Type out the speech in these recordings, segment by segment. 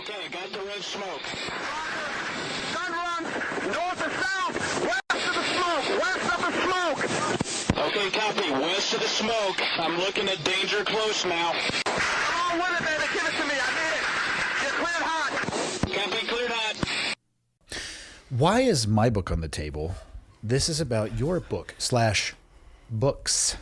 Okay, I got the red smoke. Gun runs north to south, west of the smoke, west of the smoke. Okay, copy. West of the smoke. I'm looking at danger close now. Come on with it, baby. Give it to me. I need it. Get cleared hot. Copy, cleared hot. Why is my book on the table? This is about your book / books.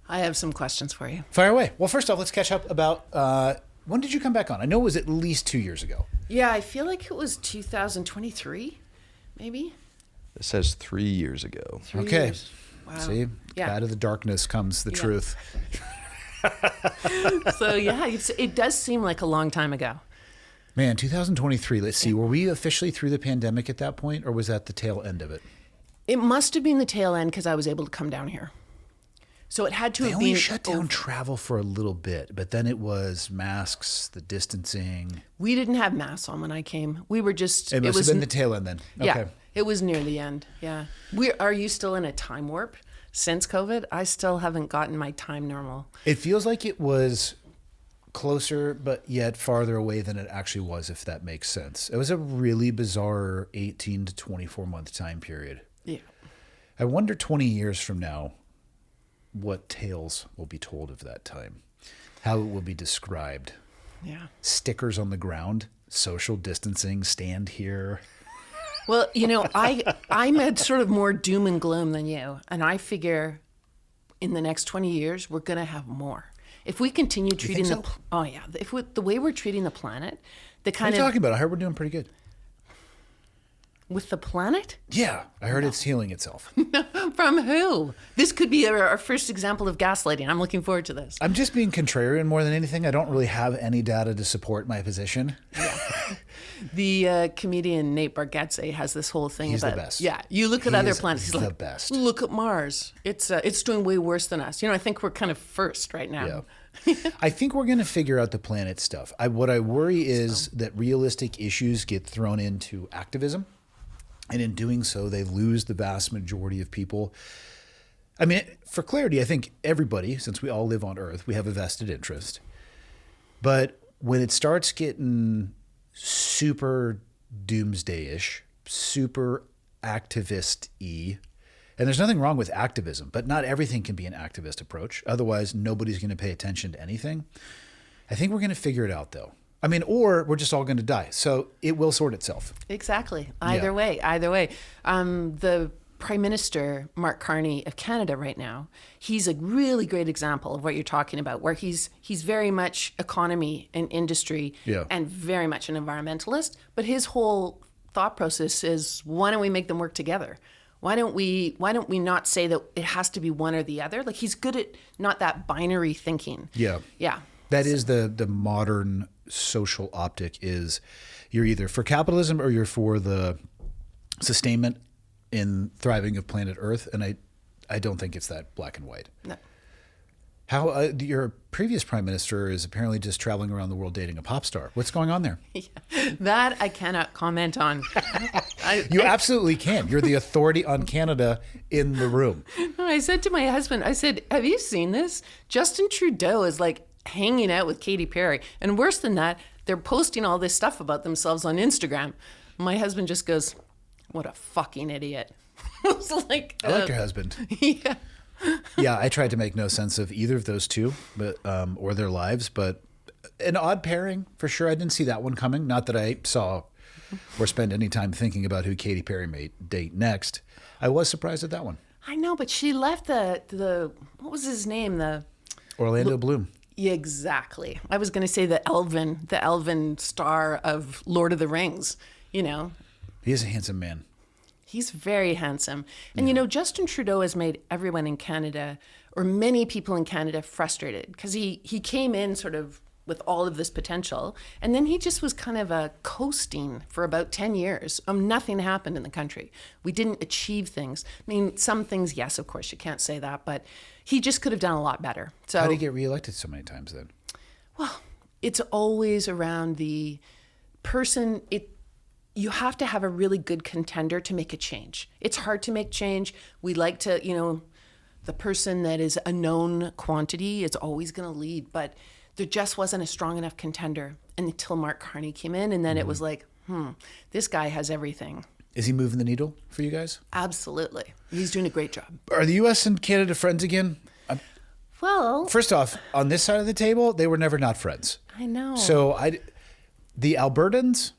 I have some questions for you. Fire away. Well, first off, let's catch up about when did you come back on? I know it was at least 2 years ago. Yeah, I feel like it was 2023, maybe. It says 3 years ago. 3 Okay. years. Wow. See, Yeah. out of the darkness comes the truth. So yeah, it does seem like a long time ago. Man, 2023. Let's see. Were we officially through the pandemic at that point, or was that the tail end of it? It must have been the tail end because I was able to come down here. So it had to They have only been shut down travel for a little bit, but then it was masks, the distancing. We didn't have masks on when I came. We were just. It must have been the tail end then. Yeah, Okay. it was near the end. Yeah. Are you still in a time warp since COVID? I still haven't gotten my time normal. It feels like it was closer, but yet farther away than it actually was, if that makes sense. It was a really bizarre 18 to 24 month time period. Yeah. I wonder 20 years from now what tales will be told of that time, how it will be described. Yeah. Stickers on the ground, social distancing, stand here. Well, I'm a sort of more doom and gloom than you. And I figure in the next 20 years, we're going to have more. If we continue treating think so? The way we're treating the planet, the What kind are you of, talking about? I heard we're doing pretty good. with the planet? Yeah, I heard it's healing itself. From who? This could be our first example of gaslighting. I'm looking forward to this. I'm just being contrarian more than anything. I don't really have any data to support my position. The comedian Nate Bargatze has this whole thing He's about the best. Yeah, you look at He other is planets. He's the like, best. Look at Mars. It's doing way worse than us. I think we're kind of first right now. Yeah. I think we're going to figure out the planet stuff. What I worry is that realistic issues get thrown into activism. And in doing so, they lose the vast majority of people. I mean, for clarity, I think everybody, since we all live on Earth, we have a vested interest. But when it starts getting super doomsday-ish, super activist-y, and there's nothing wrong with activism, but not everything can be an activist approach. Otherwise, nobody's going to pay attention to anything. I think we're going to figure it out, though. I mean, or we're just all going to die. So it will sort itself. Exactly. Either way. The Prime Minister, Mark Carney of Canada right now, he's a really great example of what you're talking about, where he's very much economy and industry and very much an environmentalist. But his whole thought process is, why don't we make them work together? Why don't we not say that it has to be one or the other? Like, he's good at not that binary thinking. Yeah. Yeah. That is the modern social optic is you're either for capitalism or you're for the sustainment and thriving of planet Earth. And I don't think it's that black and white. No. How your previous prime minister is apparently just traveling around the world dating a pop star. What's going on there? Yeah. That I cannot comment on. You absolutely can. You're the authority on Canada in the room. I said to my husband, have you seen this? Justin Trudeau is like hanging out with Katy Perry. And worse than that, they're posting all this stuff about themselves on Instagram. My husband just goes, what a fucking idiot. I was like, I like your husband. Yeah. Yeah, I tried to make no sense of either of those two, but or their lives, but an odd pairing for sure. I didn't see that one coming. Not that I saw or spend any time thinking about who Katy Perry may date next. I was surprised at that one. I know, but she left the what was his name? Orlando Bloom. Yeah, exactly. I was going to say the elven star of Lord of the Rings, He is a handsome man. He's very handsome. And, Justin Trudeau has made everyone in Canada, or many people in Canada, frustrated because he came in sort of with all of this potential. And then he just was kind of coasting for about 10 years. Nothing happened in the country. We didn't achieve things. I mean, some things, yes, of course, you can't say that, but he just could have done a lot better. So how did he get reelected so many times then? Well, it's always around the person. You have to have a really good contender to make a change. It's hard to make change. We like to, the person that is a known quantity is always going to lead, but there just wasn't a strong enough contender. until Mark Carney came in. And then it was like, this guy has everything. Is he moving the needle for you guys? Absolutely. He's doing a great job. Are the U.S. and Canada friends again? Well, First off, on this side of the table, they were never not friends. I know. So the Albertans,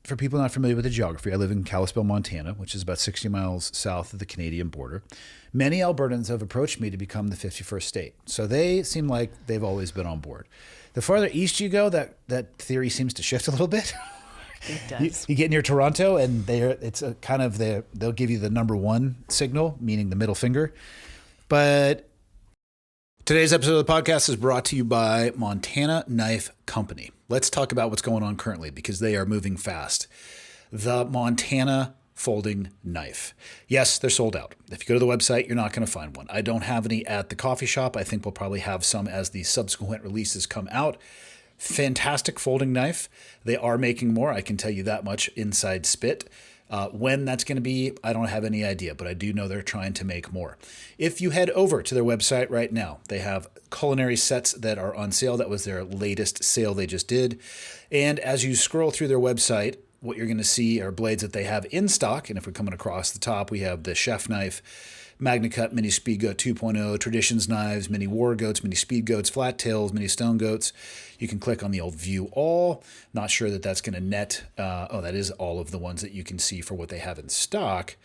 for people not familiar with the geography, I live in Kalispell, Montana, which is about 60 miles south of the Canadian border. Many Albertans have approached me to become the 51st state. So they seem like they've always been on board. The farther east you go, that theory seems to shift a little bit. It does. You get near Toronto, and they'll give you the number one signal, meaning the middle finger. But today's episode of the podcast is brought to you by Montana Knife Company. Let's talk about what's going on currently because they are moving fast. The Montana folding knife. Yes, they're sold out. If you go to the website, you're not going to find one. I don't have any at the coffee shop. I think we'll probably have some as the subsequent releases come out. Fantastic folding knife. They are making more. I can tell you that much inside spit. When that's going to be, I don't have any idea, but I do know they're trying to make more. If you head over to their website right now, they have culinary sets that are on sale. That was their latest sale they just did. And as you scroll through their website, what you're going to see are blades that they have in stock. And if we're coming across the top, we have the chef knife, Magna Cut, Mini Speed Goat 2.0, Traditions knives, Mini War Goats, Mini Speed Goats, Flat Tails, Mini Stone Goats. You can click on the old View All. Not sure that that's going to net. That is all of the ones that you can see for what they have in stock.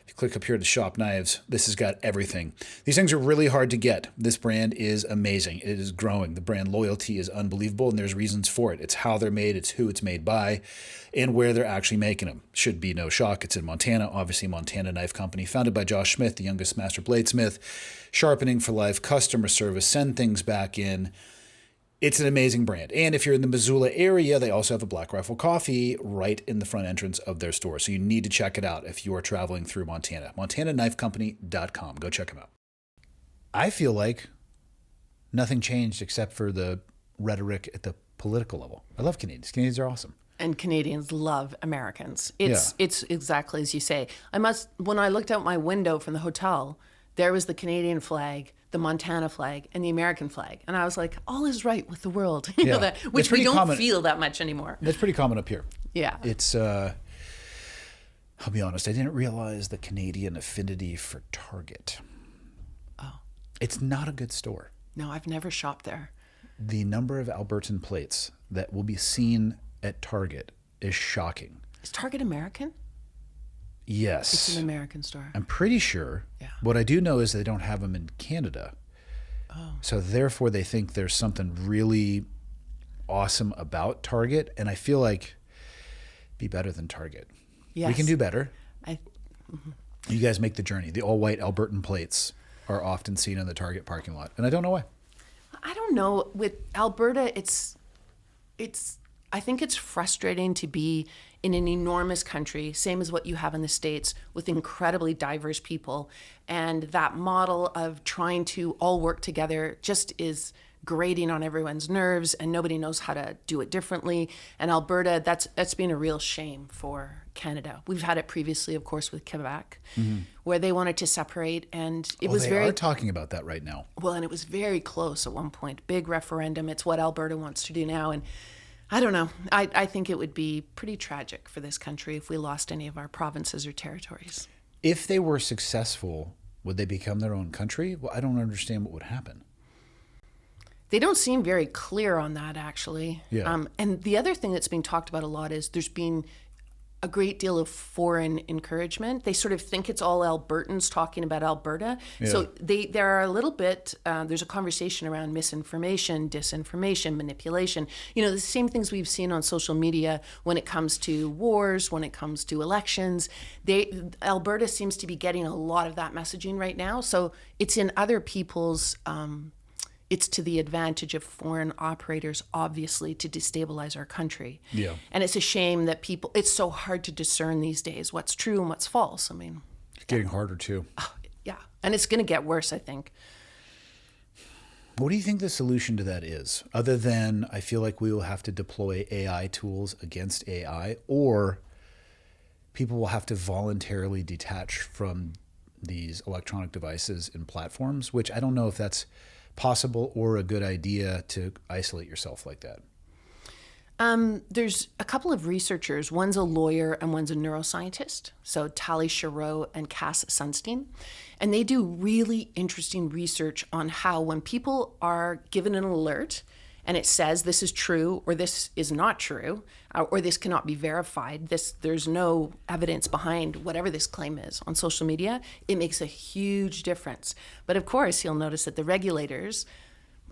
If you click up here to Shop Knives, this has got everything. These things are really hard to get. This brand is amazing. It is growing. The brand loyalty is unbelievable, and there's reasons for it. It's how they're made, it's who it's made by, and where they're actually making them. Should be no shock. It's in Montana, obviously Montana Knife Company, founded by Josh Smith, the youngest master bladesmith. Sharpening for life, customer service, send things back in. It's an amazing brand. And if you're in the Missoula area, they also have a Black Rifle Coffee right in the front entrance of their store. So you need to check it out if you are traveling through Montana. MontanaKnifeCompany.com. Go check them out. I feel like nothing changed except for the rhetoric at the political level. I love Canadians. Canadians are awesome. And Canadians love Americans. It's exactly as you say. When I looked out my window from the hotel, there was the Canadian flag, the Montana flag, and the American flag. And I was like, all is right with the world. You know that, which we don't feel that much anymore. That's pretty common up here. Yeah. It's, I'll be honest, I didn't realize the Canadian affinity for Target. Oh. It's not a good store. No, I've never shopped there. The number of Albertan plates that will be seen at Target is shocking. Is Target American? Yes. It's an American store. I'm pretty sure. Yeah. What I do know is they don't have them in Canada. Oh. So therefore they think there's something really awesome about Target. And I feel like be better than Target. Yes. We can do better. Mm-hmm. You guys make the journey. The all-white Albertan plates are often seen in the Target parking lot. And I don't know why. I don't know. With Alberta, I think it's frustrating to be in an enormous country, same as what you have in the States, with incredibly diverse people. And that model of trying to all work together just is grating on everyone's nerves, and nobody knows how to do it differently. And Alberta, that's been a real shame for Canada. We've had it previously, of course, with Quebec, where they wanted to separate, and it was they are talking about that right now. Well, and it was very close at one point. Big referendum. It's what Alberta wants to do now, and I don't know. I think it would be pretty tragic for this country if we lost any of our provinces or territories. If they were successful, would they become their own country? Well, I don't understand what would happen. They don't seem very clear on that, actually. Yeah. And the other thing that's being talked about a lot is there's been a great deal of foreign encouragement. They sort of think it's all Albertans talking about Alberta. Yeah. So there are a little bit, there's a conversation around misinformation, disinformation, manipulation. You know, the same things we've seen on social media when it comes to wars, when it comes to elections. Alberta seems to be getting a lot of that messaging right now. So it's in other people's it's to the advantage of foreign operators, obviously, to destabilize our country. Yeah. And it's a shame that it's so hard to discern these days what's true and what's false. I mean, It's getting harder too. yeah. And it's going to get worse, I think. What do you think the solution to that is? Other than I feel like we will have to deploy AI tools against AI, or people will have to voluntarily detach from these electronic devices and platforms, which I don't know if that's possible or a good idea to isolate yourself like that. There's a couple of researchers. One's a lawyer and one's a neuroscientist. So Tali Sharot and Cass Sunstein. And they do really interesting research on how when people are given an alert and it says this is true or this is not true or this cannot be verified, there's no evidence behind whatever this claim is on social media, it makes a huge difference. But of course, you'll notice that the regulators,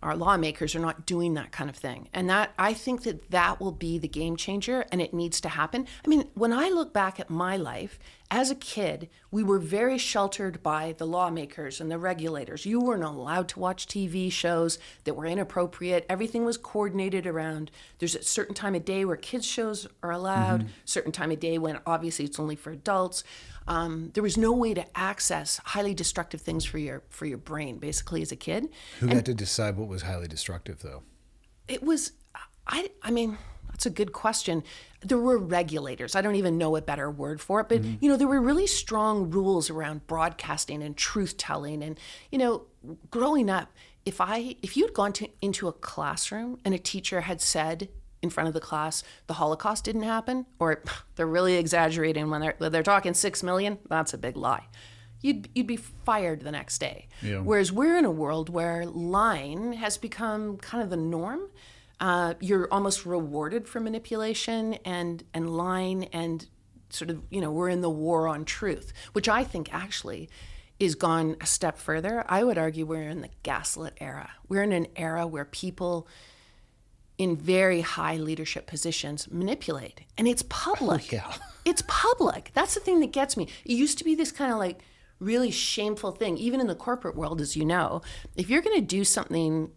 our lawmakers, are not doing that kind of thing. And that, I think that will be the game changer, and it needs to happen. I mean, when I look back at my life, as a kid, we were very sheltered by the lawmakers and the regulators. You weren't allowed to watch TV shows that were inappropriate. Everything was coordinated around, there's a certain time of day where kids shows are allowed, certain time of day when obviously it's only for adults. There was no way to access highly destructive things for your brain, basically, as a kid. Who got to decide what was highly destructive, though? It was, I mean, that's a good question. There were regulators. I don't even know a better word for it, but there were really strong rules around broadcasting and truth telling. And growing up, if you'd gone into a classroom and a teacher had said in front of the class, the Holocaust didn't happen, or they're really exaggerating when they're talking 6 million, that's a big lie. You'd be fired the next day. Yeah. Whereas we're in a world where lying has become kind of the norm. You're almost rewarded for manipulation and lying, and sort of, we're in the war on truth, which I think actually is gone a step further. I would argue we're in the gaslit era. We're in an era where people in very high leadership positions manipulate, and it's public. Yeah. It's public. That's the thing that gets me. It used to be this kind of like really shameful thing, even in the corporate world, as you know. If you're going to do something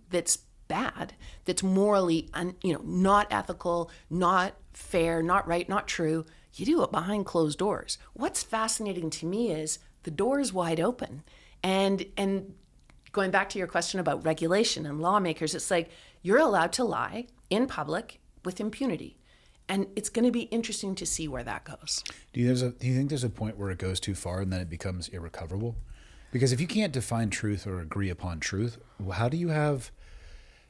that's bad, that's morally not ethical, not fair, not right, not true, you do it behind closed doors. What's fascinating to me is the door is wide open. And going back to your question about regulation and lawmakers, it's like you're allowed to lie in public with impunity. And it's going to be interesting to see where that goes. Do you think there's a point where it goes too far and then it becomes irrecoverable? Because if you can't define truth or agree upon truth, how do you have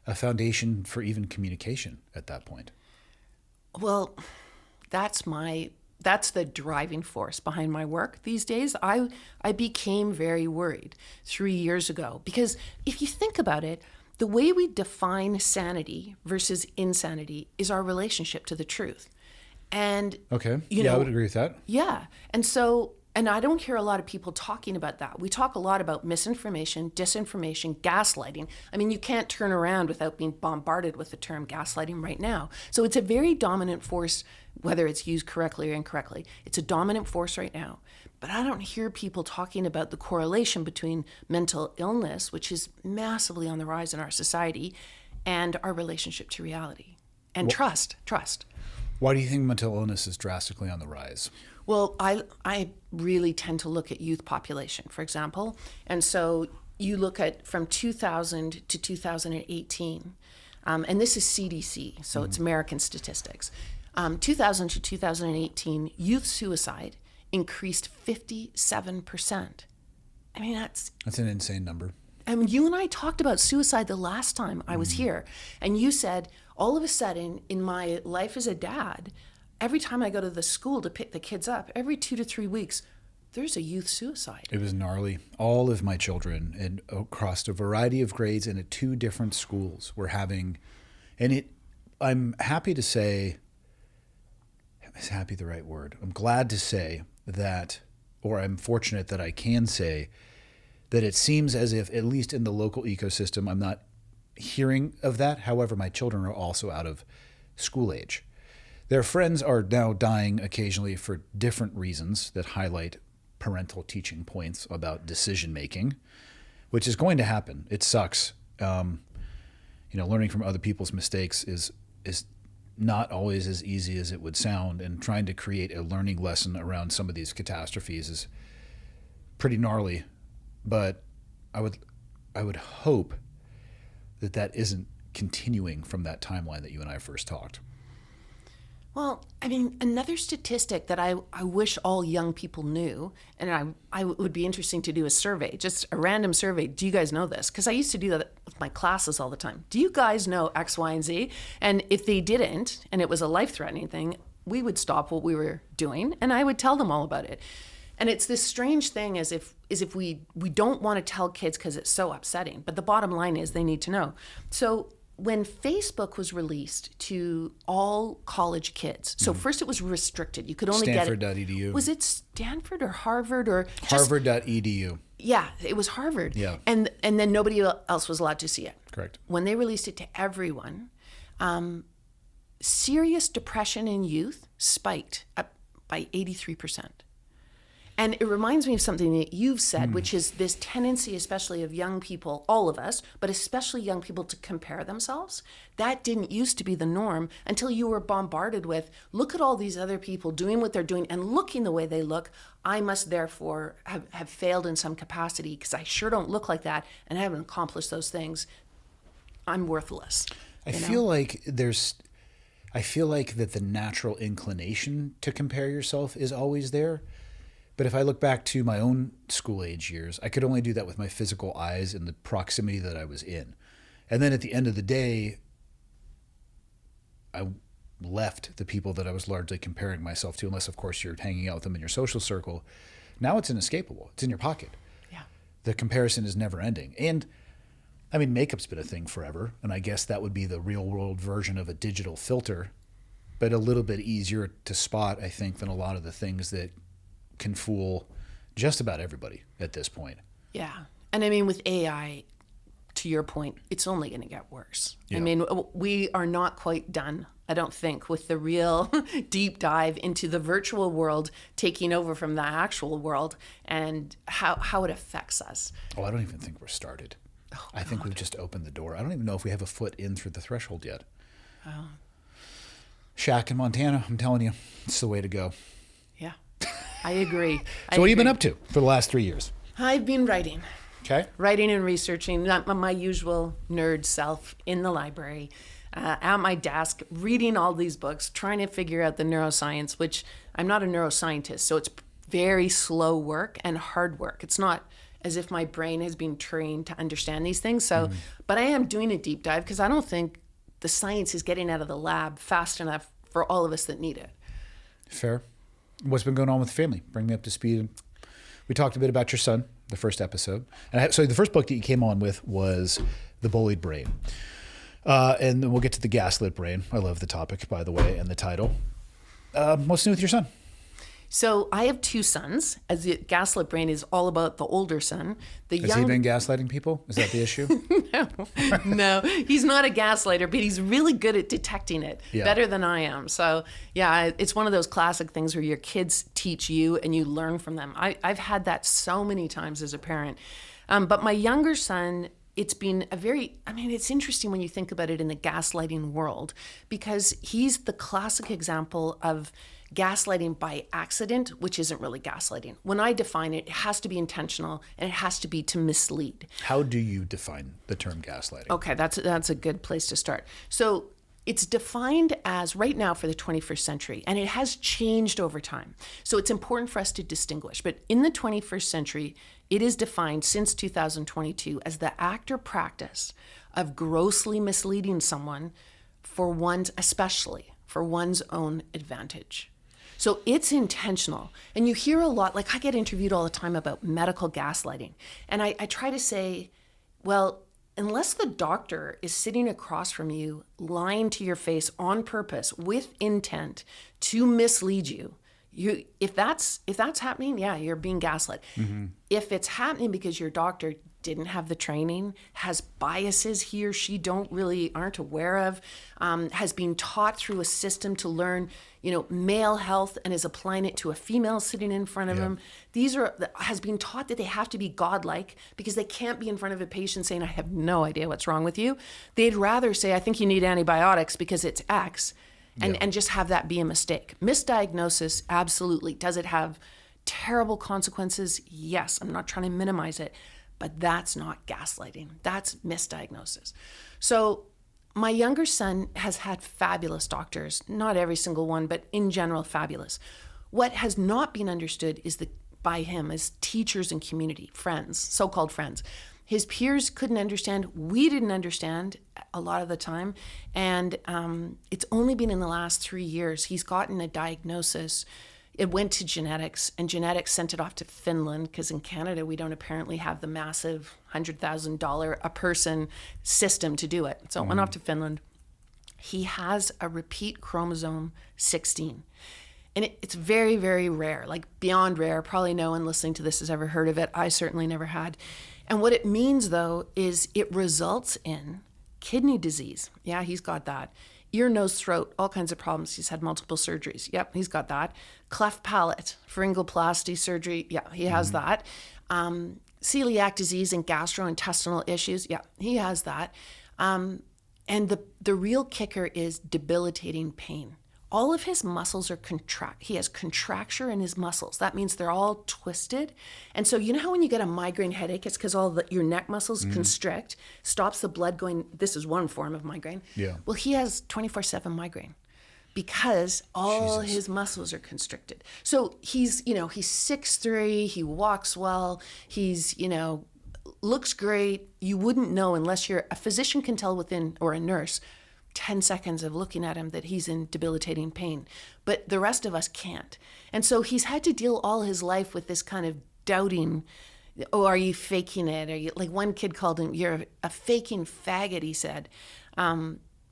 a foundation for even communication at that point? Well, that's the driving force behind my work these days. I became very worried 3 years ago, because if you think about it, the way we define sanity versus insanity is our relationship to the truth. And okay, I would agree with that. Yeah. And I don't hear a lot of people talking about that. We talk a lot about misinformation, disinformation, gaslighting. I mean, you can't turn around without being bombarded with the term gaslighting right now. So it's a very dominant force, whether it's used correctly or incorrectly. It's a dominant force right now. But I don't hear people talking about the correlation between mental illness, which is massively on the rise in our society, and our relationship to reality. And trust. Why do you think mental illness is drastically on the rise? Well, I really tend to look at youth population, for example. And so you look at from 2000 to 2018, and this is CDC, so it's American statistics. 2000 to 2018, youth suicide increased 57%. I mean, that's an insane number. I mean, you and I talked about suicide the last time I was here, and you said, all of a sudden, in my life as a dad, every time I go to the school to pick the kids up, every 2 to 3 weeks, there's a youth suicide. It was gnarly. All of my children, and across a variety of grades and at 2 different schools, were having, I'm happy to say, is happy the right word? I'm glad to say that, or I'm fortunate that I can say that it seems as if, at least in the local ecosystem, I'm not hearing of that. However, my children are also out of school age. Their friends are now dying occasionally for different reasons that highlight parental teaching points about decision making, which is going to happen. It sucks. Learning from other people's mistakes is not always as easy as it would sound, and trying to create a learning lesson around some of these catastrophes is pretty gnarly. But I would hope that isn't continuing from that timeline that you and I first talked. Well, I mean, another statistic that I wish all young people knew, and I would be interesting to do a survey, just a random survey. Do you guys know this? Because I used to do with my classes all the time. Do you guys know X, Y, and Z? And if they didn't, and it was a life-threatening thing, we would stop what we were doing and I would tell them all about it. And it's this strange thing as if we don't want to tell kids because it's so upsetting. But the bottom line is they need to know. So when Facebook was released to all college kids, so first it was restricted. You could only get it. Stanford.edu. Was it Stanford or Harvard or Harvard.edu. Yeah, it was Harvard. Yeah. And then nobody else was allowed to see it. Correct. When they released it to everyone, serious depression in youth spiked up by 83%. And it reminds me of something that you've said, which is this tendency, especially of young people, all of us, but especially young people, to compare themselves. That didn't used to be the norm until you were bombarded with, look at all these other people doing what they're doing and looking the way they look. I must therefore have failed in some capacity because I sure don't look like that and I haven't accomplished those things. I'm worthless. I feel like that the natural inclination to compare yourself is always there. But if I look back to my own school age years, I could only do that with my physical eyes and the proximity that I was in. And then at the end of the day, I left the people that I was largely comparing myself to, unless of course you're hanging out with them in your social circle. Now it's inescapable. It's in your pocket. Yeah. The comparison is never ending. And I mean, makeup's been a thing forever. And I guess that would be the real world version of a digital filter, but a little bit easier to spot, I think, than a lot of the things that can fool just about everybody at this point. Yeah. And I mean, with AI, to your point, it's only going to get worse. Yeah. I mean, we are not quite done, I don't think, with the real deep dive into the virtual world taking over from the actual world and how it affects us. Oh, I don't even think we're started. Oh, I think we've just opened the door. I don't even know if we have a foot in through the threshold yet. Oh. Shack in Montana, I'm telling you, it's the way to go. Yeah. I agree. So what have you been up to for the last 3 years? I've been writing. Okay. Writing and researching, not my usual nerd self in the library, at my desk, reading all these books, trying to figure out the neuroscience, which I'm not a neuroscientist, so it's very slow work and hard work. It's not as if my brain has been trained to understand these things. So, but I am doing a deep dive because I don't think the science is getting out of the lab fast enough for all of us that need it. Fair. What's been going on with the family? Bring me up to speed. We talked a bit about your son, the first episode. And so the first book that you came on with was The Bullied Brain. And then we'll get to the Gaslit Brain. I love the topic, by the way, and the title. What's new with your son? So I have two sons, as the Gaslit Brain is all about the older son. Has he been gaslighting people? Is that the issue? No, he's not a gaslighter, but he's really good at detecting it, better than I am. So yeah, it's one of those classic things where your kids teach you and you learn from them. I've had that so many times as a parent. But my younger son, it's been it's interesting when you think about it in the gaslighting world, because he's the classic example of gaslighting by accident, which isn't really gaslighting. When I define it, it has to be intentional and it has to be to mislead. How do you define the term gaslighting? Okay, that's a good place to start. So it's defined as, right now for the 21st century, and it has changed over time. So it's important for us to distinguish. But in the 21st century, it is defined since 2022 as the act or practice of grossly misleading someone especially for one's own advantage. So it's intentional. And you hear a lot, like I get interviewed all the time about medical gaslighting. And I try to say, well, unless the doctor is sitting across from you, lying to your face on purpose with intent to mislead you, if that's happening, yeah, you're being gaslit. Mm-hmm. If it's happening because your doctor didn't have the training, has biases he or she aren't aware of, has been taught through a system to learn, male health and is applying it to a female sitting in front of him. Has been taught that they have to be godlike because they can't be in front of a patient saying, I have no idea what's wrong with you. They'd rather say, I think you need antibiotics because it's X, and just have that be a mistake. Misdiagnosis, absolutely. Does it have terrible consequences? Yes, I'm not trying to minimize it. But that's not gaslighting. That's misdiagnosis. So my younger son has had fabulous doctors, not every single one, but in general, fabulous. What has not been understood is by him as teachers and community, friends, so-called friends. His peers couldn't understand. We didn't understand a lot of the time. And it's only been in the last 3 years he's gotten a diagnosis. It went to genetics, and genetics sent it off to Finland, because in Canada we don't apparently have the massive $100,000 a person system to do it. So it went off to Finland. He has a repeat chromosome 16. And it's very, very rare, like beyond rare. Probably no one listening to this has ever heard of it. I certainly never had. And what it means, though, is it results in kidney disease. Yeah, he's got that. Ear, nose, throat, all kinds of problems. He's had multiple surgeries. Yep, he's got that. Cleft palate, pharyngoplasty surgery. Yeah, he has that. Celiac disease and gastrointestinal issues. Yeah, he has that. And the real kicker is debilitating pain. All of his muscles are he has contracture in his muscles. That means they're all twisted. And so you know how when you get a migraine headache, it's because your neck muscles constrict, stops the blood going. This is one form of migraine. Yeah. Well, he has 24/7 migraine because all his muscles are constricted. So he's 6'3", he walks well, he's, looks great. You wouldn't know unless a physician can tell within, or a nurse, 10 seconds of looking at him that he's in debilitating pain. But the rest of us can't. And so he's had to deal all his life with this kind of doubting, oh, are you faking it? Are you, like one kid called him, you're a faking faggot, he said.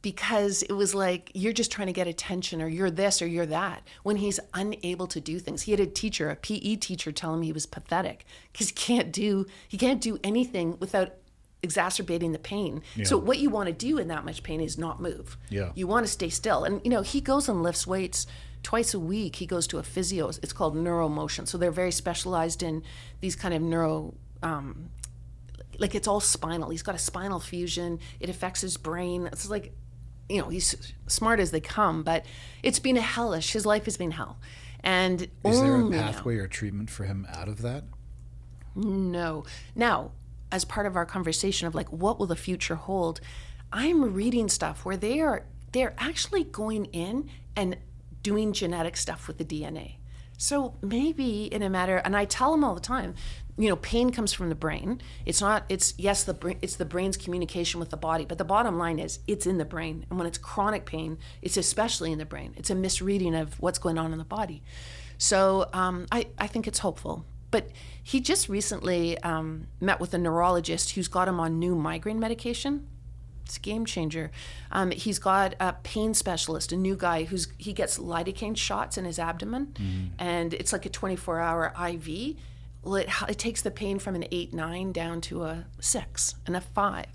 Because it was like, you're just trying to get attention, or you're this or you're that, when he's unable to do things. He had a PE teacher tell him he was pathetic because he can't do anything without exacerbating the pain. Yeah. So what you want to do in that much pain is not move. Yeah. You want to stay still. And he goes and lifts weights twice a week. He goes to a physio. It's called neuromotion. So they're very specialized in these kind of like it's all spinal. He's got a spinal fusion. It affects his brain. It's like, he's smart as they come, but it's been his life has been hell. And is there a pathway or treatment for him out of that? No. Now, as part of our conversation of like, what will the future hold? I'm reading stuff where they're actually going in and doing genetic stuff with the DNA. So maybe in a matter, and I tell them all the time, pain comes from the brain. It's the brain's communication with the body, but the bottom line is it's in the brain. And when it's chronic pain, it's especially in the brain. It's a misreading of what's going on in the body. So I think it's hopeful. But he just recently met with a neurologist who's got him on new migraine medication. It's a game changer. He's got a pain specialist, a new guy he gets lidocaine shots in his abdomen, and it's like a 24-hour IV. Well, it takes the pain from an 8-9 down to a 6 and a 5.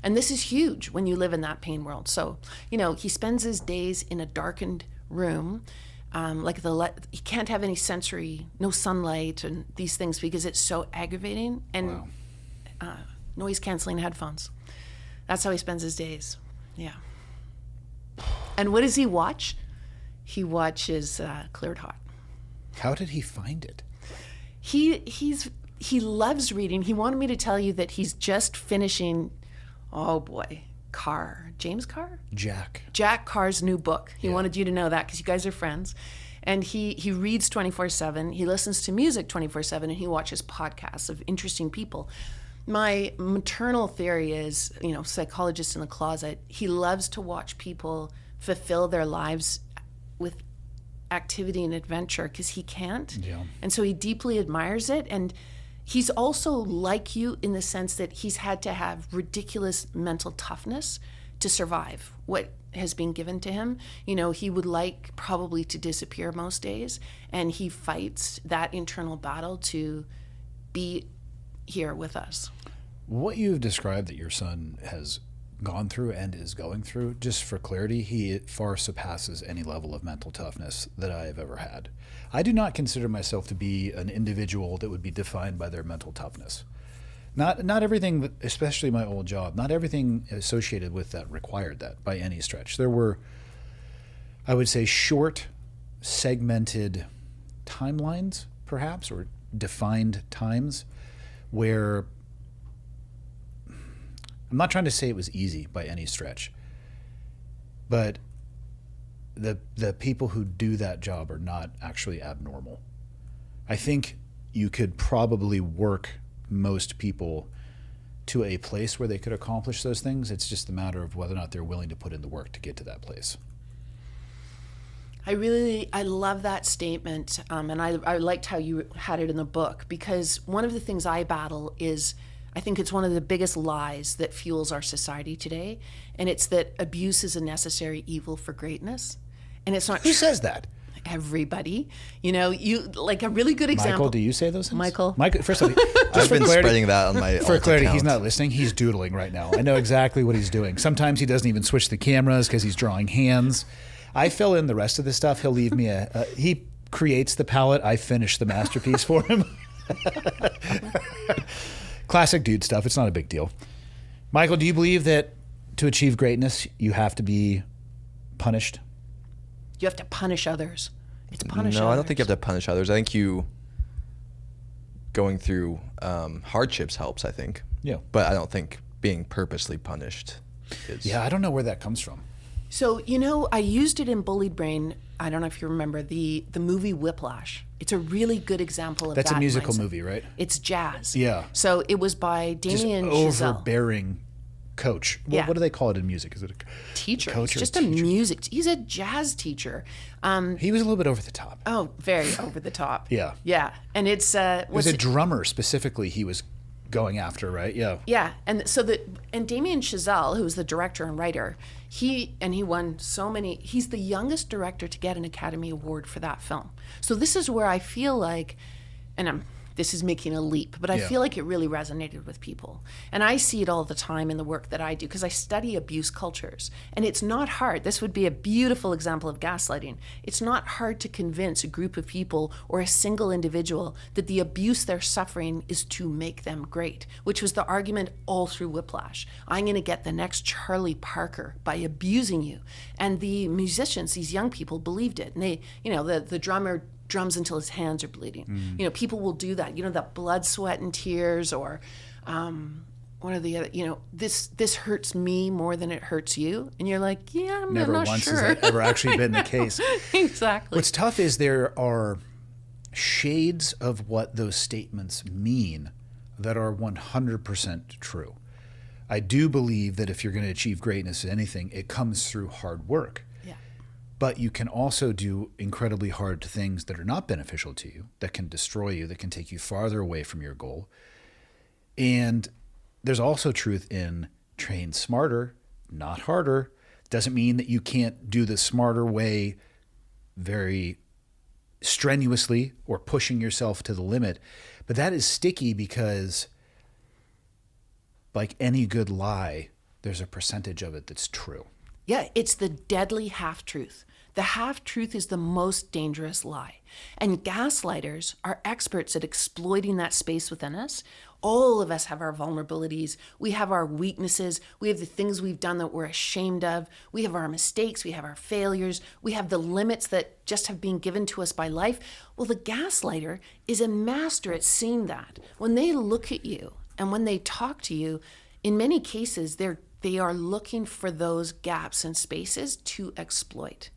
And this is huge when you live in that pain world. So, he spends his days in a darkened room. He can't have any sensory, no sunlight and these things because it's so aggravating. And noise canceling headphones. That's how he spends his days. Yeah. And what does he watch? He watches Cleared Hot. How did he find it? He loves reading. He wanted me to tell you that he's just finishing, James Carr? Jack Carr's new book. He wanted you to know that because you guys are friends. And he reads 24/7. He listens to music 24/7, and he watches podcasts of interesting people. My maternal theory is, psychologist in the closet, he loves to watch people fulfill their lives with activity and adventure because he can't. Yeah. And so he deeply admires it. And he's also like you in the sense that he's had to have ridiculous mental toughness to survive what has been given to him. He would like probably to disappear most days, and he fights that internal battle to be here with us. What you've described that your son has gone through and is going through, just for clarity, he far surpasses any level of mental toughness that I have ever had. I do not consider myself to be an individual that would be defined by their mental toughness. Not everything, especially my old job, not everything associated with that required that by any stretch. There were, I would say, short, segmented timelines, perhaps, or defined times where, I'm not trying to say it was easy by any stretch, but the people who do that job are not actually abnormal. I think you could probably work most people to a place where they could accomplish those things. It's just a matter of whether or not they're willing to put in the work to get to that place. I love that statement, and I liked how you had it in the book, because one of the things I battle is, I think it's one of the biggest lies that fuels our society today, and it's that abuse is a necessary evil for greatness, and it's not. Who says that? Everybody. You like a really good example. Michael, do you say those things? Michael, first of all, I've been spreading that on my for alt clarity, account. he's not listening. He's doodling right now. I know exactly what he's doing. Sometimes he doesn't even switch the cameras because he's drawing hands. I fill in the rest of the stuff. He'll leave me he creates the palette. I finish the masterpiece for him. Classic dude stuff. It's not a big deal. Michael, do you believe that to achieve greatness, you have to be punished? you have to punish others. It's punish No, others. I don't think you have to punish others. I think you going through hardships helps, I think. Yeah. But I don't think being purposely punished is. Yeah, I don't know where that comes from. So, I used it in Bullied Brain. I don't know if you remember the movie Whiplash. It's a really good example of That's that a musical mindset. movie, right? It's jazz. Yeah. So it was by Just Damien Chazelle. overbearing coach. Yeah. What do they call it in music? Is it a Teacher. coach He's or just teacher? a music. He's a jazz teacher. He was a little bit over the top. Oh, very over the top. Yeah. Yeah, and it's It was a drummer specifically he was going after, right? Yeah. Yeah, and Damien Chazelle, who's the director and writer, he won so many. He's the youngest director to get an Academy Award for that film. So this is where I feel like, this is making a leap, but I Yeah. feel like it really resonated with people. And I see it all the time in the work that I do because I study abuse cultures. And it's not hard. This would be a beautiful example of gaslighting. It's not hard to convince a group of people or a single individual that the abuse they're suffering is to make them great, which was the argument all through Whiplash. I'm going to get the next Charlie Parker by abusing you. And the musicians, these young people, believed it. And they, the drummer drums until his hands are bleeding. People will do that. That blood, sweat, and tears, or one of the other. This hurts me more than it hurts you, and you're like, yeah, I'm Never not once sure. has that ever actually been the case. Exactly. What's tough is there are shades of what those statements mean that are 100% true. I do believe that if you're going to achieve greatness in anything, it comes through hard work. Yeah. But you can also do incredibly hard things that are not beneficial to you, that can destroy you, that can take you farther away from your goal. And there's also truth in train smarter, not harder. Doesn't mean that you can't do the smarter way very strenuously or pushing yourself to the limit. But that is sticky because, like any good lie, there's a percentage of it that's true. Yeah, it's the deadly half-truth. The half-truth is the most dangerous lie. And gaslighters are experts at exploiting that space within us. All of us have our vulnerabilities. We have our weaknesses. We have the things we've done that we're ashamed of. We have our mistakes. We have our failures. We have the limits that just have been given to us by life. Well, the gaslighter is a master at seeing that. When they look at you and when they talk to you, in many cases, they are looking for those gaps and spaces to exploit.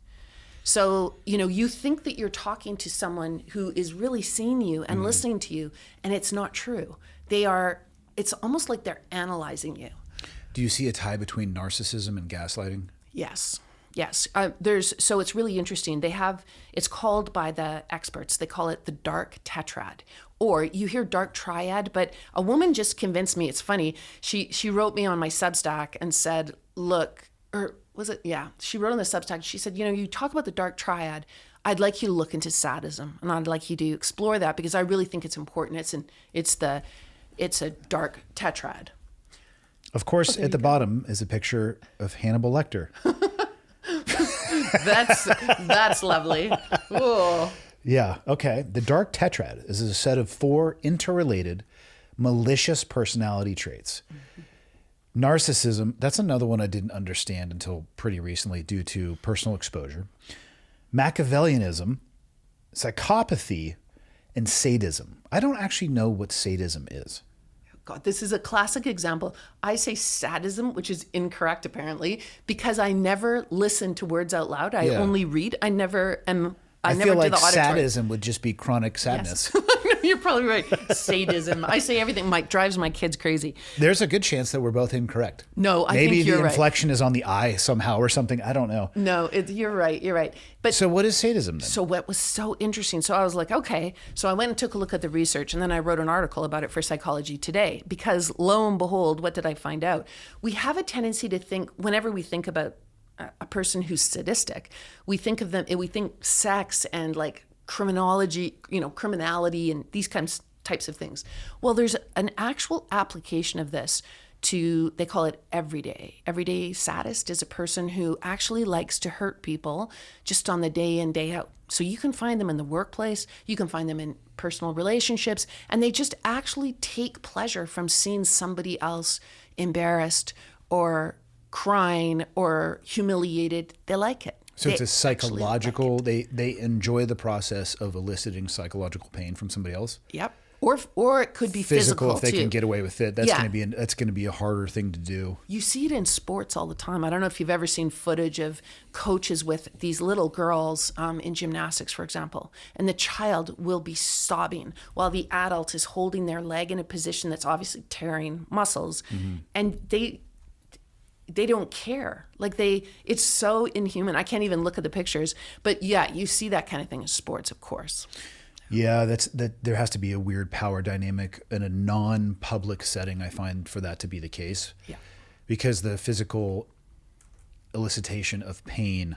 So, you think that you're talking to someone who is really seeing you and listening to you, and it's not true. It's almost like they're analyzing you. Do you see a tie between narcissism and gaslighting? Yes. So it's really interesting. It's called by the experts, they call it the dark tetrad. Or you hear dark triad, but a woman just convinced me. It's funny. She wrote me on my Substack and said, look, or was it? Yeah. She wrote on the Substack, she said, you talk about the dark triad. I'd like you to look into sadism, and I'd like you to explore that because I really think it's important. It's a dark tetrad. Of course, at the bottom is a picture of Hannibal Lecter. That's lovely. Ooh. Yeah, okay. The dark tetrad is a set of 4 interrelated, malicious personality traits. Narcissism, that's another one I didn't understand until pretty recently due to personal exposure. Machiavellianism, psychopathy, and sadism. I don't actually know what sadism is. God, this is a classic example. I say sadism, which is incorrect apparently, because I never listen to words out loud. I only read. I never I feel do like the auditory. sadism would just be chronic sadness. Yes. You're probably right. Sadism. I say everything drives my kids crazy. There's a good chance that we're both incorrect. No, I Maybe think you're the right. inflection is on the I somehow or something. I don't know. No, you're right. You're right. But So what is sadism then? so what was so interesting, so I was like, okay. So I went and took a look at the research, and then I wrote an article about it for Psychology Today, because lo and behold, what did I find out? We have a tendency to think, whenever we think about a person who's sadistic, we think of them, we think sex and like criminology, criminality and these types of things. Well, there's an actual application of this to, they call it everyday. Everyday sadist is a person who actually likes to hurt people just on the day in, day out. So you can find them in the workplace, you can find them in personal relationships, and they just actually take pleasure from seeing somebody else embarrassed or crying or humiliated. They like it. So it's a psychological, like they enjoy the process of eliciting psychological pain from somebody else. Yep. Or it could be physical if they too. can get away with it. That's Yeah. going to be a harder thing to do. You see it in sports all the time. I don't know if you've ever seen footage of coaches with these little girls in gymnastics, for example, and the child will be sobbing while the adult is holding their leg in a position that's obviously tearing muscles, and they don't care. Like it's so inhuman. I can't even look at the pictures. But yeah, you see that kind of thing in sports, of course. Yeah, there has to be a weird power dynamic in a non-public setting, I find, for that to be the case. Yeah. Because the physical elicitation of pain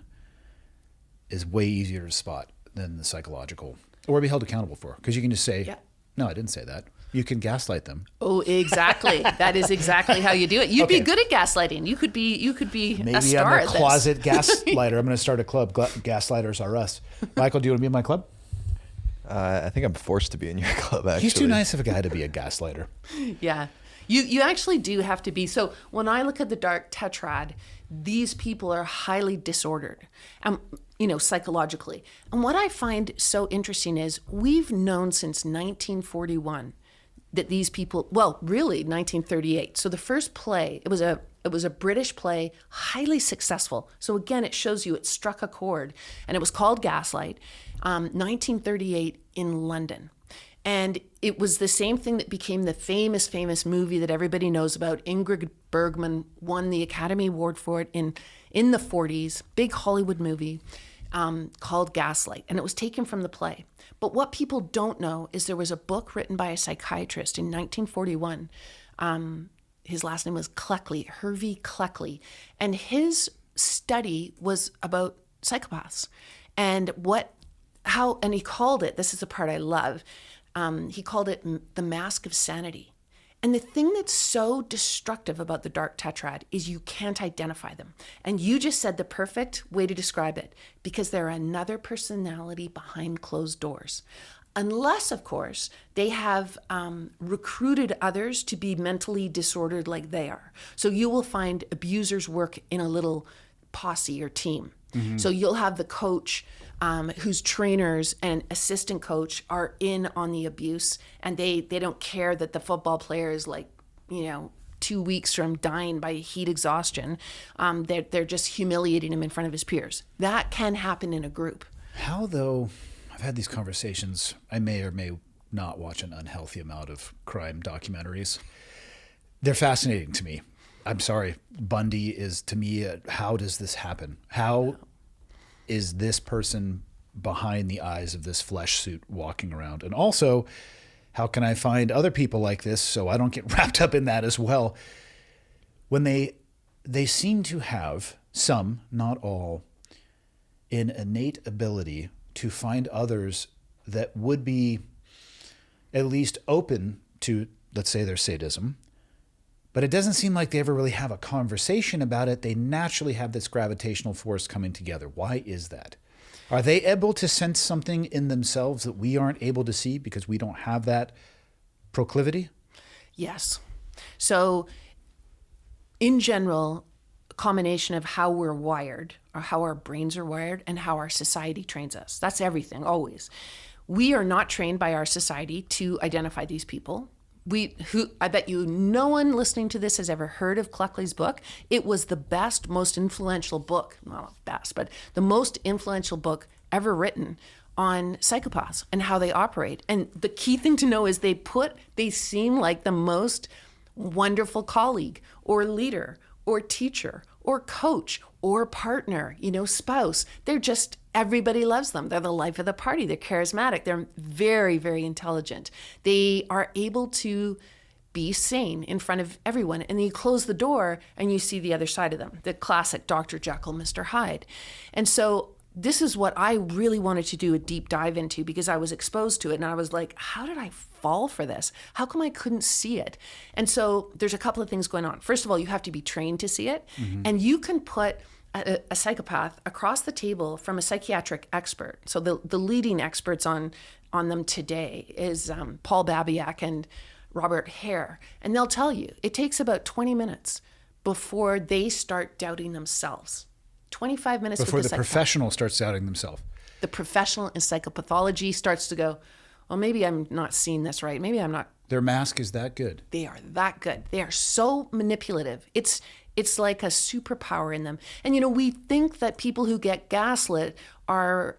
is way easier to spot than the psychological, or be held accountable for. Because you can just say, Yeah. no, I didn't say that. You can gaslight them. Oh, exactly. That is exactly how you do it. You'd Okay. be good at gaslighting. You could be Maybe a star I'm a at this. closet gaslighter. I'm going to start a club. Gaslighters are us. Michael, do you want to be in my club? I think I'm forced to be in your club, actually. He's too nice of a guy to be a gaslighter. Yeah. You actually do have to be. So when I look at the dark tetrad, these people are highly disordered, psychologically. And what I find so interesting is we've known since 1941 that these people, well, really 1938. So the first play, it was a British play, highly successful. So again, it shows you it struck a chord, and it was called Gaslight, 1938 in London. And it was the same thing that became the famous movie that everybody knows about. Ingrid Bergman won the Academy Award for it in the 40s, big Hollywood movie called Gaslight. And it was taken from the play. But what people don't know is there was a book written by a psychiatrist in 1941. His last name was Cleckley, Hervey Cleckley. And his study was about psychopaths. And he called it, this is the part I love, he called it the mask of sanity. And the thing that's so destructive about the dark tetrad is you can't identify them. And you just said the perfect way to describe it, because they're another personality behind closed doors. Unless, of course, they have recruited others to be mentally disordered like they are. So you will find abusers work in a little posse or team. Mm-hmm. So you'll have the coach whose trainers and assistant coach are in on the abuse, and they don't care that the football player is 2 weeks from dying by heat exhaustion. They're just humiliating him in front of his peers. That can happen in a group. How, though, I've had these conversations. I may or may not watch an unhealthy amount of crime documentaries. They're fascinating to me. I'm sorry. Bundy is, to me, how does this happen? How is this person behind the eyes of this flesh suit walking around? And also, how can I find other people like this so I don't get wrapped up in that as well? When they seem to have, some, not all, an innate ability to find others that would be at least open to, let's say, their sadism. But it doesn't seem like they ever really have a conversation about it. They naturally have this gravitational force coming together. Why is that? Are they able to sense something in themselves that we aren't able to see because we don't have that proclivity? Yes. So in general, a combination of how we're wired, or how our brains are wired, and how our society trains us. That's everything, always. We are not trained by our society to identify these people. I bet you no one listening to this has ever heard of Cleckley's book. It was the best, most influential book, well, not best, but the most influential book ever written on psychopaths and how they operate. And the key thing to know is they seem like the most wonderful colleague or leader or teacher or coach or partner, spouse. They're just, everybody loves them. They're the life of the party. They're charismatic. They're very, very intelligent. They are able to be sane in front of everyone. And then you close the door and you see the other side of them, the classic Dr. Jekyll, Mr. Hyde. And so this is what I really wanted to do a deep dive into, because I was exposed to it and I was like, how did I fall for this? How come I couldn't see it? And so there's a couple of things going on. First of all, you have to be trained to see it. And you can put a psychopath across the table from a psychiatric expert. So the leading experts on them today is Paul Babiak and Robert Hare. And they'll tell you it takes about 20 minutes before they start doubting themselves. 25 minutes before with the professional starts doubting themselves. The professional in psychopathology starts to go, well, maybe I'm not seeing this right. Maybe I'm not. Their mask is that good. They are that good. They are so manipulative. It's like a superpower in them. And, we think that people who get gaslit are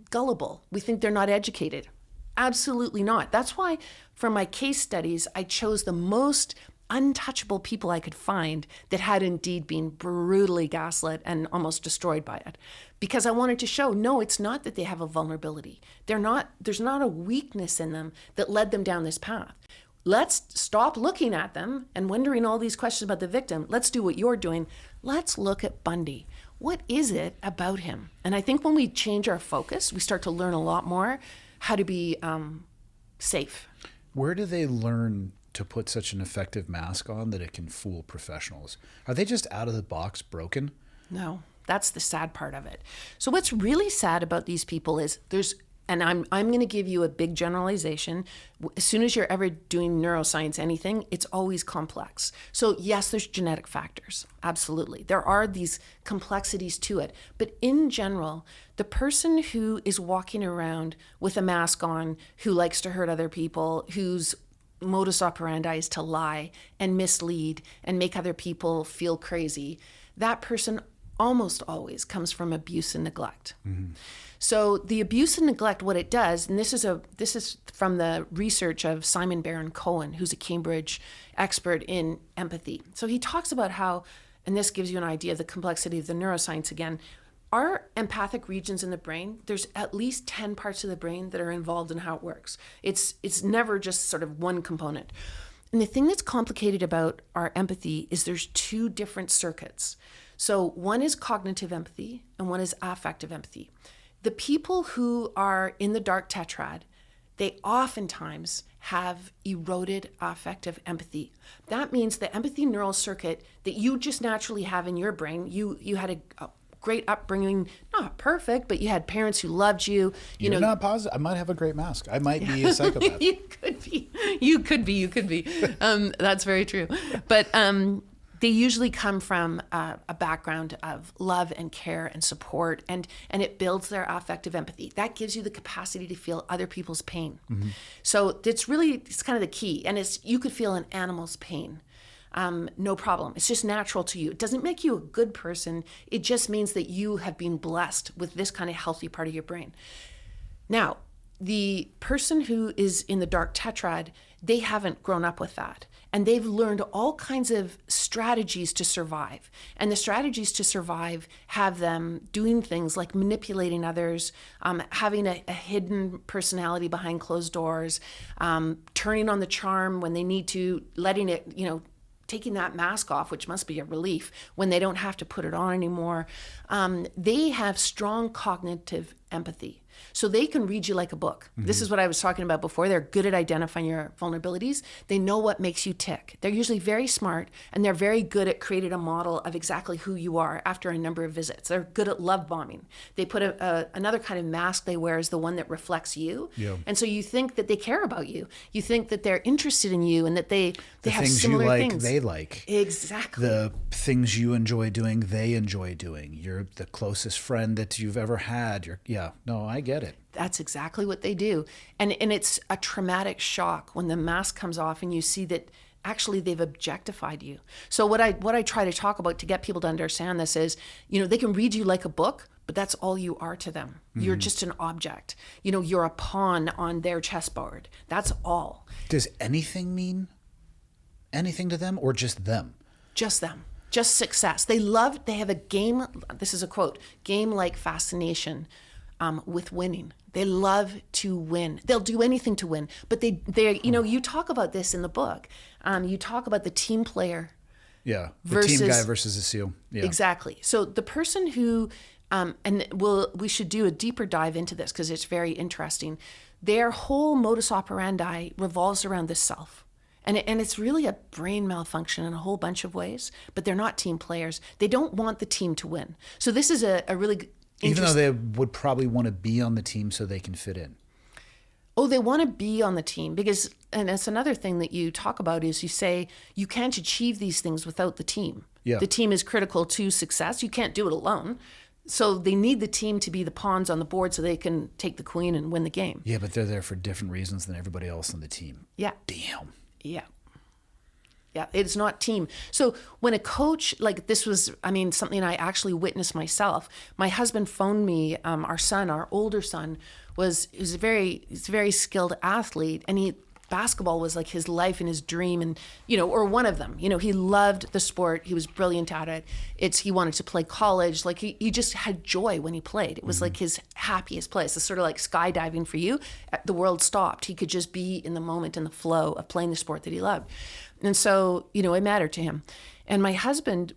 gullible. We think they're not educated. Absolutely not. That's why for my case studies, I chose the most untouchable people I could find that had indeed been brutally gaslit and almost destroyed by it. Because I wanted to show, no, it's not that they have a vulnerability. There's not a weakness in them that led them down this path. Let's stop looking at them and wondering all these questions about the victim. Let's do what you're doing. Let's look at Bundy. What is it about him? And I think when we change our focus, we start to learn a lot more how to be safe. Where do they learn to put such an effective mask on that it can fool professionals? Are they just out of the box broken? No, that's the sad part of it. So what's really sad about these people is and I'm going to give you a big generalization. As soon as you're ever doing neuroscience, anything, it's always complex. So yes, there's genetic factors. Absolutely. There are these complexities to it. But in general, the person who is walking around with a mask on, who likes to hurt other people, whose modus operandi is to lie and mislead and make other people feel crazy, that person almost always comes from abuse and neglect. So the abuse and neglect, what it does, and this is from the research of Simon Baron-Cohen, who's a Cambridge expert in empathy. So he talks about how, and this gives you an idea of the complexity of the neuroscience again, our empathic regions in the brain, there's at least 10 parts of the brain that are involved in how it works. It's never just sort of one component. And the thing that's complicated about our empathy is there's two different circuits. So one is cognitive empathy and one is affective empathy. The people who are in the dark tetrad, they oftentimes have eroded affective empathy. That means the empathy neural circuit that you just naturally have in your brain, you had a great upbringing, not perfect, but you had parents who loved you. You're not positive. I might have a great mask. I might be a psychopath. You could be. That's very true. But they usually come from a background of love and care and support, and it builds their affective empathy. That gives you the capacity to feel other people's pain. So it's kind of the key. And you could feel an animal's pain. No problem. It's just natural to you. It doesn't make you a good person. It just means that you have been blessed with this kind of healthy part of your brain. Now, the person who is in the dark tetrad, they haven't grown up with that. And they've learned all kinds of strategies to survive. And the strategies to survive have them doing things like manipulating others, having a hidden personality behind closed doors, turning on the charm when they need to, letting it, taking that mask off, which must be a relief when they don't have to put it on anymore. They have strong cognitive empathy. So they can read you like a book. This is what I was talking about before. They're good at identifying your vulnerabilities. They know what makes you tick. They're usually very smart, and they're very good at creating a model of exactly who you are after a number of visits. They're good at love bombing. They put another kind of mask they wear is the one that reflects you. Yeah. And so you think that they care about you. You think that they're interested in you and that they have similar things. They like. Exactly. The things you enjoy doing, they enjoy doing. You're the closest friend that you've ever had. I get it. That's exactly what they do. And it's a traumatic shock when the mask comes off and you see that actually they've objectified you. So what I try to talk about to get people to understand this is, they can read you like a book, but that's all you are to them. You're just an object. You're a pawn on their chessboard. That's all. Does anything mean anything to them, or just them? Just them. Just success. They have a game, this is a quote, game-like fascination with winning. They love to win. They'll do anything to win. But you talk about this in the book. You talk about the team player. Yeah, the team guy versus the SEAL. Yeah. Exactly. So the person who, we should do a deeper dive into this because it's very interesting. Their whole modus operandi revolves around the self. And it's really a brain malfunction in a whole bunch of ways, but they're not team players. They don't want the team to win. So this is a really even though they would probably want to be on the team so they can fit in. Oh, they want to be on the team because, and that's another thing that you talk about is you say you can't achieve these things without the team. Yeah. The team is critical to success. You can't do it alone. So they need the team to be the pawns on the board so they can take the queen and win the game. Yeah, but they're there for different reasons than everybody else on the team. Yeah. Damn. Yeah. Yeah, it's not team. So when a coach, like this was, something I actually witnessed myself. My husband phoned me, our older son, he's a very skilled athlete, and basketball was like his life and his dream, and or one of them. He loved the sport. He was brilliant at it. He wanted to play college. Like he just had joy when he played. It was like his happiest place. It's sort of like skydiving for you. The world stopped. He could just be in the moment, in the flow of playing the sport that he loved. And so, it mattered to him. And my husband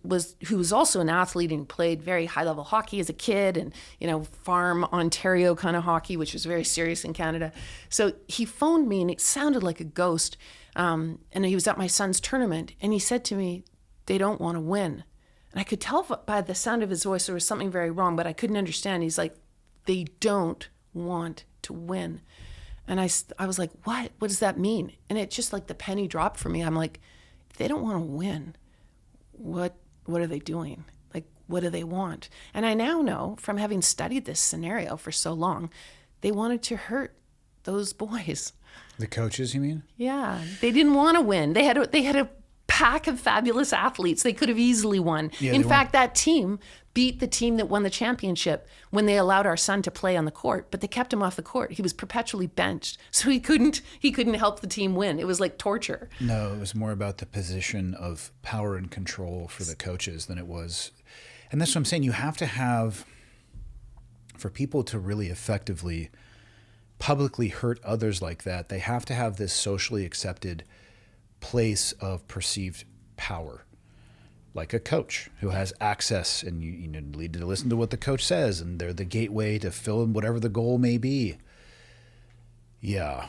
who was also an athlete and played very high level hockey as a kid and, farm Ontario kind of hockey, which was very serious in Canada. So he phoned me and it sounded like a ghost. And he was at my son's tournament and he said to me, they don't want to win. And I could tell by the sound of his voice, there was something very wrong, but I couldn't understand. He's like, they don't want to win. And I was like, what? What does that mean? And it just like the penny dropped for me. I'm like, if they don't want to win, what are they doing? Like, what do they want? And I now know from having studied this scenario for so long, they wanted to hurt those boys. The coaches, you mean? Yeah, they didn't want to win. They had a pack of fabulous athletes. They could have easily won. Yeah, in fact, that team beat the team that won the championship when they allowed our son to play on the court, but they kept him off the court. He was perpetually benched, so he couldn't help the team win. It was like torture. No, it was more about the position of power and control for the coaches than it was. And that's what I'm saying. You have to have, for people to really effectively publicly hurt others like that, they have to have this socially accepted place of perceived power, like a coach who has access, and you need to listen to what the coach says, and they're the gateway to fill in whatever the goal may be. Yeah,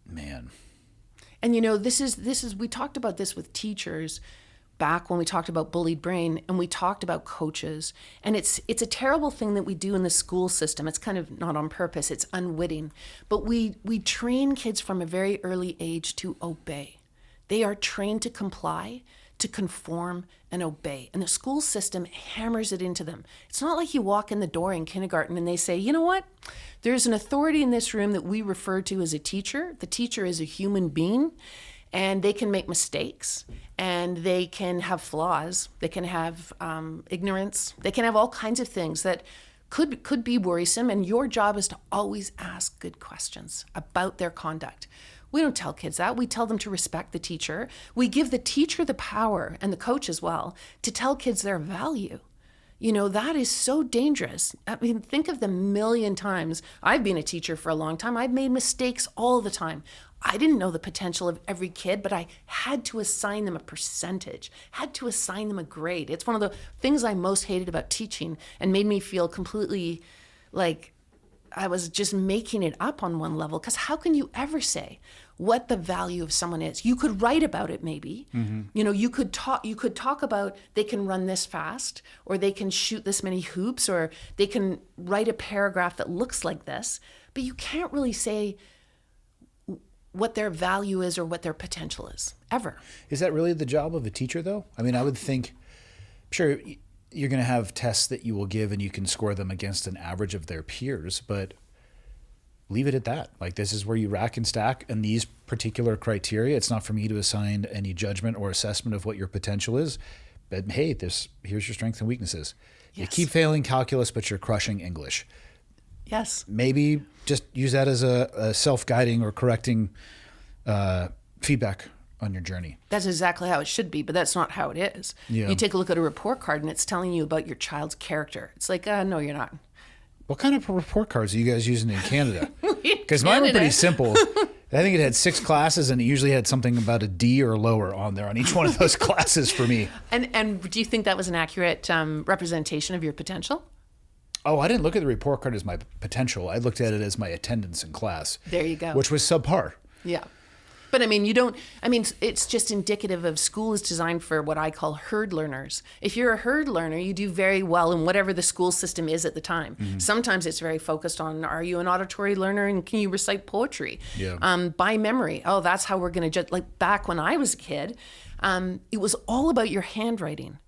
man. And this is we talked about this with teachers back when we talked about bullied brain, and we talked about coaches, and it's a terrible thing that we do in the school system. It's kind of not on purpose, it's unwitting, but we train kids from a very early age to obey. They are trained to comply, to conform, and obey. And the school system hammers it into them. It's not like you walk in the door in kindergarten and they say, you know what? There's an authority in this room that we refer to as a teacher. The teacher is a human being, and they can make mistakes, and they can have flaws. They can have ignorance. They can have all kinds of things that could be worrisome, and your job is to always ask good questions about their conduct. We don't tell kids that. We tell them to respect the teacher. We give the teacher the power, and the coach as well, to tell kids their value. That is so dangerous. Think of the million times. I've been a teacher for a long time. I've made mistakes all the time. I didn't know the potential of every kid, but I had to assign them a percentage, had to assign them a grade. It's one of the things I most hated about teaching and made me feel completely like I was just making it up on one level. Because how can you ever say what the value of someone is? You could write about it maybe. Mm-hmm. You could talk about they can run this fast, or they can shoot this many hoops, or they can write a paragraph that looks like this. But you can't really say what their value is or what their potential is, ever. Is that really the job of a teacher, though? I would think, sure, you're going to have tests that you will give and you can score them against an average of their peers, but leave it at that. Like, this is where you rack and stack, and these particular criteria, it's not for me to assign any judgment or assessment of what your potential is. But hey, here's your strengths and weaknesses. Yes. You keep failing calculus, but you're crushing English. Yes. Maybe just use that as a self-guiding or correcting feedback on your journey. That's exactly how it should be, but that's not how it is. Yeah. You take a look at a report card and it's telling you about your child's character. It's like, no, you're not. What kind of report cards are you guys using in Canada? Because mine were pretty simple. I think it had 6 classes, and it usually had something about a D or lower on there on each one of those classes for me. And do you think that was an accurate representation of your potential? Oh, I didn't look at the report card as my potential. I looked at it as my attendance in class. There you go. Which was subpar. Yeah. But it's just indicative of school is designed for what I call herd learners. If you're a herd learner, you do very well in whatever the school system is at the time. Mm-hmm. Sometimes it's very focused on, are you an auditory learner and can you recite poetry? Yeah. By memory. Oh, that's how we're going to judge. Like back when I was a kid, it was all about your handwriting.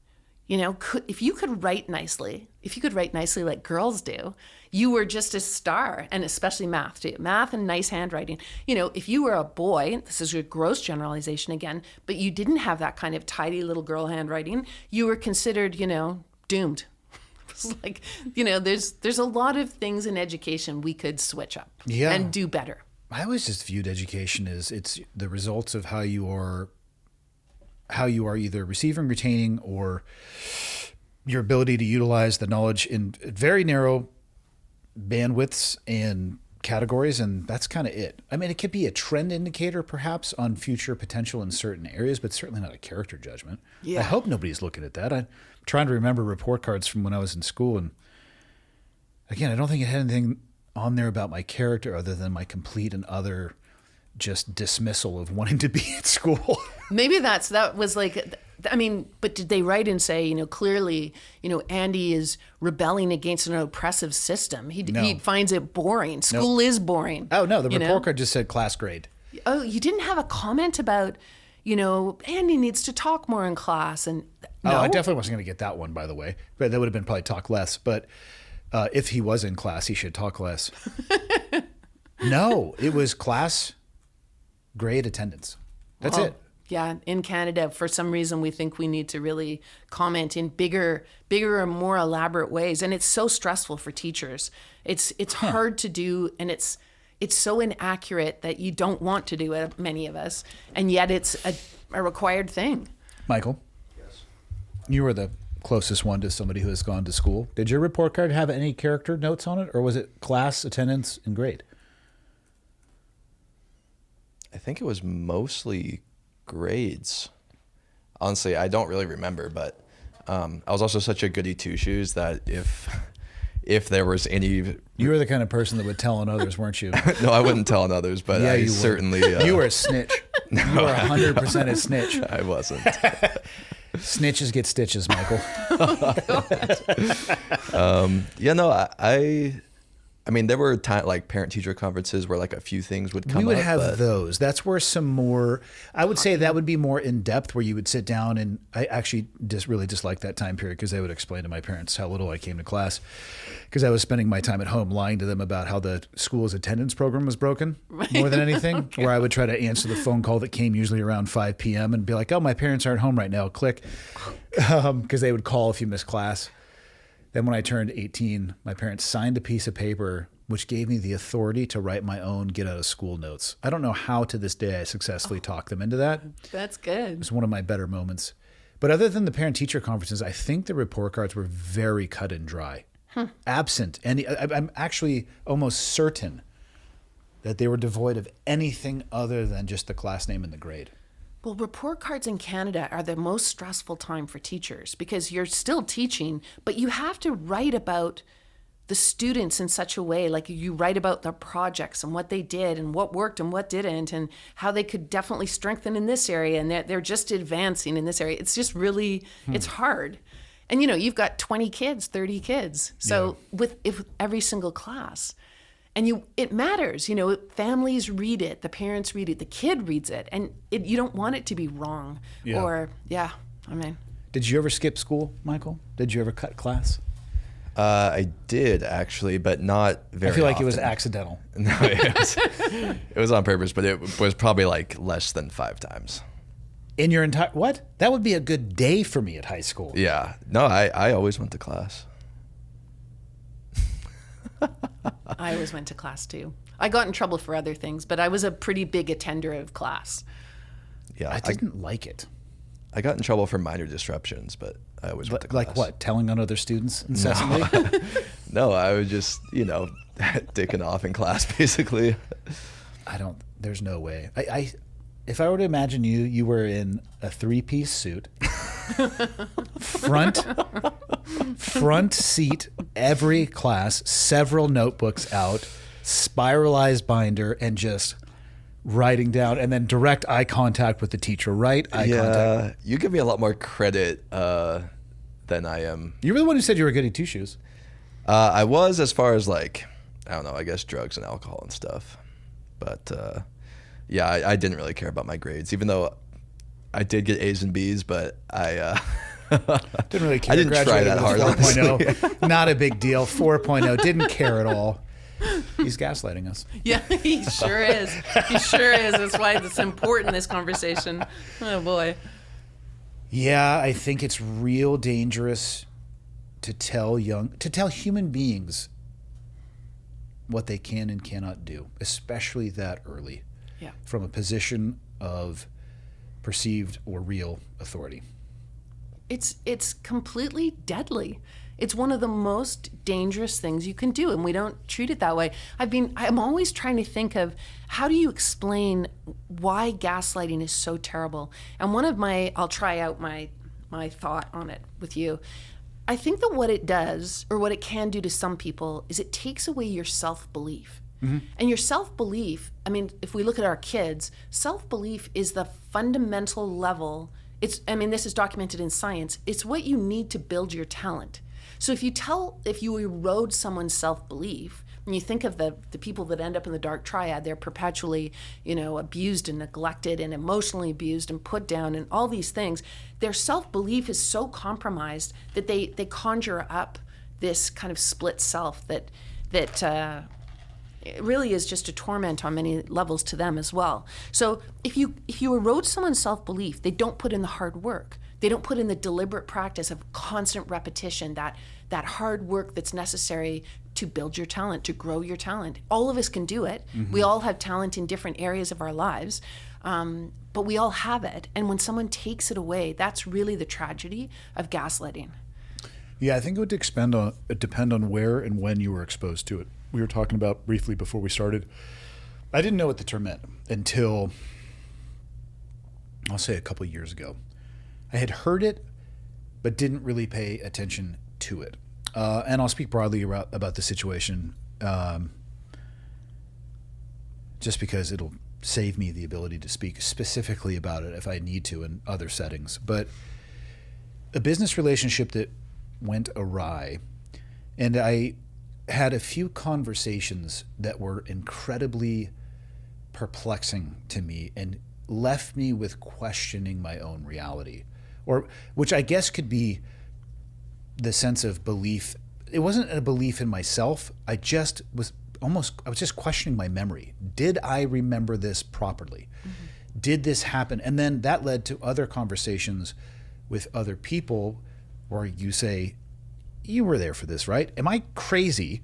You know, if you could write nicely like girls do, you were just a star, and especially math too. Math and nice handwriting. You know, if you were a boy, this is a gross generalization again, but you didn't have that kind of tidy little girl handwriting, you were considered, doomed. It's like, there's a lot of things in education we could switch up and do better. I always just viewed education as it's the results of how you are either receiving, retaining, or your ability to utilize the knowledge in very narrow bandwidths and categories, and that's kind of it. I mean, it could be a trend indicator perhaps on future potential in certain areas, but certainly not a character judgment. Yeah. I hope nobody's looking at that. I'm trying to remember report cards from when I was in school, and again, I don't think it had anything on there about my character other than my complete and utter just dismissal of wanting to be at school. Maybe that was like, but did they write and say, clearly, Andy is rebelling against an oppressive system. He finds it boring. School is boring. Oh, no, the report card just said class grade. Oh, you didn't have a comment about, Andy needs to talk more in class. And no? Oh, I definitely wasn't going to get that one, by the way. But that would have been probably talk less. But if he was in class, he should talk less. No, it was class grade attendance. That's it. Yeah, in Canada, for some reason, we think we need to really comment in bigger and more elaborate ways, and it's so stressful for teachers. It's hard to do, and it's so inaccurate that you don't want to do it, many of us, and yet it's a required thing. Michael? Yes. You were the closest one to somebody who has gone to school. Did your report card have any character notes on it, or was it class, attendance, and grade? I think it was mostly grades. Honestly, I don't really remember, but I was also such a goody two-shoes that if there was any... You were the kind of person that would tell on others, weren't you? No, I wouldn't tell on others, but yeah, I certainly... You were a snitch. No, you were 100% a snitch. I wasn't. Snitches get stitches, Michael. I mean, there were parent-teacher conferences where a few things would come up. We would have those. That's where some more, I would say that would be more in-depth, where you would sit down, and I actually just really disliked that time period because I would explain to my parents how little I came to class because I was spending my time at home lying to them about how the school's attendance program was broken more than anything, okay. Where I would try to answer the phone call that came usually around 5 p.m. and be like, oh, my parents aren't home right now, click, because they would call if you missed class. Then when I turned 18, my parents signed a piece of paper which gave me the authority to write my own get out of school notes. I don't know how to this day I successfully talked them into that. That's good. It was one of my better moments. But other than the parent-teacher conferences, I think the report cards were very cut and dry. Absent any, I'm actually almost certain that they were devoid of anything other than just the class name and the grade. Well, report cards in Canada are the most stressful time for teachers because you're still teaching, but you have to write about the students in such a way, like you write about their projects and what they did and what worked and what didn't and how they could definitely strengthen in this area and they're just advancing in this area. It's just really, it's hard. And you've got 20 kids, 30 kids. So with every single class. And it matters, families read it, the parents read it, the kid reads it, and you don't want it to be wrong. Yeah. Did you ever skip school, Michael? Did you ever cut class? I did actually, but not very I feel like often. it was accidental. No, it was on purpose, but it was probably like less than 5 times. In your entire, what? That would be a good day for me at high school. Yeah. No, I always went to class. I always went to class too. I got in trouble for other things, but I was a pretty big attender of class. Yeah. I didn't like it. I got in trouble for minor disruptions, but I always went to class. Like what? Telling on other students incessantly? No, I was just, dicking off in class, basically. There's no way. If I were to imagine you were in a 3-piece suit, front seat, every class, several notebooks out, spiralized binder, and just writing down, and then direct eye contact with the teacher, right? Eye contact. You give me a lot more credit than I am. You were the one who said you were goody two-shoes. I was, as far as I don't know, I guess drugs and alcohol and stuff. But yeah, I didn't really care about my grades, even though I did get A's and B's, but I didn't really care. I didn't try Graduated that hard, with 4.0. honestly. Not a big deal. 4.0. Didn't care at all. He's gaslighting us. Yeah, he sure is. He sure is. That's why it's important, this conversation. Oh, boy. Yeah, I think it's real dangerous to tell human beings what they can and cannot do, especially that early. Yeah. From a position of perceived or real authority. It's completely deadly. It's one of the most dangerous things you can do, and we don't treat it that way. I'm always trying to think of how do you explain why gaslighting is so terrible. And I'll try out my thought on it with you. I think that what it does, or what it can do to some people, is it takes away your self-belief. Mm-hmm. And your self-belief, if we look at our kids, self-belief is the fundamental level. This is documented in science. It's what you need to build your talent. So if you erode someone's self-belief, and you think of the people that end up in the dark triad, they're perpetually, abused and neglected and emotionally abused and put down and all these things, their self-belief is so compromised that they conjure up this kind of split self that it really is just a torment on many levels to them as well. So if you erode someone's self-belief, they don't put in the hard work. They don't put in the deliberate practice of constant repetition, that hard work that's necessary to build your talent, to grow your talent. All of us can do it. Mm-hmm. We all have talent in different areas of our lives, but we all have it. And when someone takes it away, that's really the tragedy of gaslighting. Yeah, I think it would depend on where and when you were exposed to it. We were talking about briefly before we started. I didn't know what the term meant until, I'll say, a couple of years ago. I had heard it, but didn't really pay attention to it. And I'll speak broadly about the situation, just because it'll save me the ability to speak specifically about it if I need to in other settings. But a business relationship that went awry, and I had a few conversations that were incredibly perplexing to me and left me with questioning my own reality, or which I guess could be the sense of belief. It wasn't a belief in myself. I was just questioning my memory. Did I remember this properly? Mm-hmm. Did this happen? And then that led to other conversations with other people where you say, you were there for this, right? Am I crazy,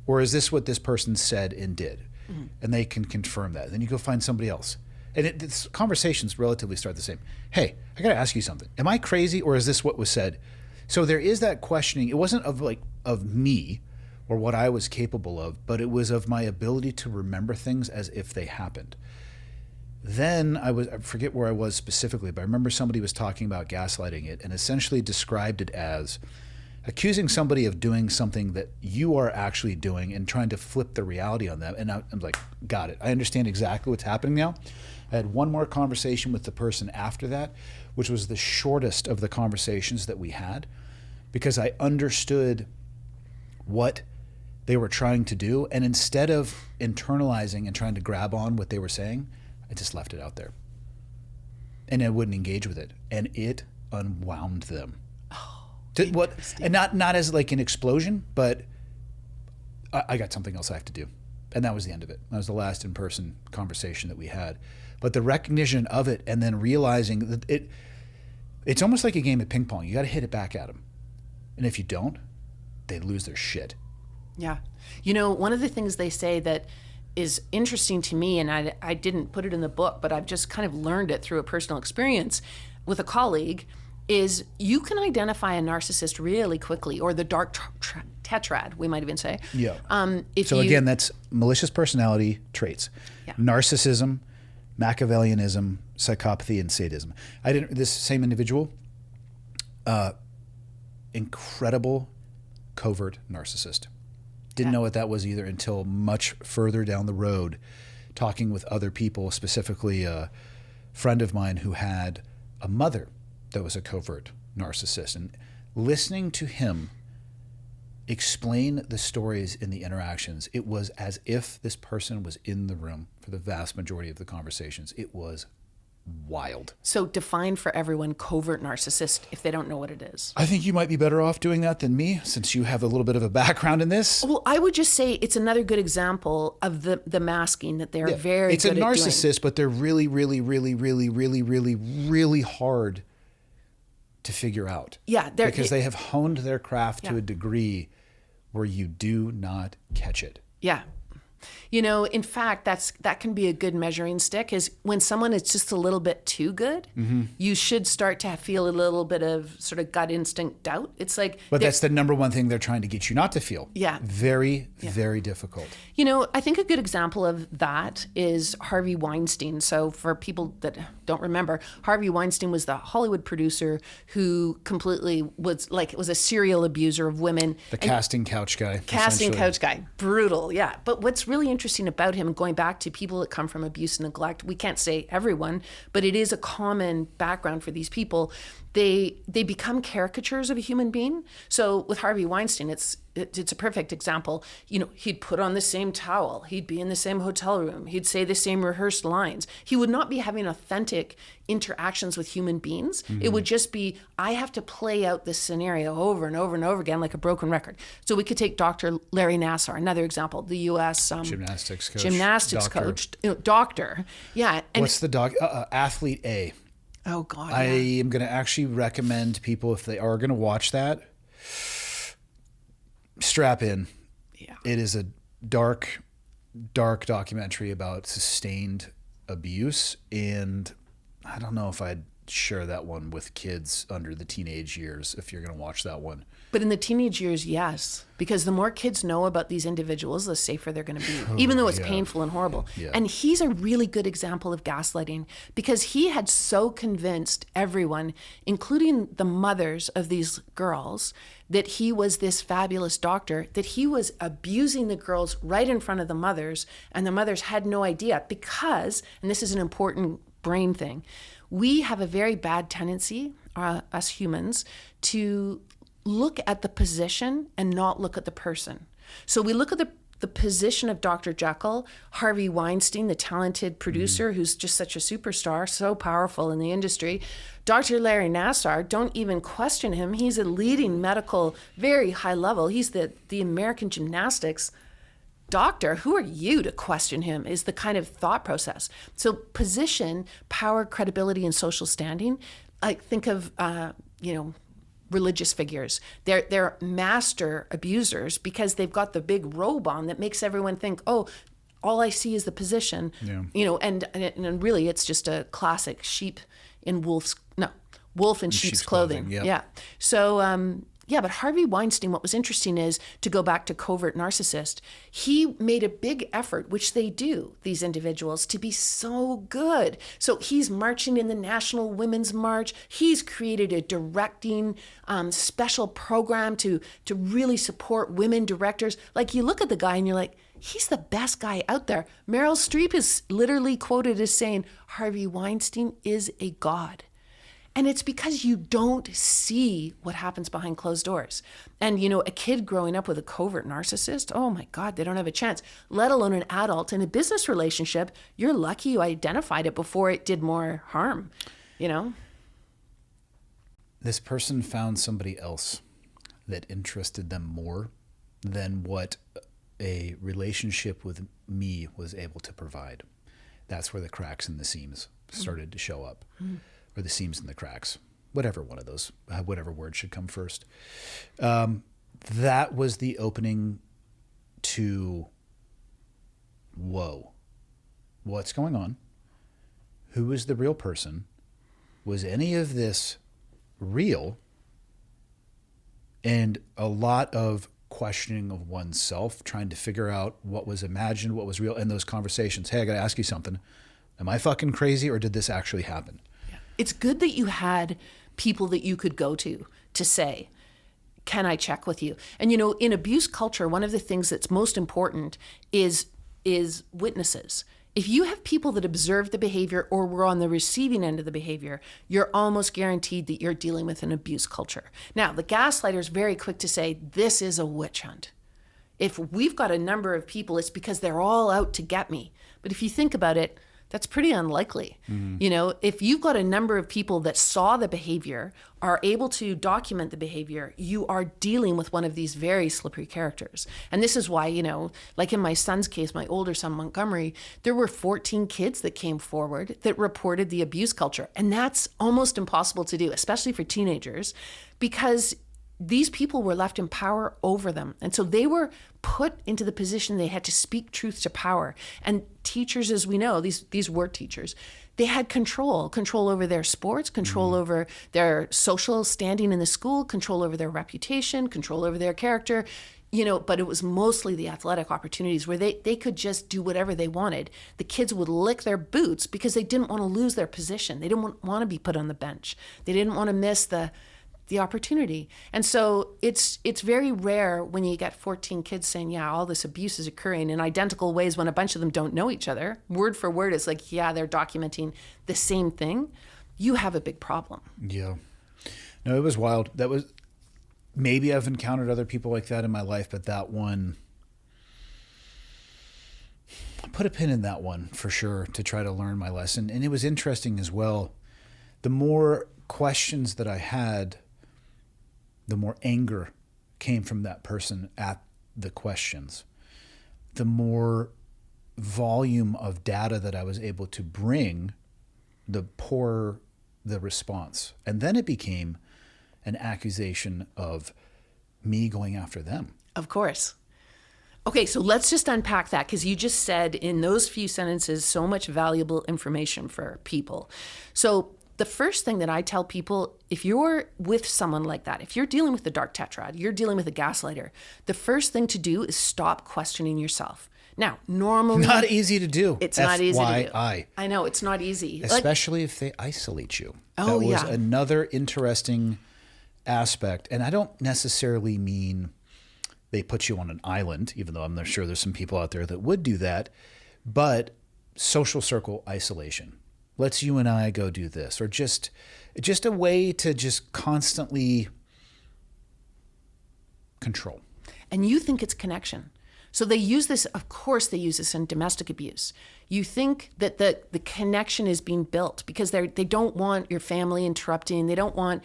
or is this what this person said and did? Mm-hmm. And they can confirm that. Then you go find somebody else. And this conversations relatively start the same. Hey, I got to ask you something. Am I crazy, or is this what was said? So there is that questioning. It wasn't of me or what I was capable of, but it was of my ability to remember things as if they happened. Then I forget where I was specifically, but I remember somebody was talking about gaslighting it and essentially described it as accusing somebody of doing something that you are actually doing and trying to flip the reality on them. And I'm like, got it. I understand exactly what's happening now. I had one more conversation with the person after that, which was the shortest of the conversations that we had, because I understood what they were trying to do. And instead of internalizing and trying to grab on what they were saying, I just left it out there. And I wouldn't engage with it. And it unwound them. And not as like an explosion, but I got something else I have to do. And that was the end of it. That was the last in-person conversation that we had. But the recognition of it and then realizing that it's almost like a game of ping pong. You got to hit it back at them. And if you don't, they lose their shit. Yeah. You know, one of the things they say that is interesting to me, and I didn't put it in the book, but I've just kind of learned it through a personal experience with a colleague, is you can identify a narcissist really quickly, or the dark tetrad, we might even say. Yeah. Again, that's malicious personality traits. Yeah. Narcissism, Machiavellianism, psychopathy, and sadism. This same individual, incredible covert narcissist. Didn't know what that was either until much further down the road, talking with other people, specifically a friend of mine who had a mother that was a covert narcissist, and listening to him explain the stories in the interactions, it was as if this person was in the room for the vast majority of the conversations. It was wild. So define for everyone covert narcissist if they don't know what it is. I think you might be better off doing that than me, since you have a little bit of a background in this. Well, I would just say it's another good example of the masking that they're very it's good a at narcissist, doing. but they're really, really, really, really, really, really, really hard to figure out. Yeah. Because they have honed their craft to Yeah. a degree where you do not catch it. Yeah. You know, in fact, that can be a good measuring stick, is when someone is just a little bit too good, you should start to feel a little bit of sort of gut instinct doubt. It's like... But that's the number one thing they're trying to get you not to feel. Yeah. Very, very difficult. You know, I think a good example of that is Harvey Weinstein. So for people that don't remember, Harvey Weinstein was the Hollywood producer who completely was a serial abuser of women. The casting couch guy. Casting essentially. couch guy. Brutal, yeah. But what's really interesting about him, going back to people that come from abuse and neglect, we can't say everyone, but it is a common background for these people. They become caricatures of a human being. So with Harvey Weinstein, it's a perfect example. You know, he'd put on the same towel. He'd be in the same hotel room. He'd say the same rehearsed lines. He would not be having authentic interactions with human beings. It would just be, I have to play out this scenario over and over and over again like a broken record. So we could take Dr. Larry Nassar, another example, the U.S. Gymnastics coach, doctor. Yeah. And what's the athlete A? Oh, God. I Yeah. am going to actually recommend people, if they are going to watch that, strap in. Yeah. It is a dark documentary about sustained abuse, and I don't know if I'd share that one with kids under the teenage years if you're going to watch that one. But in the teenage years, yes, because the more kids know about these individuals, the safer they're going to be, even though it's painful and horrible. Yeah. And he's a really good example of gaslighting, because he had so convinced everyone, including the mothers of these girls, that he was this fabulous doctor, that he was abusing the girls right in front of the mothers, and the mothers had no idea because, and this is an important brain thing, we have a very bad tendency, us humans, to look at the position and not look at the person. So we look at the position of Dr. Jekyll, Harvey Weinstein, the talented producer who's just such a superstar, so powerful in the industry. Dr. Larry Nassar, don't even question him. He's a leading medical, very high level. He's the American gymnastics doctor. Who are you to question him, is the kind of thought process. So position, power, credibility, and social standing. Like think of, religious figures. They're master abusers because they've got the big robe on that makes everyone think, oh, all I see is the position. Yeah. And really it's just a classic wolf in sheep's clothing. Yep. Yeah. So, but Harvey Weinstein, what was interesting is, to go back to covert narcissist, he made a big effort, which they do, these individuals, to be so good. So he's marching in the National Women's March. He's created a directing special program to really support women directors. Like, you look at the guy and you're like, he's the best guy out there. Meryl Streep is literally quoted as saying, Harvey Weinstein is a god. And it's because you don't see what happens behind closed doors. And, a kid growing up with a covert narcissist, oh my God, they don't have a chance, let alone an adult in a business relationship. You're lucky you identified it before it did more harm, This person found somebody else that interested them more than what a relationship with me was able to provide. That's where the cracks in the seams started to show up, or the seams in the cracks, whatever one of those, whatever word should come first. That was the opening to, whoa, what's going on? Who is the real person? Was any of this real? And a lot of questioning of oneself, trying to figure out what was imagined, what was real in those conversations. Hey, I got to ask you something. Am I fucking crazy, or did this actually happen? Yeah. It's good that you had people that you could go to say, can I check with you? And, you know, in abuse culture, one of the things that's most important is witnesses. If you have people that observe the behavior or were on the receiving end of the behavior, you're almost guaranteed that you're dealing with an abuse culture. Now, the gaslighter is very quick to say, this is a witch hunt. If we've got a number of people, it's because they're all out to get me. But if you think about it, that's pretty unlikely. You know, if you've got a number of people that saw the behavior, are able to document the behavior, you are dealing with one of these very slippery characters. And this is why, you know, like in my son's case, my older son, Montgomery, there were 14 kids that came forward that reported the abuse culture. And that's almost impossible to do, especially for teenagers, because these people were left in power over them. And so they were put into the position they had to speak truth to power. And teachers, as we know, these were teachers, they had control over their sports, control over their social standing in the school, control over their reputation, control over their character, you know, but it was mostly the athletic opportunities where they could just do whatever they wanted. The kids would lick their boots because they didn't want to lose their position. They didn't want to be put on the bench. They didn't want to miss the opportunity. And so it's very rare when you get 14 kids saying, yeah, all this abuse is occurring in identical ways when a bunch of them don't know each other. Word for word, it's like, yeah, they're documenting the same thing. You have a big problem. Yeah. No, it was wild. That was, maybe I've encountered other people like that in my life, but that one, I put a pin in that one for sure to try to learn my lesson. And it was interesting as well. The more questions that I had, the more anger came from that person at the questions. The more volume of data that I was able to bring, the poorer the response. And then it became an accusation of me going after them. Of course. Okay, so let's just unpack that, because you just said in those few sentences so much valuable information for people. So the first thing that I tell people, if you're with someone like that, if you're dealing with the dark tetrad, you're dealing with a gaslighter, the first thing to do is stop questioning yourself. Now, normally... Not easy to do. It's not easy to do. FYI. I know, it's not easy. Especially if they isolate you. Oh, that was yeah. another interesting aspect. And I don't necessarily mean they put you on an island, even though I'm sure there's some people out there that would do that, but social circle isolation. Let's you and I go do this, or just a way to just constantly control. And you think it's connection. So they use this, of course they use this in domestic abuse. You think that the connection is being built because they don't want your family interrupting. They don't want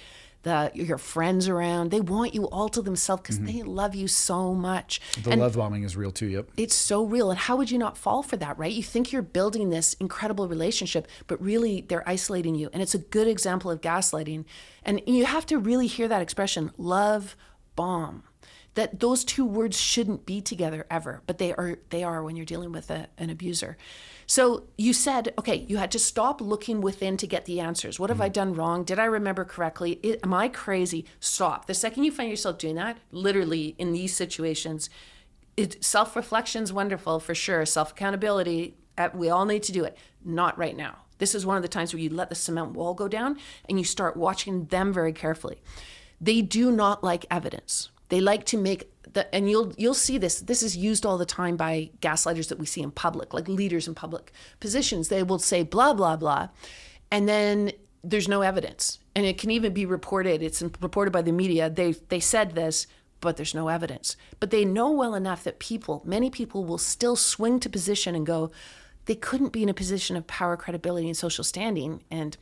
your friends around. They want you all to themselves because they love you so much. The love bombing is real too, yep. It's so real. And how would you not fall for that, right? You think you're building this incredible relationship, but really they're isolating you. And it's a good example of gaslighting. And you have to really hear that expression, love bomb. That those two words shouldn't be together ever, but they are when you're dealing with an abuser. So you said, okay, you had to stop looking within to get the answers. What have I done wrong? Did I remember correctly? Am I crazy? Stop. The second you find yourself doing that, literally in these situations, self-reflection's wonderful for sure. Self-accountability, we all need to do it. Not right now. This is one of the times where you let the cement wall go down and you start watching them very carefully. They do not like evidence. They like to make and you'll see this. This is used all the time by gaslighters that we see in public, like leaders in public positions. They will say blah, blah, blah, and then there's no evidence. And it can even be reported. It's reported by the media. They said this, but there's no evidence. But they know well enough that many people will still swing to position and go, they couldn't be in a position of power, credibility, and social standing, and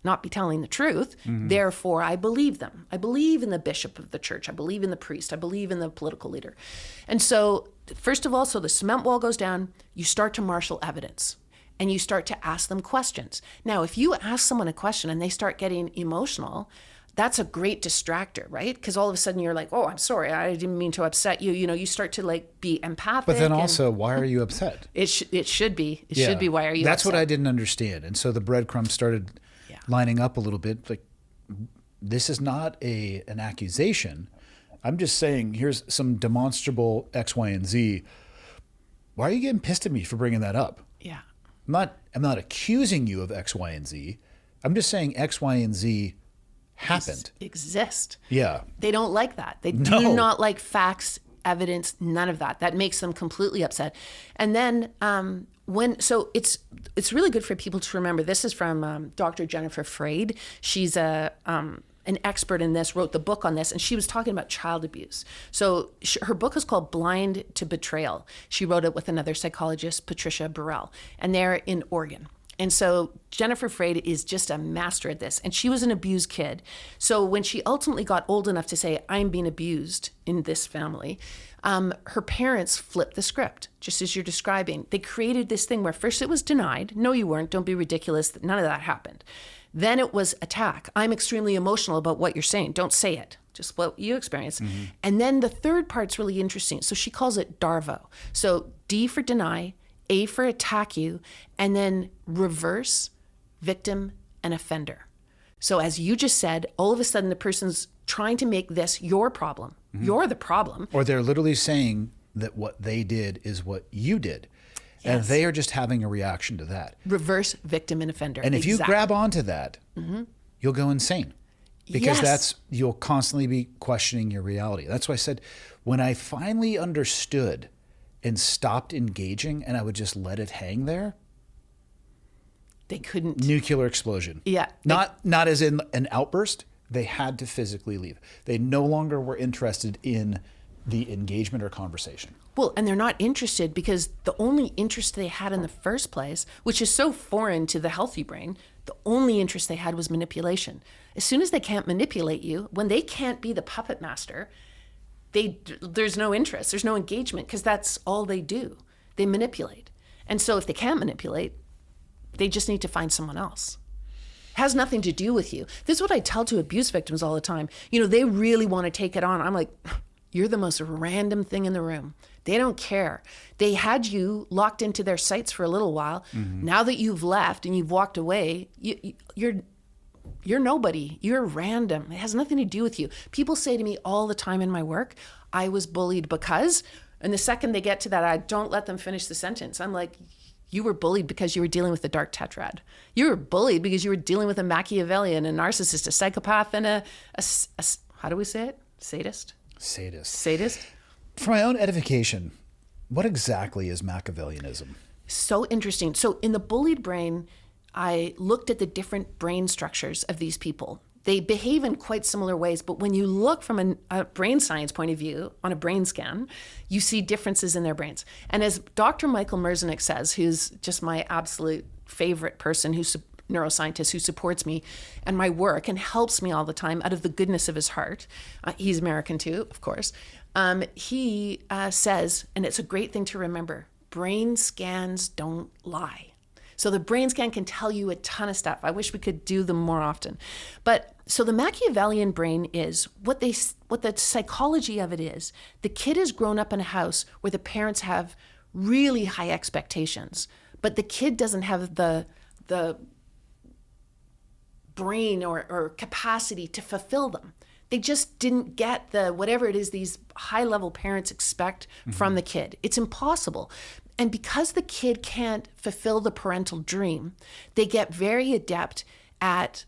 not be telling the truth. Therefore, I believe them. I believe in the bishop of the church. I believe in the priest. I believe in the political leader. And so, first of all, so the cement wall goes down, you start to marshal evidence and you start to ask them questions. Now, if you ask someone a question and they start getting emotional, that's a great distractor, right? Because all of a sudden you're like, oh, I'm sorry, I didn't mean to upset you. You know, you start to like be empathic. But then also, why are you upset? It should be. It should be, why are you That's upset? what I didn't understand. And so the breadcrumbs started lining up a little bit. Like, this is not an accusation. I'm just saying, here's some demonstrable X, Y, and Z. Why are you getting pissed at me for bringing that up? Yeah. I'm not accusing you of X, Y, and Z. I'm just saying X, Y, and Z happened. Exist. Yeah. They don't like that. They do not like facts, evidence, none of that. That makes them completely upset. And then so it's really good for people to remember. This is from Dr. Jennifer Freyd. She's an expert in this, wrote the book on this, and she was talking about child abuse. So her book is called Blind to Betrayal. She wrote it with another psychologist, Patricia Burrell, and they're in Oregon. And so Jennifer Freyd is just a master at this, and she was an abused kid. So when she ultimately got old enough to say, I'm being abused in this family, her parents flipped the script, just as you're describing. They created this thing where first it was denied. No, you weren't. Don't be ridiculous. None of that happened. Then it was attack. I'm extremely emotional about what you're saying. Don't say it. Just what you experienced. And then the third part's really interesting. So she calls it DARVO. So D for deny, A for attack you, and then reverse, victim, and offender. So as you just said, all of a sudden the person's trying to make this your problem. You're the problem. Or they're literally saying that what they did is what you did. And they are just having a reaction to that. Reverse, victim, and offender. And if you grab onto that, you'll go insane. Because you'll constantly be questioning your reality. That's why I said, when I finally understood and stopped engaging and I would just let it hang there, they couldn't. Nuclear explosion. Yeah. Not as in an outburst. They had to physically leave. They no longer were interested in the engagement or conversation. Well, and they're not interested because the only interest they had in the first place, which is so foreign to the healthy brain, the only interest they had was manipulation. As soon as they can't manipulate you, when they can't be the puppet master, there's no interest, there's no engagement, because that's all they do. They manipulate. And so if they can't manipulate, they just need to find someone else. It has nothing to do with you. This is what I tell to abuse victims all the time. You know, they really want to take it on. I'm like, you're the most random thing in the room. They don't care. They had you locked into their sights for a little while. Now that you've left and you've walked away, you're nobody. You're random. It has nothing to do with you. People say to me all the time in my work, I was bullied because, and the second they get to that, I don't let them finish the sentence. I'm like, you were bullied because you were dealing with the dark tetrad. You were bullied because you were dealing with a Machiavellian, a narcissist, a psychopath, and a how do we say it? Sadist? Sadist? For my own edification, what exactly is Machiavellianism? So interesting. So in the bullied brain, I looked at the different brain structures of these people. They behave in quite similar ways, but when you look from a brain science point of view on a brain scan, you see differences in their brains. And as Dr. Michael Merzenich says, who's just my absolute favorite person, who's a neuroscientist who supports me and my work and helps me all the time out of the goodness of his heart. He's American too, of course. He says, and it's a great thing to remember, brain scans don't lie. So the brain scan can tell you a ton of stuff. I wish we could do them more often. But so the Machiavellian brain is what the psychology of it is. The kid has grown up in a house where the parents have really high expectations, but the kid doesn't have the brain or capacity to fulfill them. They just didn't get whatever it is these high-level parents expect from the kid. It's impossible. And because the kid can't fulfill the parental dream, they get very adept at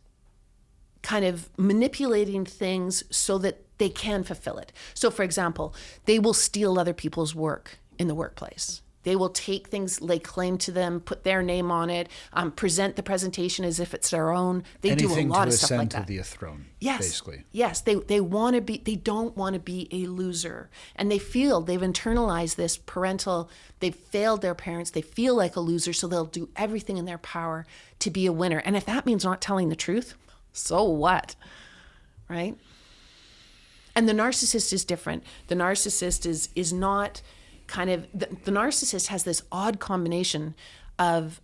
kind of manipulating things so that they can fulfill it. So for example, they will steal other people's work in the workplace. They will take things, lay claim to them, put their name on it, present the presentation as if it's their own. They do a lot of stuff like that. Anything to ascend to the throne, yes. basically. Yes, they want to be, they don't want to be a loser. And they feel they've internalized this parental, they've failed their parents, they feel like a loser, so they'll do everything in their power to be a winner. And if that means not telling the truth, so what, right? And the narcissist is different. The narcissist is not kind of, the narcissist has this odd combination of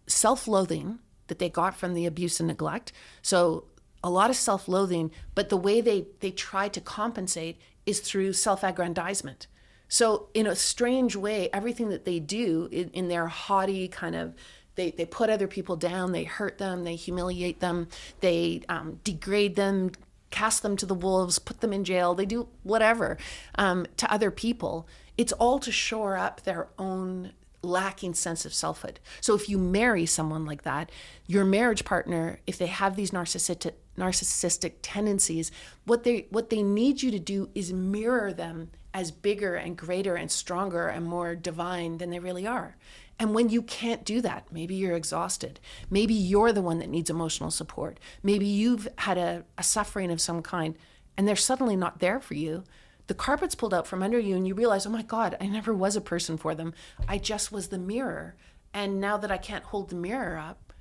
self-loathing that they got from the abuse and neglect. So a lot of self-loathing, but the way they try to compensate is through self-aggrandizement. So in a strange way, everything that they do in their haughty kind of, they put other people down, they hurt them, they humiliate them, they degrade them, cast them to the wolves, put them in jail, they do whatever to other people. It's all to shore up their own lacking sense of selfhood. So if you marry someone like that, your marriage partner, if they have these narcissistic tendencies, what they need you to do is mirror them as bigger and greater and stronger and more divine than they really are. And when you can't do that, maybe you're exhausted. Maybe you're the one that needs emotional support. Maybe you've had a suffering of some kind and they're suddenly not there for you. The carpet's pulled out from under you and you realize, oh my God, I never was a person for them. I just was the mirror. And now that I can't hold the mirror up,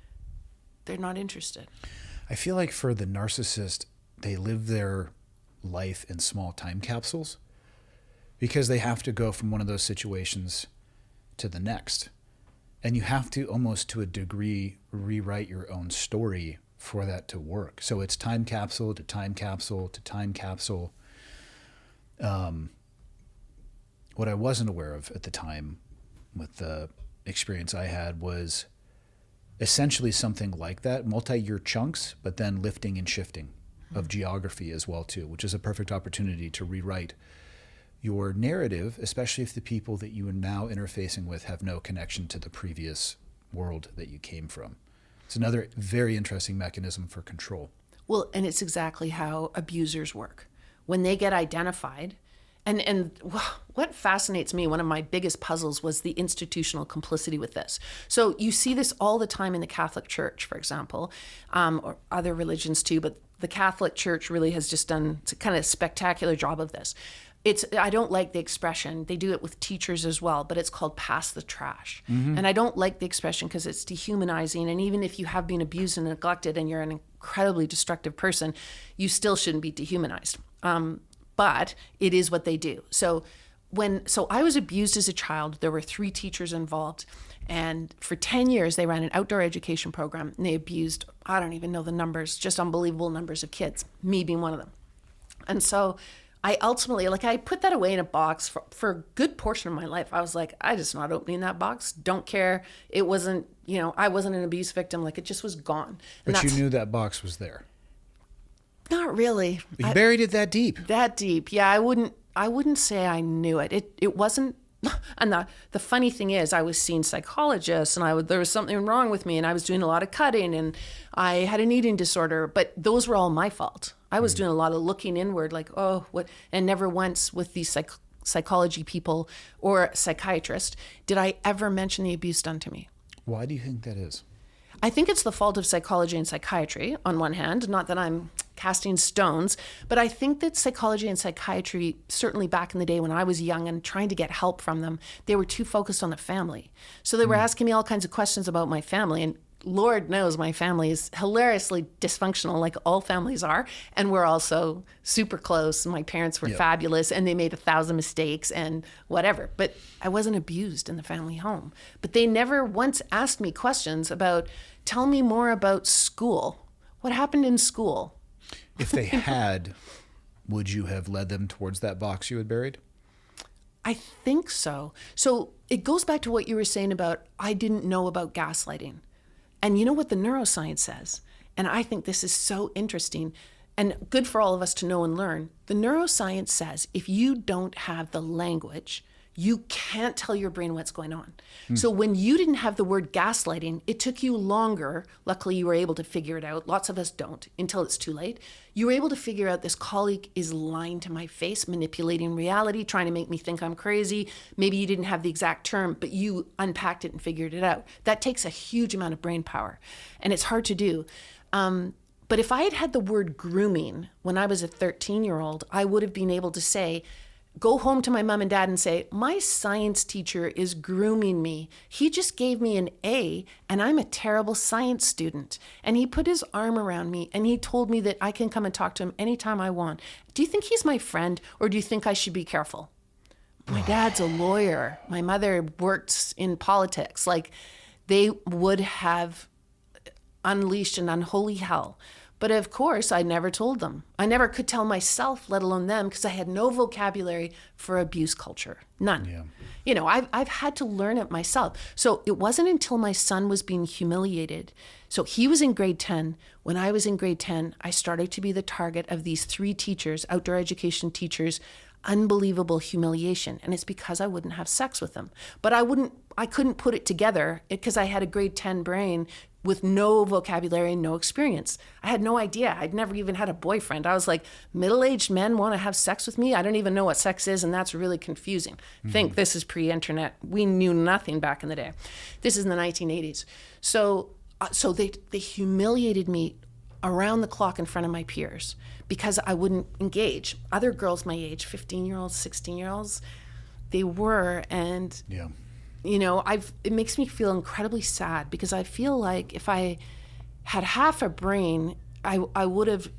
they're not interested. I feel like for the narcissist, they live their life in small time capsules because they have to go from one of those situations to the next. And you have to almost to a degree rewrite your own story for that to work. So it's time capsule to time capsule to time capsule. What I wasn't aware of at the time with the experience I had was essentially something like that, multi-year chunks, but then lifting and shifting of geography as well too, which is a perfect opportunity to rewrite your narrative, especially if the people that you are now interfacing with have no connection to the previous world that you came from. It's another very interesting mechanism for control. Well, and it's exactly how abusers work. When they get identified, and what fascinates me, one of my biggest puzzles was the institutional complicity with this. So you see this all the time in the Catholic Church, for example, or other religions too, but the Catholic Church really has just done a kind of spectacular job of this. I don't like the expression. They do it with teachers as well, but it's called pass the trash. Mm-hmm. And I don't like the expression because it's dehumanizing. And even if you have been abused and neglected and you're an incredibly destructive person, you still shouldn't be dehumanized. But it is what they do. So I was abused as a child. There were 3 teachers involved. And for 10 years, they ran an outdoor education program. And they abused, I don't even know the numbers, just unbelievable numbers of kids, me being one of them. And so I ultimately, I put that away in a box for a good portion of my life. I was like, I just not opening that box. Don't care. It wasn't, I wasn't an abuse victim. It just was gone. But you knew that box was there. Not really. You buried it that deep. That deep. Yeah, I wouldn't say I knew it. It wasn't. And the funny thing is, I was seeing psychologists, and there was something wrong with me, and I was doing a lot of cutting, and I had an eating disorder. But those were all my fault. I was doing a lot of looking inward, and never once with these psychology people or psychiatrists did I ever mention the abuse done to me. Why do you think that is? I think it's the fault of psychology and psychiatry on one hand, not that I'm casting stones, but I think that psychology and psychiatry, certainly back in the day when I was young and trying to get help from them, they were too focused on the family. So they were asking me all kinds of questions about my family, and Lord knows my family is hilariously dysfunctional, like all families are, and we're also super close. My parents were fabulous, and they made 1,000 mistakes and whatever, but I wasn't abused in the family home. But they never once asked me questions about, tell me more about school. What happened in school? If they had, would you have led them towards that box you had buried? I think so. So it goes back to what you were saying about, I didn't know about gaslighting. And you know what the neuroscience says? And I think this is so interesting and good for all of us to know and learn. The neuroscience says if you don't have the language you can't tell your brain what's going on. So when you didn't have the word gaslighting, it took you longer. Luckily, you were able to figure it out. Lots of us don't until it's too late. You were able to figure out this colleague is lying to my face, manipulating reality, trying to make me think I'm crazy. Maybe you didn't have the exact term, but you unpacked it and figured it out. That takes a huge amount of brain power, and it's hard to do. But if I had had the word grooming when I was a 13-year-old, I would have been able to say, go home to my mom and dad and say, my science teacher is grooming me. He just gave me an A and I'm a terrible science student. And he put his arm around me and he told me that I can come and talk to him anytime I want. Do you think he's my friend or do you think I should be careful? My dad's a lawyer. My mother works in politics. Like, they would have unleashed an unholy hell. But of course, I never told them. I never could tell myself, let alone them, because I had no vocabulary for abuse culture. None. Yeah. You know, I've had to learn it myself. So it wasn't until my son was being humiliated. So he was in grade 10. When I was in grade 10, I started to be the target of these 3 teachers, outdoor education teachers, unbelievable humiliation. And it's because I wouldn't have sex with them. But I couldn't put it together because I had a grade 10 brain with no vocabulary and no experience. I had no idea. I'd never even had a boyfriend. I was like, middle-aged men want to have sex with me? I don't even know what sex is, and that's really confusing. Think this is pre-internet. We knew nothing back in the day. This is in the 1980s. So they humiliated me around the clock in front of my peers because I wouldn't engage. Other girls my age, 15-year-olds, 16-year-olds, they were, and yeah. You know, it makes me feel incredibly sad because I feel like if I had half a brain, I would have.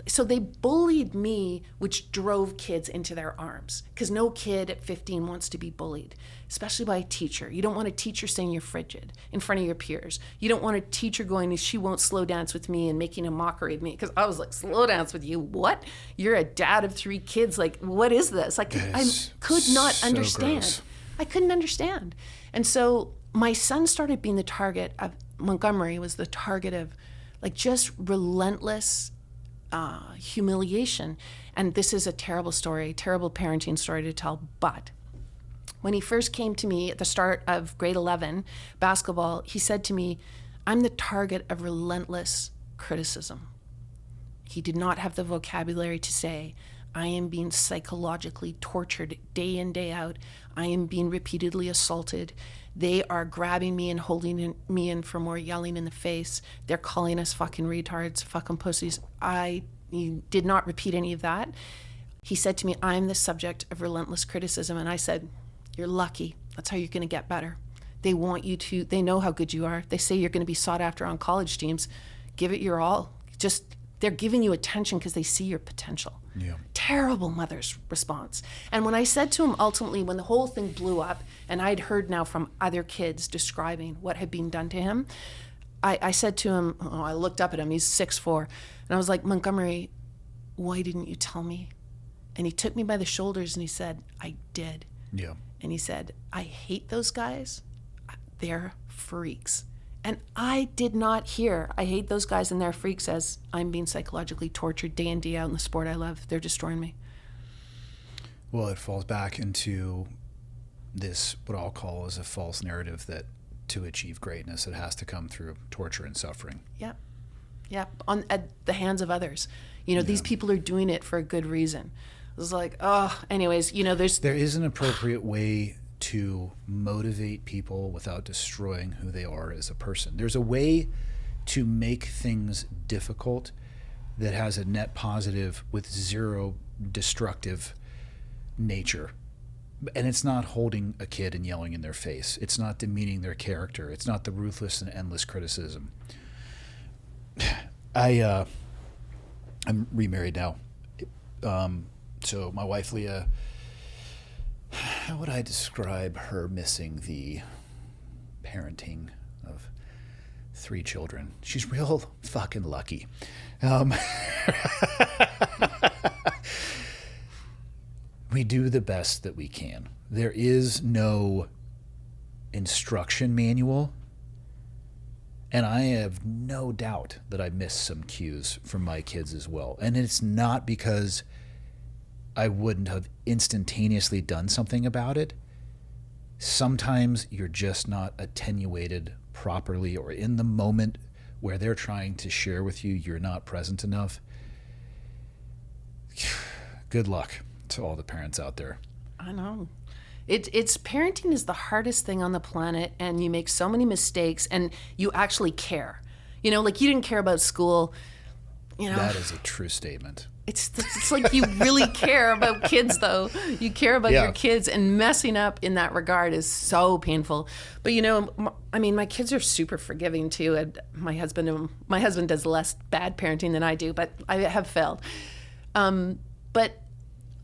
So they bullied me, which drove kids into their arms because no kid at 15 wants to be bullied, especially by a teacher. You don't want a teacher saying you're frigid in front of your peers. You don't want a teacher going, she won't slow dance with me and making a mockery of me because I was like, slow dance with you? What? You're a dad of 3 kids. Like, what is this? Like, I could not so understand. Gross. I couldn't understand. And so my son started being the target of, Montgomery was the target of like just relentless humiliation. And this is a terrible story, terrible parenting story to tell. But when he first came to me at the start of grade 11 basketball, he said to me, I'm the target of relentless criticism. He did not have the vocabulary to say, I am being psychologically tortured day in, day out. I am being repeatedly assaulted. They are grabbing me and holding me in for more, yelling in the face. They're calling us fucking retards, fucking pussies. He did not repeat any of that. He said to me, I'm the subject of relentless criticism. And I said, you're lucky. That's how you're going to get better. They want you to, they know how good you are. They say you're going to be sought after on college teams. Give it your all. They're giving you attention because they see your potential. Yeah. Terrible mother's response. And when I said to him, ultimately, when the whole thing blew up, and I'd heard now from other kids describing what had been done to him, I said to him, I looked up at him, he's 6'4", and I was like, Montgomery, why didn't you tell me? And he took me by the shoulders and he said, I did. Yeah. And he said, I hate those guys. They're freaks. And I did not hear, I hate those guys and they're freaks as I'm being psychologically tortured day in, day out in the sport I love. They're destroying me. Well, it falls back into this, what I'll call is a false narrative that to achieve greatness, it has to come through torture and suffering. Yep. Yep. At the hands of others. You know, these people are doing it for a good reason. It was like, anyways, you know, there is an appropriate way to motivate people without destroying who they are as a person. There's a way to make things difficult that has a net positive with zero destructive nature. And it's not holding a kid and yelling in their face. It's not demeaning their character. It's not the ruthless and endless criticism. I'm remarried now. So my wife, Leah, how would I describe her missing the parenting of 3 children? She's real fucking lucky. We do the best that we can. There is no instruction manual, and I have no doubt that I missed some cues from my kids as well. And it's not because I wouldn't have instantaneously done something about it. Sometimes you're just not attenuated properly, or in the moment where they're trying to share with you, you're not present enough. Good luck to all the parents out there. I know. It's parenting is the hardest thing on the planet, and you make so many mistakes, and you actually care. You know, like you didn't care about school. You know, That is a true statement. it's like you really care about kids, though. You care about your kids, and messing up in that regard is so painful. But you know, I mean, my kids are super forgiving too. And my husband does less bad parenting than I do, but I have failed. But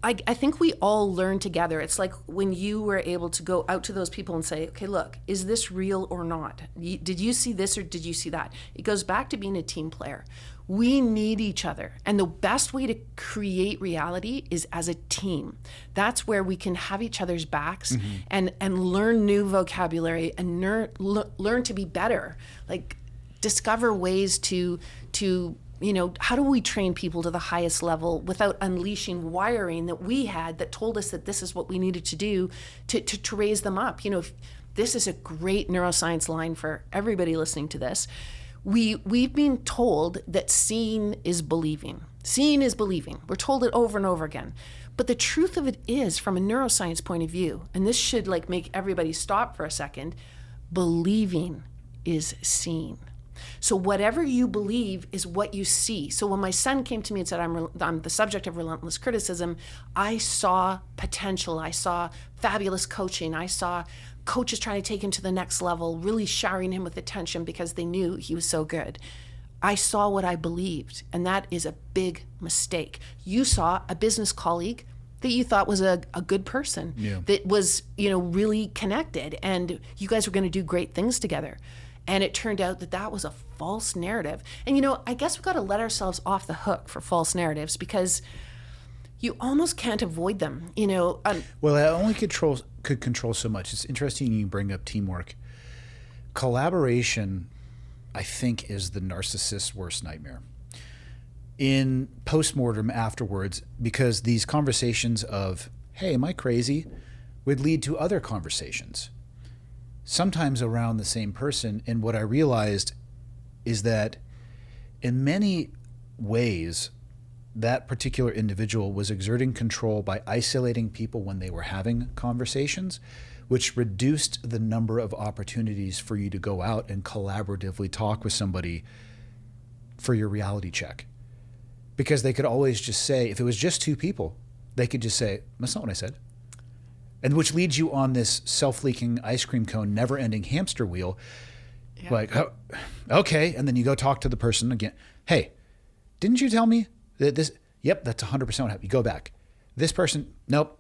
I think we all learn together. It's like when you were able to go out to those people and say, okay, look, is this real or not? Did you see this or did you see that? It goes back to being a team player. We need each other. And the best way to create reality is as a team. That's where we can have each other's backs and learn new vocabulary and learn to be better. Like discover ways to you know, how do we train people to the highest level without unleashing wiring that we had that told us that this is what we needed to do to raise them up? You know, this is a great neuroscience line for everybody listening to this. We've been told that seeing is believing. Seeing is believing. We're told it over and over again. But the truth of it is, from a neuroscience point of view, and this should like make everybody stop for a second, believing is seeing. So whatever you believe is what you see. So when my son came to me and said, I'm the subject of relentless criticism, I saw potential. I saw fabulous coaching. I saw coaches trying to take him to the next level, really showering him with attention because they knew he was so good. I saw what I believed, and that is a big mistake. You saw a business colleague that you thought was a good person, that was, you know, really connected, and you guys were going to do great things together. And it turned out that that was a false narrative. And, you know, I guess we've got to let ourselves off the hook for false narratives because you almost can't avoid them, you know. Well, that only could control so much. It's interesting you bring up teamwork. Collaboration, I think, is the narcissist's worst nightmare. In postmortem afterwards, because these conversations of, hey, am I crazy, would lead to other conversations, sometimes around the same person. And what I realized is that in many ways, that particular individual was exerting control by isolating people when they were having conversations, which reduced the number of opportunities for you to go out and collaboratively talk with somebody for your reality check. Because they could always just say, if it was just two people, they could just say, that's not what I said. And which leads you on this self-leaking ice cream cone, never-ending hamster wheel. Yeah. Like, oh, okay. And then you go talk to the person again. Hey, didn't you tell me that this? Yep, that's 100% what happened. You go back. This person, nope,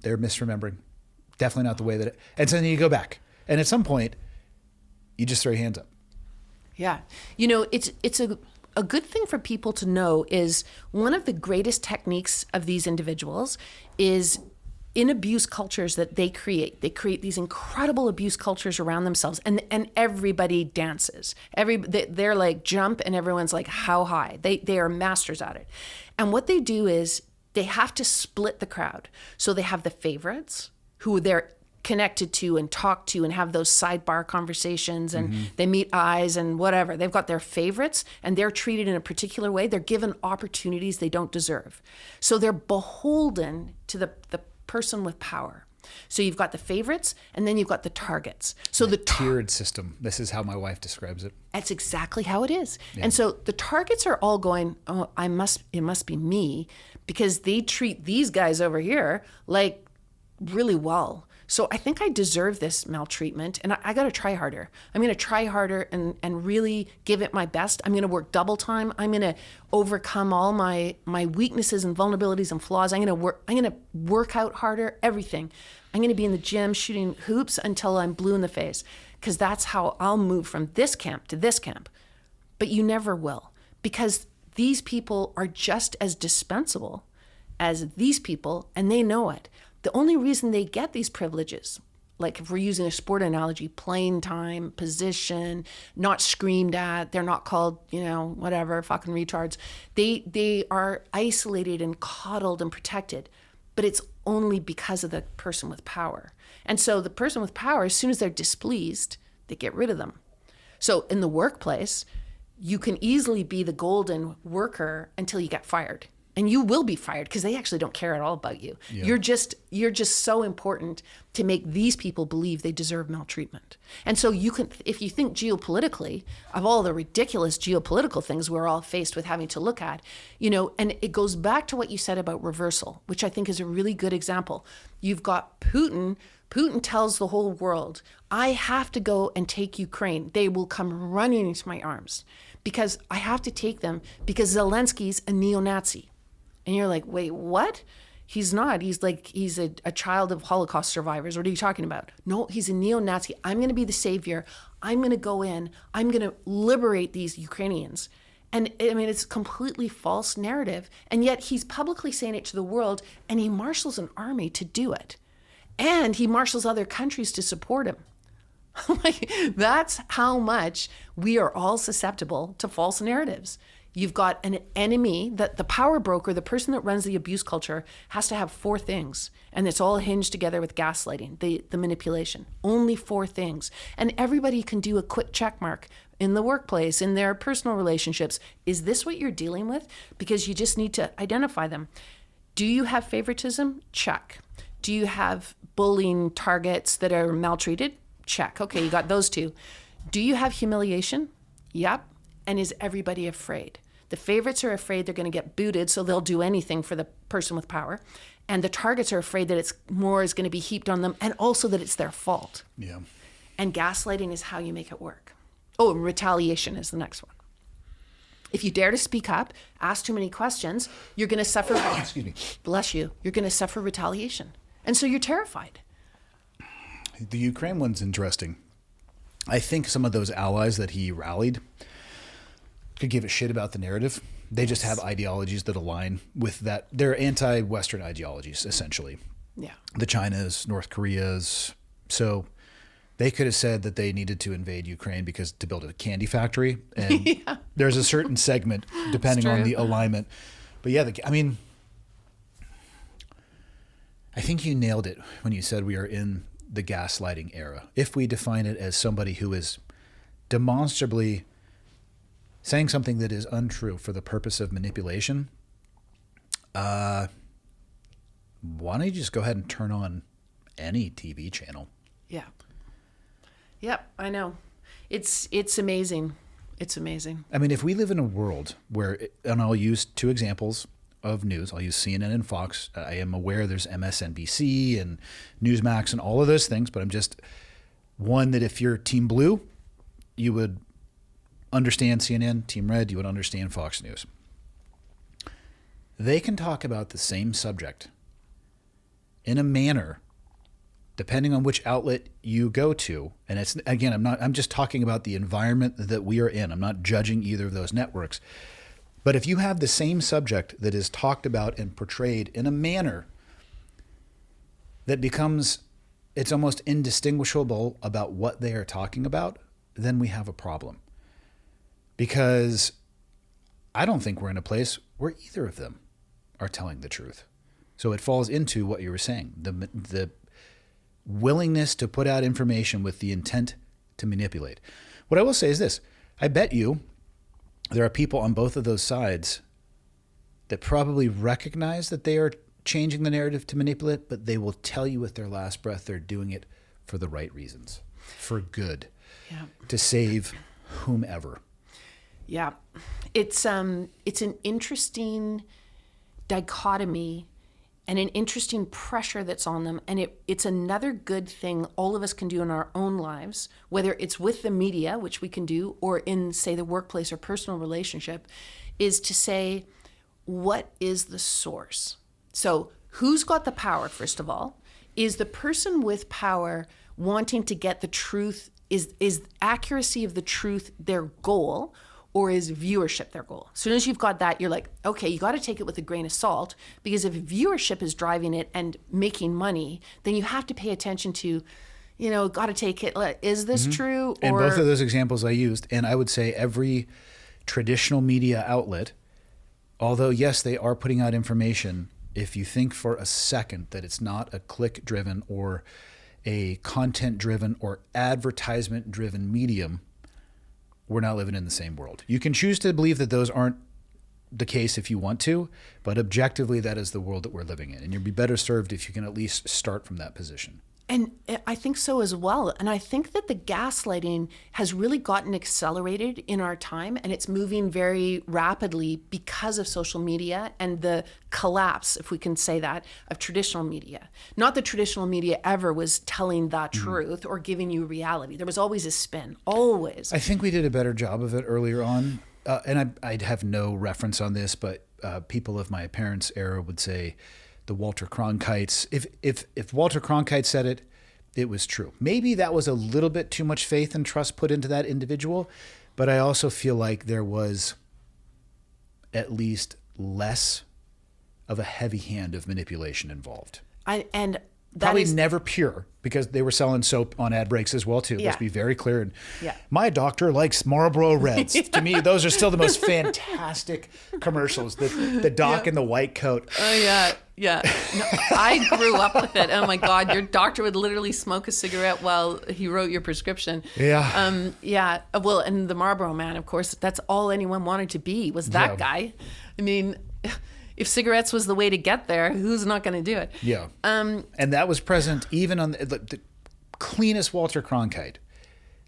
they're misremembering. Definitely not the way that it. And so then you go back. And at some point, you just throw your hands up. Yeah. You know, it's a good thing for people to know is one of the greatest techniques of these individuals is in abuse cultures that they create these incredible abuse cultures around themselves, and everybody dances. They're like jump, and everyone's like how high. They are masters at it. And what they do is they have to split the crowd. So they have the favorites who they're connected to and talk to and have those sidebar conversations, and they meet eyes and whatever. They've got their favorites, and they're treated in a particular way. They're given opportunities they don't deserve. So they're beholden to the person with power. So you've got the favorites, and then you've got the targets. So the tiered system. This is how my wife describes it. That's exactly how it is. Yeah. And so the targets are all going, oh, it must be me, because they treat these guys over here like really well. So I think I deserve this maltreatment, and I got to try harder. I'm going to try harder and really give it my best. I'm going to work double time. I'm going to overcome all my weaknesses and vulnerabilities and flaws. I'm going to work out harder, everything. I'm going to be in the gym shooting hoops until I'm blue in the face, because that's how I'll move from this camp to this camp. But you never will, because these people are just as dispensable as these people, and they know it. The only reason they get these privileges, like if we're using a sport analogy, playing time, position, not screamed at, they're not called, whatever, fucking retards. They are isolated and coddled and protected. but it's only because of the person with power. And so the person with power, as soon as they're displeased, they get rid of them. So in the workplace, you can easily be the golden worker until you get fired. And you will be fired because they actually don't care at all about you. Yeah. You're just so important to make these people believe they deserve maltreatment. And so you can, if you think geopolitically of all the ridiculous geopolitical things we're all faced with having to look at, you know, and it goes back to what you said about reversal, which I think is a really good example. You've got Putin. Putin tells the whole world, I have to go and take Ukraine. They will come running into my arms because I have to take them because Zelensky's a neo-Nazi. And you're like, wait, what? He's not. He's a child of Holocaust survivors. What are you talking about? No, he's a neo-Nazi. I'm going to be the savior. I'm going to go in. I'm going to liberate these Ukrainians. And I mean, it's a completely false narrative. And yet he's publicly saying it to the world, and he marshals an army to do it. And he marshals other countries to support him. Like, that's how much we are all susceptible to false narratives. You've got an enemy that the power broker, the person that runs the abuse culture, has to have 4 things. And it's all hinged together with gaslighting, the manipulation. Only 4 things. And everybody can do a quick check mark in the workplace, in their personal relationships. Is this what you're dealing with? Because you just need to identify them. Do you have favoritism? Check. Do you have bullying targets that are maltreated? Check. Okay, you got those 2. Do you have humiliation? Yep. And is everybody afraid? The favorites are afraid they're going to get booted, so they'll do anything for the person with power. And the targets are afraid that more is going to be heaped on them, and also that it's their fault. Yeah. And gaslighting is how you make it work. Oh, and retaliation is the next one. If you dare to speak up, ask too many questions, you're going to suffer. Excuse me. Bless you. You're going to suffer retaliation. And so you're terrified. The Ukraine one's interesting. I think some of those allies that he rallied could give a shit about the narrative. They just have ideologies that align with that. They're anti-Western ideologies, essentially. Yeah. The Chinas, North Koreas. So they could have said that they needed to invade Ukraine because to build a candy factory. And yeah. There's a certain segment, depending on the alignment. But yeah, I think you nailed it when you said we are in the gaslighting era. If we define it as somebody who is demonstrably saying something that is untrue for the purpose of manipulation, why don't you just go ahead and turn on any TV channel? Yeah. Yep, I know. It's amazing. It's amazing. I mean, if we live in a world where, and I'll use 2 examples of news. I'll use CNN and Fox. I am aware there's MSNBC and Newsmax and all of those things, but I'm just one that if you're Team Blue, you would understand CNN, Team Red, you would understand Fox News. They can talk about the same subject in a manner, depending on which outlet you go to. And it's, again, I'm just talking about the environment that we are in. I'm not judging either of those networks. But if you have the same subject that is talked about and portrayed in a manner that becomes, it's almost indistinguishable about what they are talking about, then we have a problem. Because I don't think we're in a place where either of them are telling the truth. So it falls into what you were saying, the willingness to put out information with the intent to manipulate. What I will say is this. I bet you there are people on both of those sides that probably recognize that they are changing the narrative to manipulate, but they will tell you with their last breath they're doing it for the right reasons, for good, to save whomever. Yeah. It's an interesting dichotomy and an interesting pressure that's on them. And it's another good thing all of us can do in our own lives, whether it's with the media, which we can do, or in, say, the workplace or personal relationship, is to say, what is the source? So who's got the power, first of all? Is the person with power wanting to get the truth, is accuracy of the truth their goal? Or is viewership their goal? As soon as you've got that, you're like, okay, you got to take it with a grain of salt, because if viewership is driving it and making money, then you have to pay attention to, got to take it. Is this true? And both of those examples I used, and I would say every traditional media outlet, although yes, they are putting out information if you think for a second that it's not a click-driven or a content-driven or advertisement-driven medium, we're not living in the same world. You can choose to believe that those aren't the case if you want to, but objectively, that is the world that we're living in. And you'll be better served if you can at least start from that position. And I think so as well. And I think that the gaslighting has really gotten accelerated in our time, and it's moving very rapidly because of social media and the collapse, if we can say that, of traditional media. Not that traditional media ever was telling the truth or giving you reality. There was always a spin, always. I think we did a better job of it earlier on. And I'd have no reference on this, but people of my parents' era would say, the Walter Cronkites. If Walter Cronkite said it, it was true. Maybe that was a little bit too much faith and trust put into that individual, but I also feel like there was at least less of a heavy hand of manipulation involved. Probably never pure, because they were selling soap on ad breaks as well too. Yeah. Let's be very clear. And Yeah. my doctor likes Marlboro Reds. To me, those are still the most fantastic commercials. The doc in the white coat. Oh, yeah. Yeah. No, I grew up with it. Oh, my God. Your doctor would literally smoke a cigarette while he wrote your prescription. Yeah. Yeah. Well, and the Marlboro Man, of course, that's all anyone wanted to be, was that guy. I mean, if cigarettes was the way to get there, who's not going to do it? Yeah. And that was present even on the cleanest Walter Cronkite.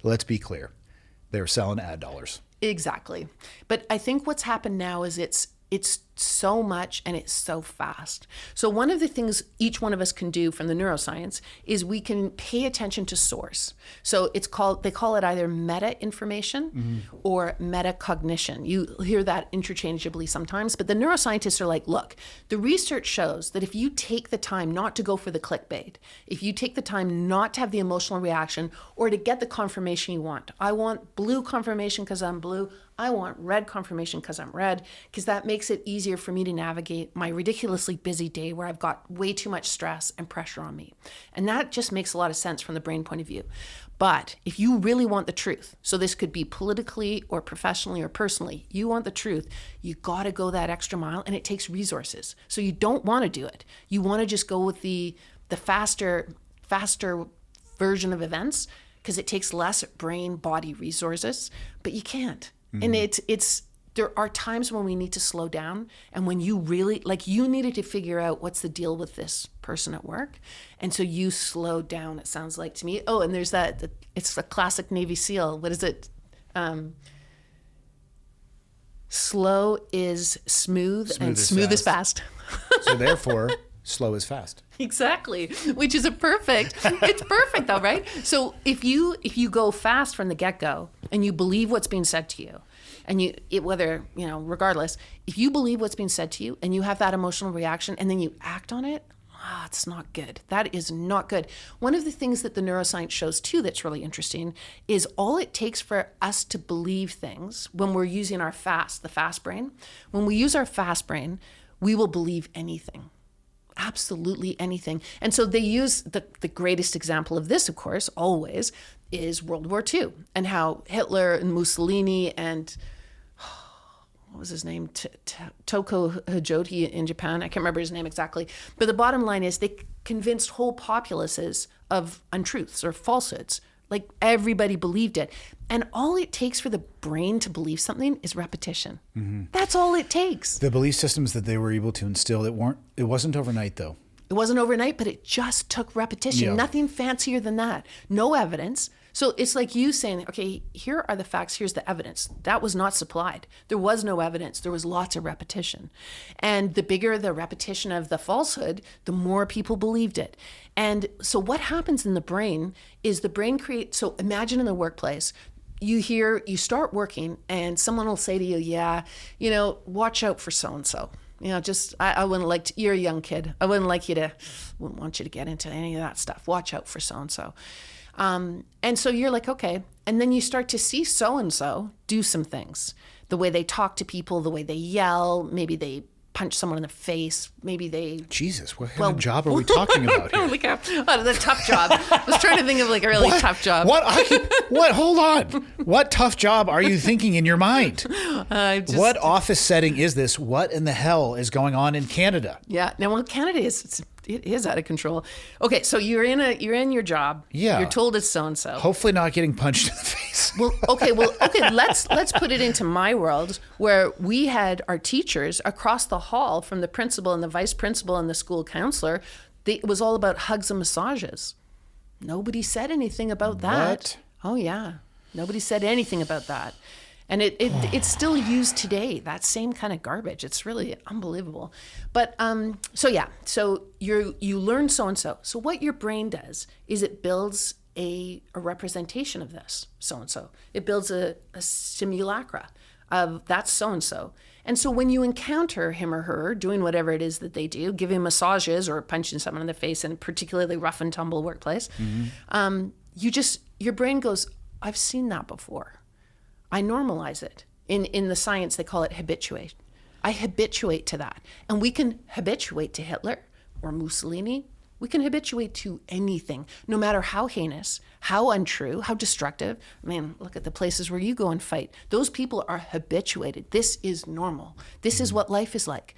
Let's be clear. They were selling ad dollars. Exactly. But I think what's happened now is it's so much and it's so fast. So one of the things each one of us can do from the neuroscience is we can pay attention to source. So they call it either meta information or metacognition. You hear that interchangeably sometimes, but the neuroscientists are like, look, the research shows that if you take the time not to go for the clickbait, if you take the time not to have the emotional reaction or to get the confirmation you want, I want blue confirmation because I'm blue, I want red confirmation because I'm red, because that makes it easier for me to navigate my ridiculously busy day where I've got way too much stress and pressure on me. And that just makes a lot of sense from the brain point of view. But if you really want the truth, so this could be politically or professionally or personally, you want the truth, you got to go that extra mile, and it takes resources. So you don't want to do it. You want to just go with the faster version of events because it takes less brain body resources, but you can't. And there are times when we need to slow down, and when you really, like, you needed to figure out what's the deal with this person at work, and so you slowed down, it sounds like to me. Oh, and there's it's the classic Navy SEAL. What is it? Slow is smooth and smooth is fast. So therefore, slow is fast. Exactly, which is it's perfect though, right? So if you go fast from the get-go and you believe what's being said to you, and regardless, if you believe what's being said to you and you have that emotional reaction and then you act on it, it's not good. That is not good. One of the things that the neuroscience shows too that's really interesting is all it takes for us to believe things when we're using the fast brain. When we use our fast brain, we will believe anything. Absolutely anything. And so they use the greatest example of this, of course, always, is World War II and how Hitler and Mussolini and what was his name? Toko Hajoti in Japan. I can't remember his name exactly. But the bottom line is they convinced whole populaces of untruths or falsehoods. Like everybody believed it. And all it takes for the brain to believe something is repetition. Mm-hmm. That's all it takes. The belief systems that they were able to instill, it wasn't overnight though. It wasn't overnight, but it just took repetition. Yeah. Nothing fancier than that. No evidence. So it's like you saying, okay, here are the facts, here's the evidence. That was not supplied. There was no evidence. There was lots of repetition. And the bigger the repetition of the falsehood, the more people believed it. And so what happens in the brain is the brain creates, so imagine in the workplace, you start working and someone will say to you, watch out for so-and-so. I wouldn't like to, you're a young kid. I wouldn't want you to get into any of that stuff. Watch out for so-and-so. And so you're like, okay. And then you start to see so-and-so do some things. The way they talk to people, the way they yell, maybe they punch someone in the face. Maybe they... Jesus, what kind of job are we talking about here? Like the tough job. I was trying to think of like a really tough job. What? Hold on. What tough job are you thinking in your mind? What office setting is this? What in the hell is going on in Canada? Yeah. Now, well, Canada it is out of control. Okay, so you're in your job. Yeah. You're told it's so and so. Hopefully not getting punched in the face. Okay. Let's put it into my world where we had our teachers across the hall from the principal and the vice principal and the school counselor. It was all about hugs and massages. Nobody said anything about that. What? Oh yeah, nobody said anything about that. And it's still used today, that same kind of garbage. It's really unbelievable. But so you learn so-and-so. So what your brain does is it builds a representation of this so-and-so. It builds a simulacra of that's so-and-so. And so when you encounter him or her doing whatever it is that they do, giving massages or punching someone in the face in a particularly rough and tumble workplace, your brain goes, I've seen that before. I normalize it. In the science, they call it habituate. I habituate to that. And we can habituate to Hitler or Mussolini. We can habituate to anything, no matter how heinous, how untrue, how destructive. Man, look at the places where you go and fight. Those people are habituated. This is normal. This is what life is like.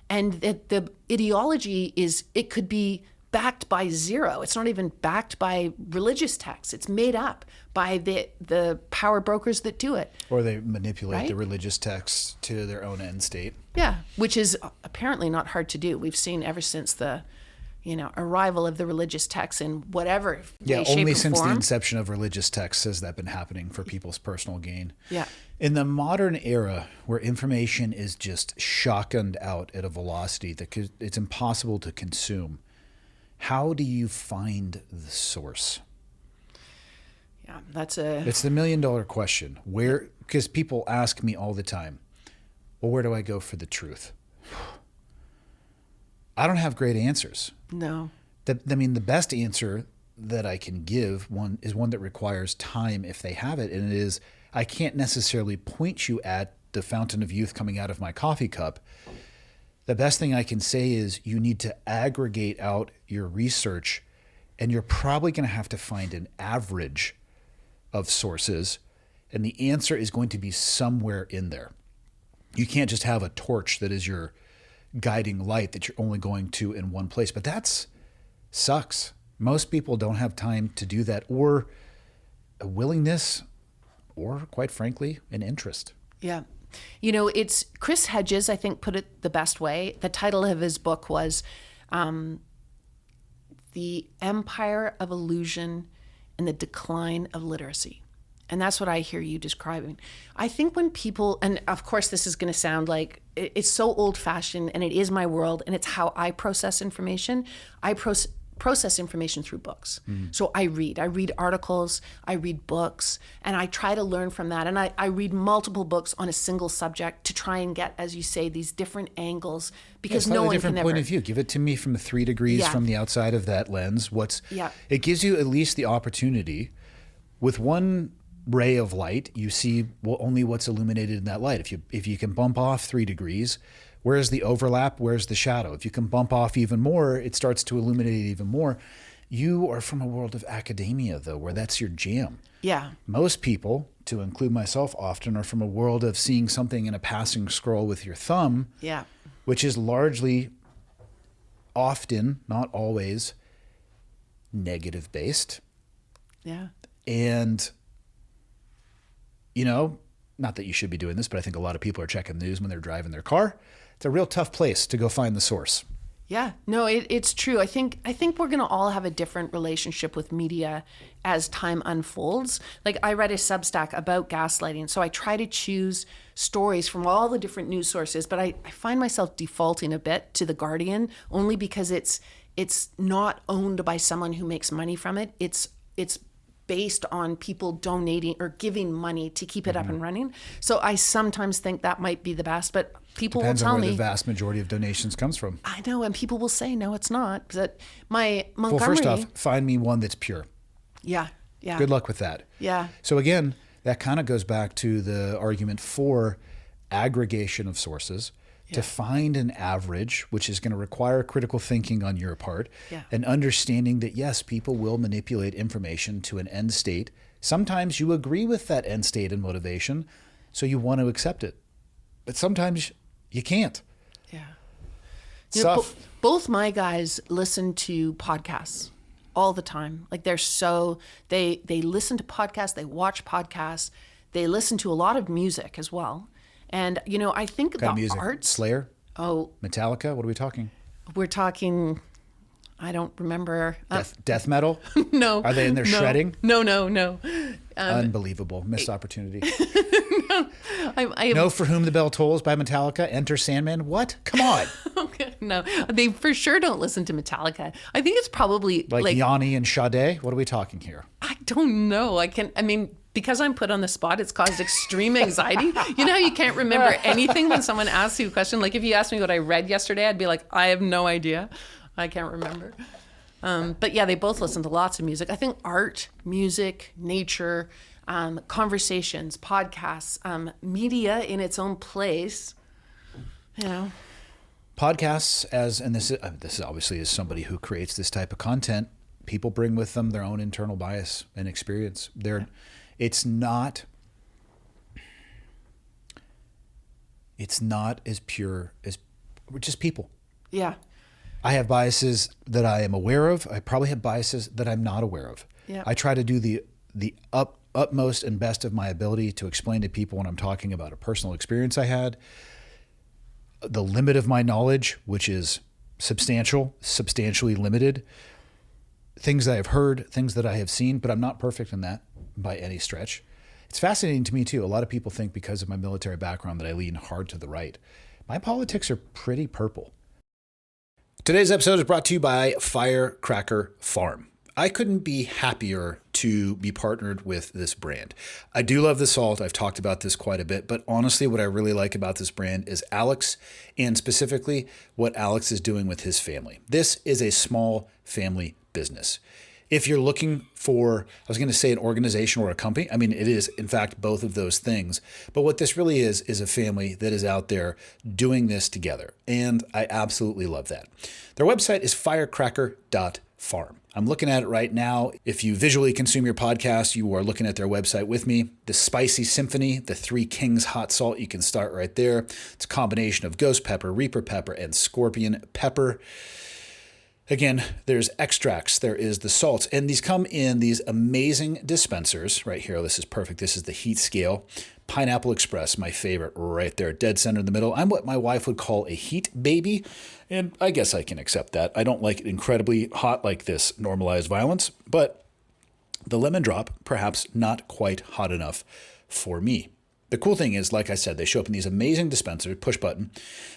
And the ideology it could be backed by zero. It's not even backed by religious texts. It's made up by the power brokers that do it. Or they manipulate the Right? religious texts to their own end state. Yeah, which is apparently not hard to do. We've seen ever since the arrival of the religious texts in whatever way, shape, only or since form. the inception of religious texts has that been happening for people's personal gain. Yeah. In the modern era where information is just shotgunned out at a velocity that it's impossible to consume, how do you find the source? Yeah, it's the $1 million question. Because people ask me all the time, well, where do I go for the truth? I don't have great answers. no. The best answer that I can give is one that requires time if they have it. And it is, I can't necessarily point you at the fountain of youth coming out of my coffee cup. The best thing I can say is you need to aggregate out your research, and you're probably going to have to find an average of sources. And the answer is going to be somewhere in there. You can't just have a torch that is your guiding light that you're only going to in one place. But that sucks. Most people don't have time to do that, or a willingness, or quite frankly, an interest. Yeah. It's Chris Hedges, I think, put it the best way. The title of his book was The Empire of Illusion and the Decline of Literacy. And that's what I hear you describing. I think when people, and of course this is going to sound like it's so old-fashioned, and it is my world, and it's how I process information. I process information through books. So I read articles, I read books, and I try to learn from that. And I read multiple books on a single subject to try and get, as you say, these different angles, because no one different can point ever. of view. Give it to me from 3 degrees from the outside of that lens. It gives you at least the opportunity with one ray of light, you see only what's illuminated in that light. If you can bump off 3 degrees, where's the overlap? Where's the shadow? If you can bump off even more, it starts to illuminate even more. You are from a world of academia, though, where that's your jam. Yeah. Most people, to include myself often, are from a world of seeing something in a passing scroll with your thumb, Yeah. which is largely, often, not always, negative based. Yeah. And, not that you should be doing this, but I think a lot of people are checking the news when they're driving their car. It's a real tough place to go find the source. Yeah, no, it's true. I think we're going to all have a different relationship with media as time unfolds. Like, I read a Substack about gaslighting, so I try to choose stories from all the different news sources, but I find myself defaulting a bit to The Guardian, only because it's not owned by someone who makes money from it. It's based on people donating or giving money to keep it up and running. So I sometimes think that might be the best, but people Depends will tell on where me. the vast majority of donations comes from. I know, and people will say, no, it's not. But my Montgomery. Well, first off, find me one that's pure. Yeah. Good luck with that. Yeah. So again, that kind of goes back to the argument for aggregation of sources. to find an average, which is going to require critical thinking on your part, Yeah. and understanding that, yes, people will manipulate information to an end state. Sometimes you agree with that end state and motivation, so you want to accept it. But sometimes you can't. Yeah. It's tough. Both my guys listen to podcasts all the time. Like they listen to podcasts, they watch podcasts, they listen to a lot of music as well. And, I think What kind of the music? arts. Slayer? Oh, Metallica? What are we talking? we're talking, I don't remember. Death metal? No. Are they in there shredding? No. Unbelievable. Missed opportunity. I No For Whom the Bell Tolls by Metallica. Enter Sandman. What? Come on. No, they for sure don't listen to Metallica. I think it's probably Like Yanni and Sade? What are we talking here? I don't know. Because I'm put on the spot, it's caused extreme anxiety. You know how you can't remember anything when someone asks you a question? Like if you asked me what I read yesterday, I'd be like, I have no idea. I can't remember. But yeah, they both listen to lots of music. I think art, music, nature, conversations, podcasts, media in its own place, Podcasts, and this is obviously as somebody who creates this type of content, people bring with them their own internal bias and experience. It's not as pure as we're just people. Yeah. I have biases that I am aware of. I probably have biases that I'm not aware of. Yeah. I try to do the utmost and best of my ability to explain to people when I'm talking about a personal experience I had, the limit of my knowledge, which is substantially limited, things that I've heard, things that I have seen, but I'm not perfect in that by any stretch. It's fascinating to me too. A lot of people think because of my military background that I lean hard to the right. My politics are pretty purple. Today's episode is brought to you by Firecracker Farm. I couldn't be happier to be partnered with this brand. I do love the salt. I've talked about this quite a bit, but honestly, what I really like about this brand is Alex, and specifically what Alex is doing with his family. This is a small family business. If you're looking for, I was going to say an organization or a company. I mean, it is, in fact, both of those things. But what this really is a family that is out there doing this together. And I absolutely love that. Their website is firecracker.farm. I'm looking at it right now. If you visually consume your podcast, you are looking at their website with me. The Spicy Symphony, the Three Kings hot salt, you can start right there. It's a combination of ghost pepper, reaper pepper, and scorpion pepper. Again, there's extracts, there is the salts, and these come in these amazing dispensers right here. This is perfect. This is the heat scale. Pineapple Express, my favorite, right there, dead center in the middle. I'm what my wife would call a heat baby, and I guess I can accept that. I don't like it incredibly hot like this normalized violence, but the lemon drop, perhaps not quite hot enough for me. The cool thing is, like I said, they show up in these amazing dispensers, push button,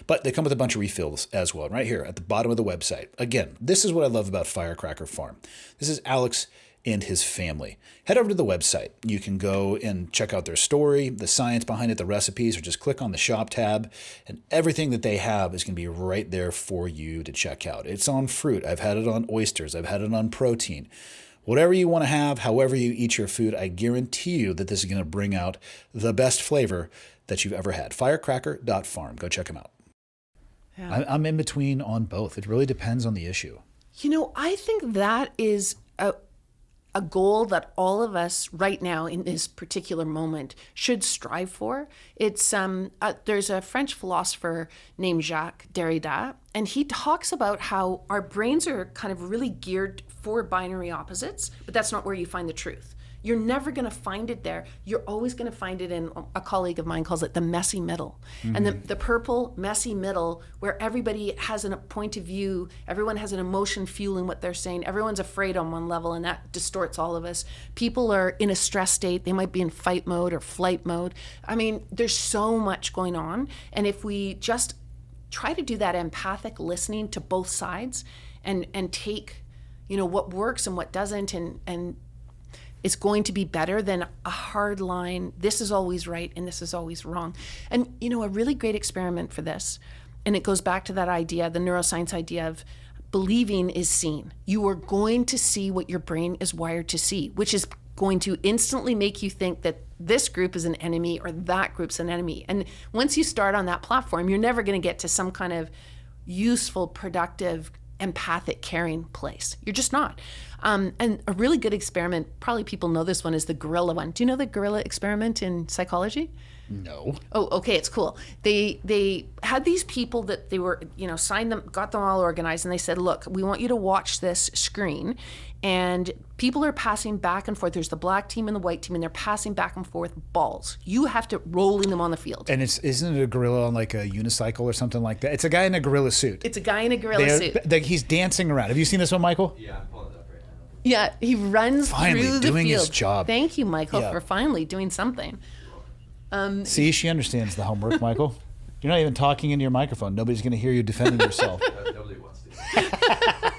but they come with a bunch of refills as well. Right here at the bottom of the website. Again, this is what I love about Firecracker Farm. This is Alex and his family. Head over to the website. You can go and check out their story, the science behind it, the recipes, or just click on the shop tab, and everything that they have is going to be right there for you to check out. It's on fruit. I've had it on oysters. I've had it on protein. Whatever you want to have, however you eat your food, I guarantee you that this is going to bring out the best flavor that you've ever had. Firecracker.farm. Go check them out. Yeah. I'm in between on both. It really depends on the issue. I think that is a goal that all of us right now in this particular moment should strive for. It's there's a French philosopher named Jacques Derrida, and he talks about how our brains are kind of really geared for binary opposites, but that's not where you find the truth. You're never going to find it there. You're always going to find it in, a colleague of mine calls it the messy middle. Mm-hmm. And the purple messy middle, where everybody has a point of view, everyone has an emotion fueling what they're saying, everyone's afraid on one level, and that distorts all of us. People are in a stress state. They might be in fight mode or flight mode. I mean, there's so much going on. And if we just try to do that empathic listening to both sides and take, what works and what doesn't, and it's going to be better than a hard line, this is always right and this is always wrong. And, a really great experiment for this, and it goes back to that idea, the neuroscience idea of believing is seen. You are going to see what your brain is wired to see, which is going to instantly make you think that this group is an enemy or that group's an enemy. And once you start on that platform, you're never going to get to some kind of useful, productive, empathic, caring place. You're just not. And a really good experiment, probably people know this one, is the gorilla one. Do you know the gorilla experiment in psychology? No. Oh, okay, it's cool. They had these people that they were, signed them, got them all organized, and they said, look, we want you to watch this screen, and people are passing back and forth. There's the black team and the white team, and they're passing back and forth balls. You have to rolling them on the field. And isn't it a gorilla on like a unicycle or something like that? It's a guy in a gorilla suit. It's a guy in a gorilla suit. He's dancing around. Have you seen this one, Michael? Yeah, I'm pulling it up right now. Yeah, he runs Finally through the doing field. his job. Thank you, Michael, Yeah. for finally doing something. See, she understands the homework, Michael. You're not even talking into your microphone. Nobody's going to hear you defending yourself. Nobody wants to.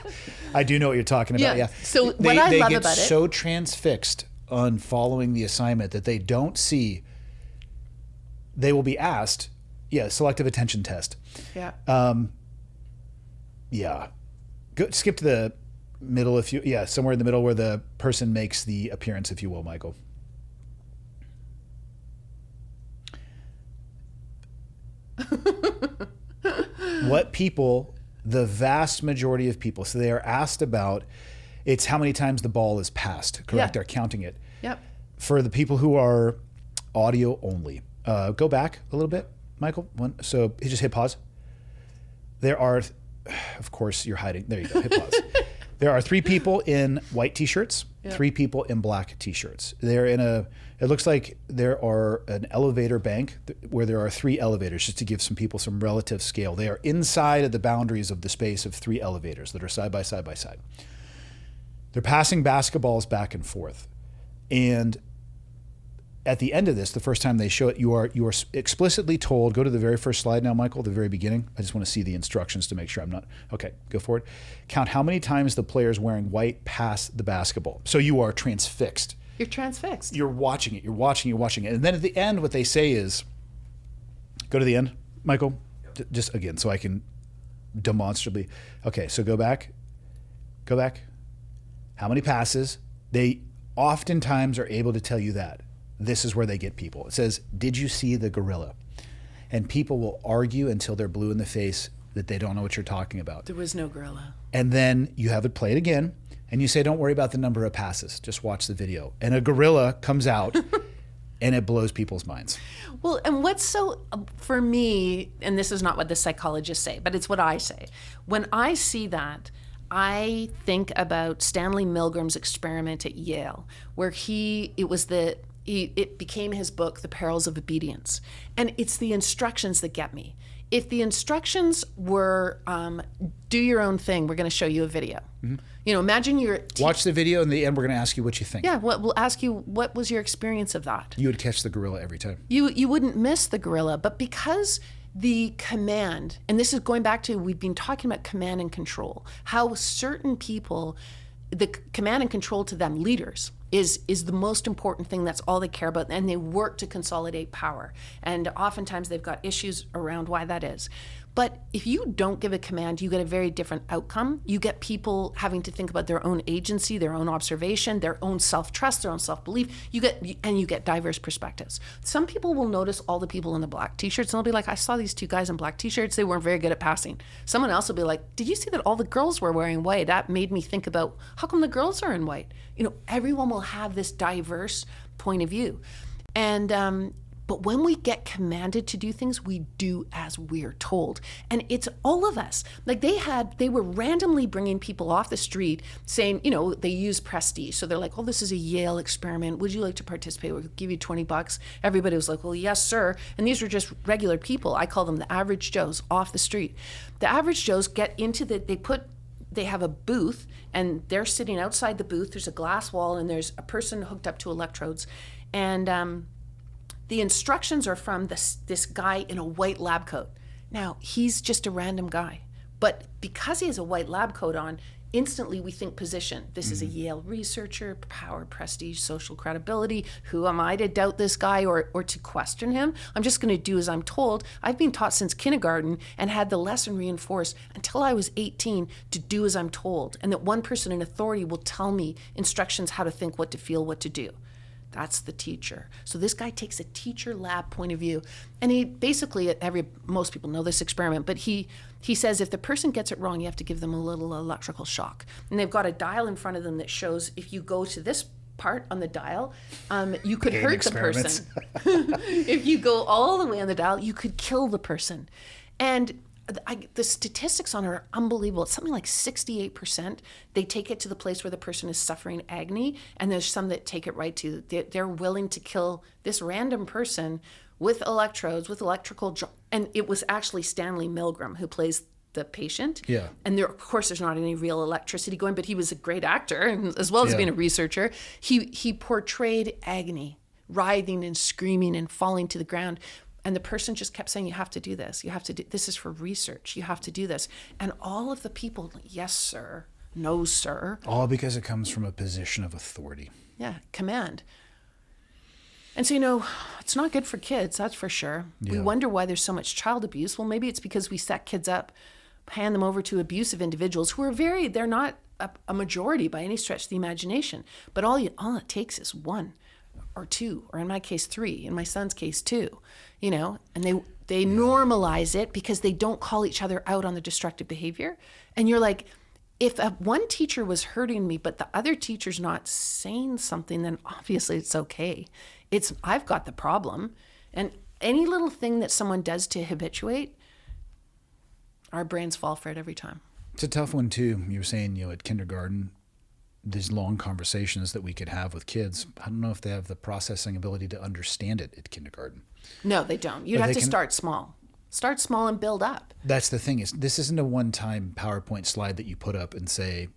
I do know what you're talking about. Yeah. So what I love they about get it, so transfixed on following the assignment that they don't see. They will be asked, selective attention test. yeah, Yeah. Go, skip to the middle somewhere in the middle where the person makes the appearance, if you will, Michael. What people, the vast majority of people, so they are asked about, it's how many times the ball is passed, correct? Yeah. They're counting it. yep. For the people who are audio only, go back a little bit, Michael. So just hit pause. There are, of course, you're hiding. There you go. Hit pause. There are 3 people in white T-shirts, 3 people in black T-shirts. They're in it looks like there are an elevator bank where there are 3 elevators, just to give some people some relative scale. They are inside of the boundaries of the space of 3 elevators that are side by side by side. They're passing basketballs back and forth. And at the end of this, the first time they show it, you are explicitly told, go to the very first slide now, Michael, the very beginning. I just want to see the instructions to make sure I'm not, okay, go for it. Count how many times the players wearing white pass the basketball. So you are transfixed. You're transfixed. You're watching it. And then at the end, what they say is, go to the end, Michael, just again, so I can demonstrably. Okay, so go back. How many passes? They oftentimes are able to tell you that. This is where they get people. It says, did you see the gorilla? And people will argue until they're blue in the face that they don't know what you're talking about. There was no gorilla. And then you have it played again, and you say, don't worry about the number of passes. Just watch the video. And a gorilla comes out, and it blows people's minds. Well, and what's so, for me, and this is not what the psychologists say, but it's what I say. When I see that, I think about Stanley Milgram's experiment at Yale, where it became his book, The Perils of Obedience. And it's the instructions that get me. If the instructions were, do your own thing, we're going to show you a video. Mm-hmm. Imagine you're... Watch the video, and in the end, we're going to ask you what you think. Yeah, we'll ask you, what was your experience of that? You would catch the gorilla every time. You wouldn't miss the gorilla, but because the command, and this is going back to, we've been talking about command and control, how certain people, the command and control to them, leaders, is the most important thing. That's all they care about, and they work to consolidate power. And oftentimes they've got issues around why that is. But if you don't give a command, you get a very different outcome. You get people having to think about their own agency, their own observation, their own self-trust, their own self-belief. You get diverse perspectives. Some people will notice all the people in the black T-shirts, and they'll be like, I saw these 2 guys in black T-shirts. They weren't very good at passing. Someone else will be like, did you see that all the girls were wearing white? That made me think about, how come the girls are in white? Everyone will have this diverse point of view. And but when we get commanded to do things, we do as we're told. And it's all of us. Like they were randomly bringing people off the street saying, they use prestige. So they're like, oh, this is a Yale experiment. Would you like to participate? We'll give you $20. Everybody was like, well, yes, sir. And these were just regular people. I call them the average Joes off the street. The average Joes get into they have a booth, and they're sitting outside the booth. There's a glass wall, and there's a person hooked up to electrodes. And the instructions are from this guy in a white lab coat. Now, he's just a random guy. But because he has a white lab coat on, instantly we think position. This is a Yale researcher, power, prestige, social credibility. Who am I to doubt this guy or to question him? I'm just going to do as I'm told. I've been taught since kindergarten and had the lesson reinforced until I was 18 to do as I'm told, and that one person in authority will tell me instructions how to think, what to feel, what to do. That's the teacher. So this guy takes a teacher lab point of view, and he basically, most people know this experiment, but he says if the person gets it wrong, you have to give them a little electrical shock. And they've got a dial in front of them that shows if you go to this part on the dial, you could hurt the person. If you go all the way on the dial, you could kill the person. And the statistics on it are unbelievable. It's something like 68%. They take it to the place where the person is suffering agony, and there's some that take it right to they're willing to kill this random person with electrodes, with electrical. And it was actually Stanley Milgram who plays the patient. Yeah. And of course, there's not any real electricity going, but he was a great actor, and as well as being a researcher, he portrayed agony, writhing and screaming and falling to the ground. And the person just kept saying, you have to do this. You have to do, this is for research. You have to do this. And all of the people, yes, sir. No, sir. All because it comes from a position of authority. Yeah, command. And so, it's not good for kids, that's for sure. Yeah. We wonder why there's so much child abuse. Well, maybe it's because we set kids up, hand them over to abusive individuals who are they're not a majority by any stretch of the imagination. But all it takes is one or two, or in my case, three, in my son's case, two, and they normalize it because they don't call each other out on the destructive behavior. And you're like, if one teacher was hurting me, but the other teacher's not saying something, then obviously it's okay. I've got the problem. And any little thing that someone does to habituate, our brains fall for it every time. It's a tough one too. You were saying, at kindergarten, these long conversations that we could have with kids, I don't know if they have the processing ability to understand it at kindergarten. No, they don't. You'd have to start small. Start small and build up. That's the thing, is this isn't a one-time PowerPoint slide that you put up and say,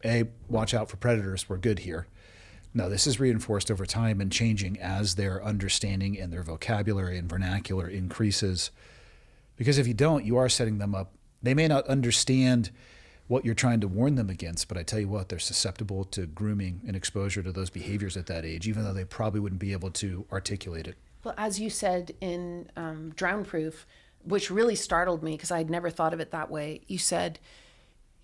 hey, watch out for predators, we're good here. No, this is reinforced over time and changing as their understanding and their vocabulary and vernacular increases. Because if you don't, you are setting them up. They may not understand what you're trying to warn them against, but I tell you what, they're susceptible to grooming and exposure to those behaviors at that age, even though they probably wouldn't be able to articulate it. Well, as you said in Drownproof, which really startled me because I'd never thought of it that way, you said,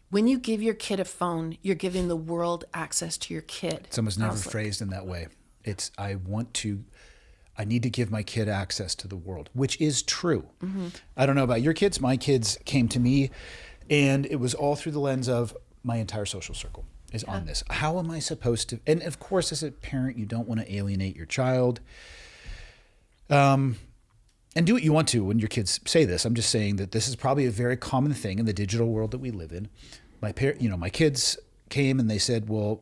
when you give your kid a phone, you're giving the world access to your kid. It's almost never phrased in that way. It's, I need to give my kid access to the world, which is true. Mm-hmm. I don't know about your kids. My kids came to me, and it was all through the lens of my entire social circle is on this. How am I supposed to? And of course, as a parent, you don't want to alienate your child. And do what you want to when your kids say this. I'm just saying that this is probably a very common thing in the digital world that we live in. My kids came and they said, well,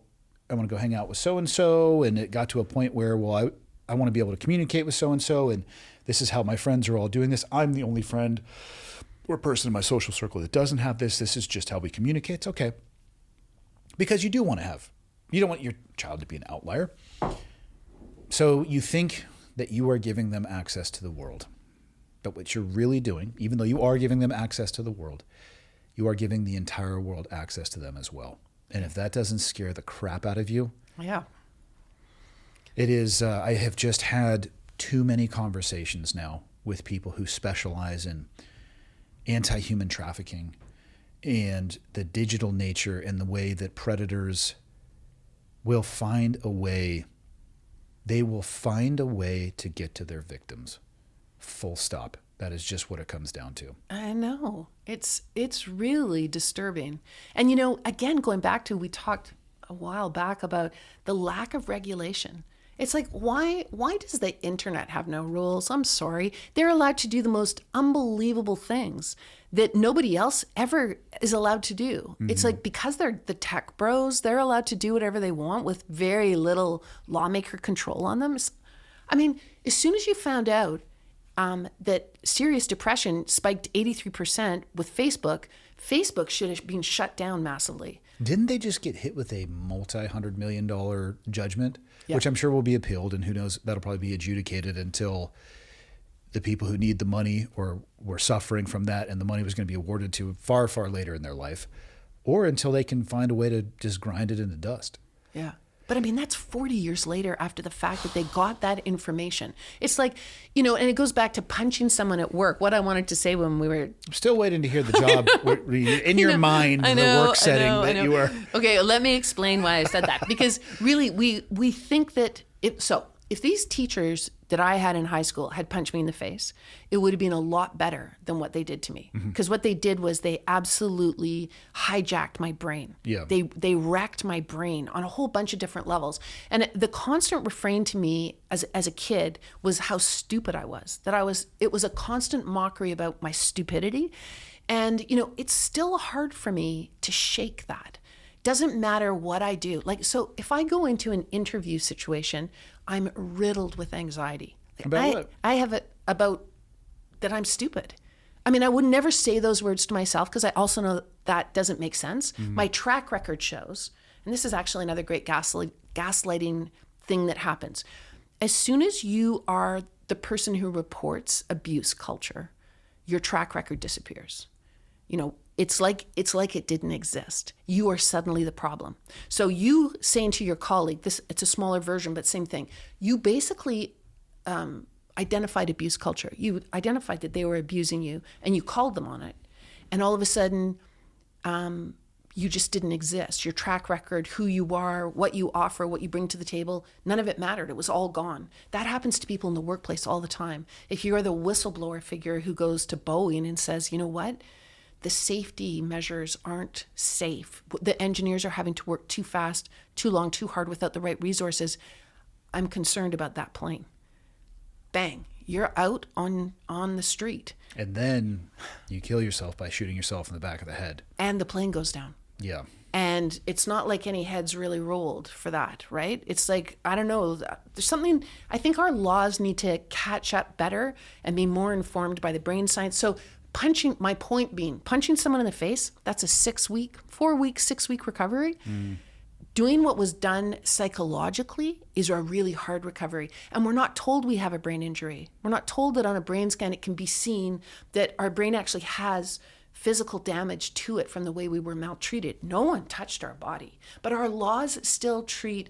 I want to go hang out with so-and-so. And it got to a point where, well, I want to be able to communicate with so-and-so. And this is how my friends are all doing this. I'm the only friend or person in my social circle that doesn't have this. This is just how we communicate. It's okay. Because you don't want your child to be an outlier. So you think that you are giving them access to the world. But what you're really doing, even though you are giving them access to the world, you are giving the entire world access to them as well. And if that doesn't scare the crap out of you, yeah, it is. I have just had too many conversations now with people who specialize in anti-human trafficking and the digital nature and the way that predators will find a way. They will find a way to get to their victims. Full stop. That is just what it comes down to. I know. It's really disturbing. And again, going back to, we talked a while back about the lack of regulation. It's like, why does the internet have no rules? I'm sorry. They're allowed to do the most unbelievable things that nobody else ever is allowed to do. Mm-hmm. It's like, because they're the tech bros, they're allowed to do whatever they want with very little lawmaker control on them. I mean, as soon as you found out that serious depression spiked 83% with Facebook should have been shut down massively. Didn't they just get hit with a multi-$100 million judgment, yeah, which I'm sure will be appealed, and who knows, that'll probably be adjudicated until the people who need the money or were suffering from that and the money was going to be awarded to far, far later in their life or until they can find a way to just grind it into dust. Yeah. But I mean, that's 40 years later after the fact that they got that information. It's like, you know, and it goes back to punching someone at work. What I wanted to say when we were... I'm still waiting to hear the job in your mind, the work setting that you are... Okay, let me explain why I said that. Because really, we think that... If these teachers that I had in high school had punched me in the face, it would have been a lot better than what they did to me. Because what they did was they absolutely hijacked my brain. Yeah. They wrecked my brain on a whole bunch of different levels. And the constant refrain to me as a kid was how stupid I was. It was a constant mockery about my stupidity. And, you know, it's still hard for me to shake that. Doesn't matter what I do. So if I go into an interview situation, I'm riddled with anxiety. About what? I have it about that I'm stupid. I mean, I would never say those words to myself because I also know that doesn't make sense. My track record shows, and this is actually another great gaslighting thing that happens. As soon as you are the person who reports abuse culture, your track record disappears. You know, it's like it didn't exist. You are suddenly the problem. So you saying to your colleague, it's a smaller version, but same thing. You basically identified abuse culture. You identified that they were abusing you and you called them on it. And all of a sudden, you just didn't exist. Your track record, who you are, what you offer, what you bring to the table, none of it mattered. It was all gone. That happens to people in the workplace all the time. If you're the whistleblower figure who goes to Boeing and says, you know what? The safety measures aren't safe. The engineers are having to work too fast, too long, too hard without the right resources. I'm concerned about that plane. Bang, you're out on the street. And then you kill yourself by shooting yourself in the back of the head. And the plane goes down. Yeah. And it's not like any heads really rolled for that, right? It's like, I don't know, there's something, I think our laws need to catch up better and be more informed by the brain science. So my point being, punching someone in the face, that's a 6 week recovery. Doing what was done psychologically is a really hard recovery. And we're not told we have a brain injury. We're not told that on a brain scan it can be seen that our brain actually has physical damage to it from the way we were maltreated. No one touched our body. But our laws still treat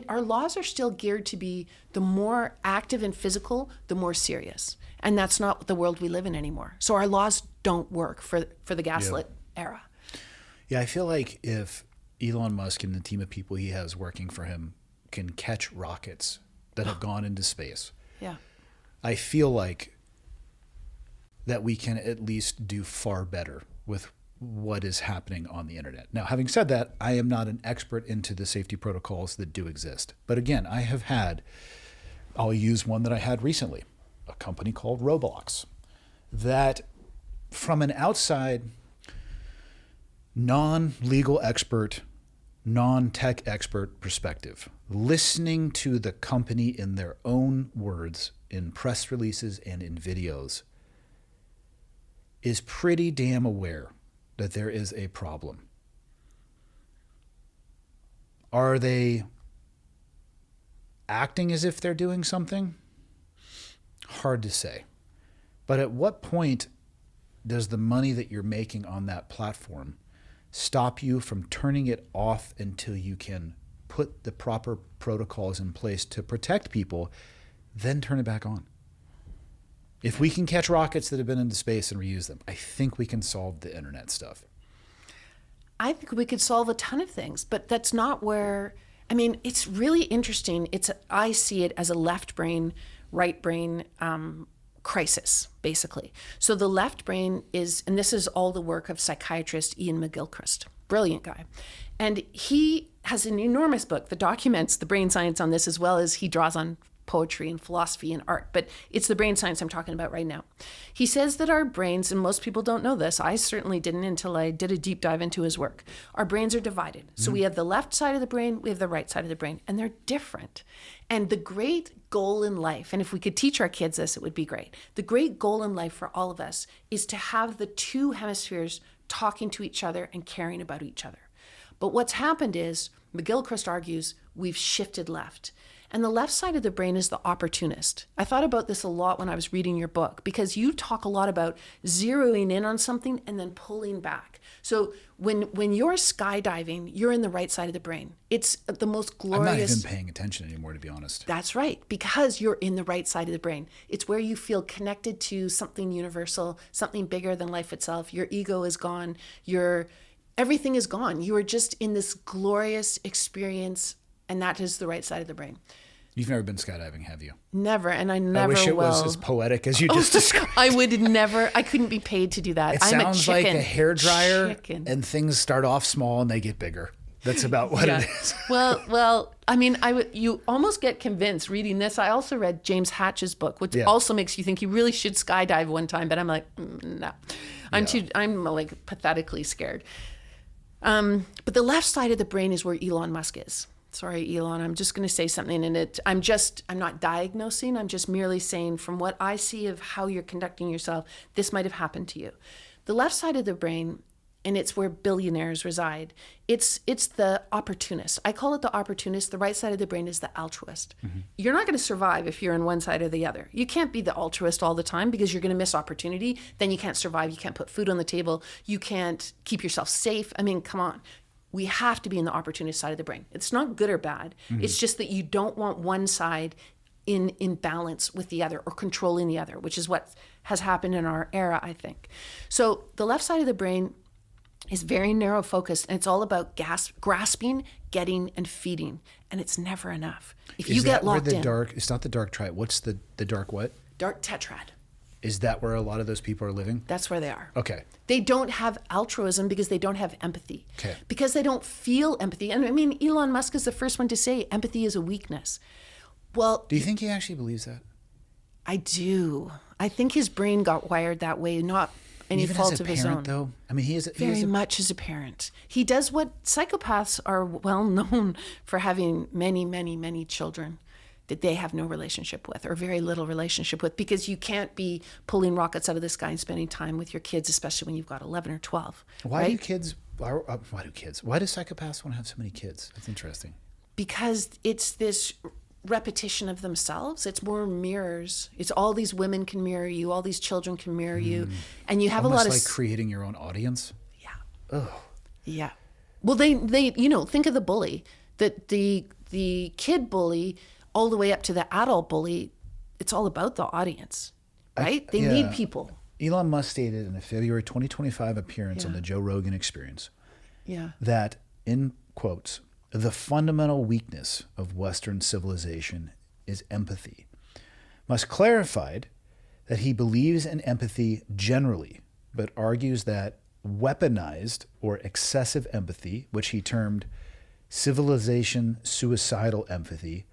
our laws are still geared to be the more active and physical, the more serious. And that's not the world we live in anymore. So our laws don't work for the gaslit era. Yeah, I feel like if Elon Musk and the team of people he has working for him can catch rockets that have gone into space, I feel like that we can at least do far better with what is happening on the internet. Now, having said that, I am not an expert into the safety protocols that do exist. But again, I'll use one that I had recently, a company called Roblox, that from an outside, non-legal expert, non-tech expert perspective, listening to the company in their own words, in press releases and in videos, is pretty damn aware that there is a problem. Are they acting as if they're doing something? Hard to say. But at what point does the money that you're making on that platform stop you from turning it off until you can put the proper protocols in place to protect people, then turn it back on? If we can catch rockets that have been into space and reuse them, I think we can solve the internet stuff. I think we could solve a ton of things, but that's not where, I mean, it's really interesting. I see it as a left brain, right brain crisis, basically. So the left brain is, and this is all the work of psychiatrist Ian McGilchrist, brilliant guy. And he has an enormous book that documents the brain science on this, as well as he draws on poetry and philosophy and art, but it's the brain science I'm talking about right now. He says that our brains, and most people don't know this, I certainly didn't until I did a deep dive into his work, our brains are divided. So we have the left side of the brain, we have the right side of the brain, and they're different. And the great goal in life, and if we could teach our kids this, it would be great. The great goal in life for all of us is to have the two hemispheres talking to each other and caring about each other. But what's happened is, McGilchrist argues, we've shifted left. And the left side of the brain is the opportunist. I thought about this a lot when I was reading your book, because you talk a lot about zeroing in on something and then pulling back. So when you're skydiving, you're in the right side of the brain. It's the most glorious. I'm not even paying attention anymore, to be honest. That's right, because you're in the right side of the brain. It's where you feel connected to something universal, something bigger than life itself. Your ego is gone. Everything is gone. You are just in this glorious experience, and that is the right side of the brain. You've never been skydiving, have you? Never, and I never will. I wish it was as poetic as you just described. I would never. I couldn't be paid to do that. It I'm sounds a chicken. like a hairdryer, Chicken. and things start off small and they get bigger. That's about what it is. Well. I mean, you almost get convinced reading this. I also read James Hatch's book, which also makes you think you really should skydive one time. But I'm like, no, I'm like pathetically scared. But the left side of the brain is where Elon Musk is. Sorry, Elon, I'm just going to say something in it. I'm not diagnosing. I'm just merely saying from what I see of how you're conducting yourself, this might have happened to you. The left side of the brain, and it's where billionaires reside. It's the opportunist. I call it the opportunist. The right side of the brain is the altruist. Mm-hmm. You're not going to survive if you're on one side or the other. You can't be the altruist all the time because you're going to miss opportunity. Then you can't survive. You can't put food on the table. You can't keep yourself safe. I mean, come on. We have to be in the opportunist side of the brain. It's not good or bad. Mm-hmm. It's just that you don't want one side in balance with the other or controlling the other, which is what has happened in our era, I think. So the left side of the brain is very narrow focused, and it's all about grasping, getting, and feeding, and it's never enough. If you get locked in, it's not the dark triad. What's the dark what? Dark tetrad. Is that where a lot of those people are living? That's where they are. Okay. They don't have altruism because they don't have empathy. Okay. Because they don't feel empathy. And I mean, Elon Musk is the first one to say empathy is a weakness. Well, do you think he actually believes that? I do. I think his brain got wired that way, not any even fault as a of parent, his own. Though, I mean, he is very much as a parent. He does what psychopaths are well known for having many, many, many children that they have no relationship with or very little relationship with, because you can't be pulling rockets out of the sky and spending time with your kids, especially when you've got 11 or 12. Why right? do psychopaths want to have so many kids? That's interesting. Because it's this repetition of themselves. It's more mirrors. It's all these women can mirror you, all these children can mirror you, and you have almost a lot of like creating your own audience. Yeah. Oh. Yeah. Well, they think of the bully, that the kid bully all the way up to the adult bully. It's all about the audience, right? They need people. Elon Musk stated in a February 2025 appearance on the Joe Rogan Experience that, in quotes, the fundamental weakness of Western civilization is empathy. Musk clarified that he believes in empathy generally, but argues that weaponized or excessive empathy, which he termed civilization suicidal empathy,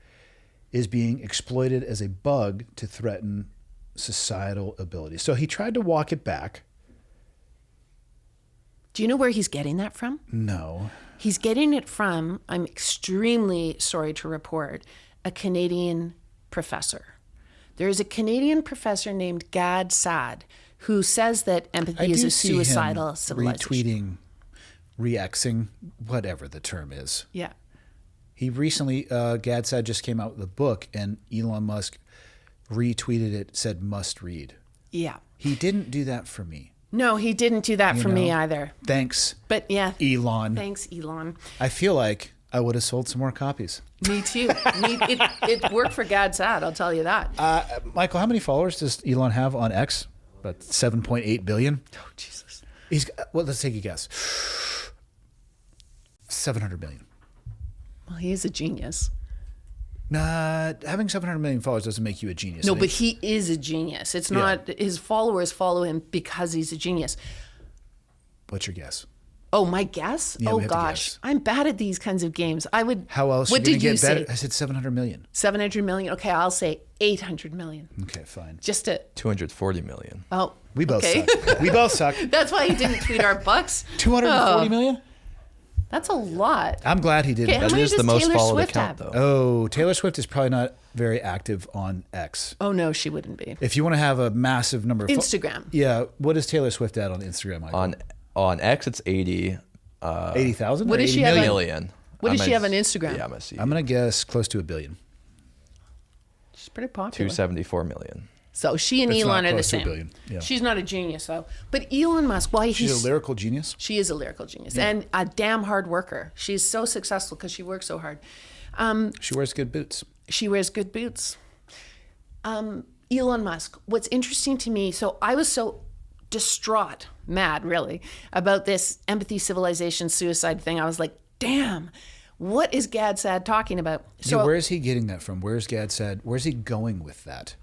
is being exploited as a bug to threaten societal ability. So he tried to walk it back. Do you know where he's getting that from? No. He's getting it from, I'm extremely sorry to report, a Canadian professor. There is a Canadian professor named Gad Saad who says that empathy is a suicidal civilization. Retweeting, re-Xing, whatever the term is. Yeah. He recently, Gad Saad just came out with a book, and Elon Musk retweeted it, said must read. Yeah. He didn't do that for me. No, he didn't do that for me either. Thanks. But yeah. Elon. Thanks, Elon. I feel like I would have sold some more copies. Me too. It worked for Gad Saad, I'll tell you that. Michael, how many followers does Elon have on X? About 7.8 billion? Oh, Jesus. Let's take a guess. 700 million. Well, he is a genius. Nah, having 700 million followers doesn't make you a genius. No, but he is a genius. It's not, his followers follow him because he's a genius. What's your guess? Oh, my guess? Yeah, oh, gosh. I'm bad at these kinds of games. How else what are you did going you to get better? say? I said 700 million. 700 million? Okay, I'll say 800 million. Okay, fine. Just to... 240 million. Oh, we both suck. We both suck. That's why he didn't tweet our bucks. 240 million? That's a lot. I'm glad he didn't. How That many is does the most Taylor followed Swift account, have? though. Oh, Taylor Swift is probably not very active on X. Oh, no, she wouldn't be. If you want to have a massive number of... Instagram. Yeah. What is Taylor Swift at on Instagram, Michael? On X, it's 80. 80,000? What does she have? Million. What does she have on Instagram? Yeah, I'm gonna see. I'm going to guess close to 1 billion. She's pretty popular. 274 million. So she and It's Elon not are the close to a same. billion. Yeah. She's not a genius though. But Elon Musk, why She's a lyrical genius. She is a lyrical genius and a damn hard worker. She's so successful because she works so hard. She wears good boots. She wears good boots. Elon Musk, what's interesting to me, so I was so distraught, mad really, about this empathy, civilization, suicide thing. I was like, damn, what is Gadsad talking about? So Where is he getting that from? Where's Gadsad? Where's he going with that?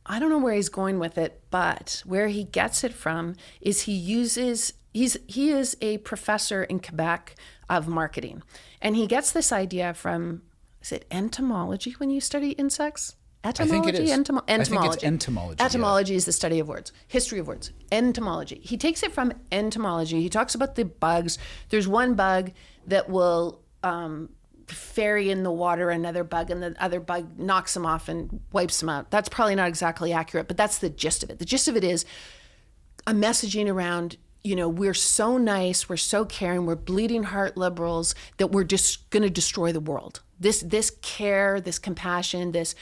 I don't know where he's going with it, but where he gets it from is he is a professor in Quebec of marketing. And he gets this idea from, is it entomology when you study insects? Etymology? I think it is. Entomology. I think it's entomology. Etymology is the study of words, history of words. Entomology. He takes it from entomology. He talks about the bugs. There's one bug that will ferry in the water another bug, and the other bug knocks him off and wipes him out. That's probably not exactly accurate, but that's the gist of it. The gist of it is a messaging around, we're so nice, we're so caring, we're bleeding heart liberals that we're just going to destroy the world. This care, this compassion, this,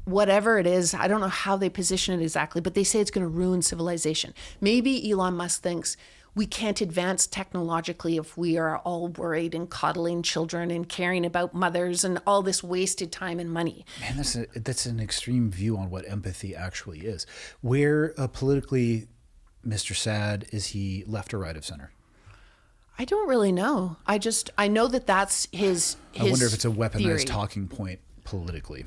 whatever it is, I don't know how they position it exactly, but they say it's going to ruin civilization. Maybe Elon Musk thinks we can't advance technologically if we are all worried and coddling children and caring about mothers and all this wasted time and money. Man, that's an extreme view on what empathy actually is. Where politically, Mr. Sad, is he left or right of center? I don't really know. I know that that's his I wonder if it's a weaponized theory. talking point politically.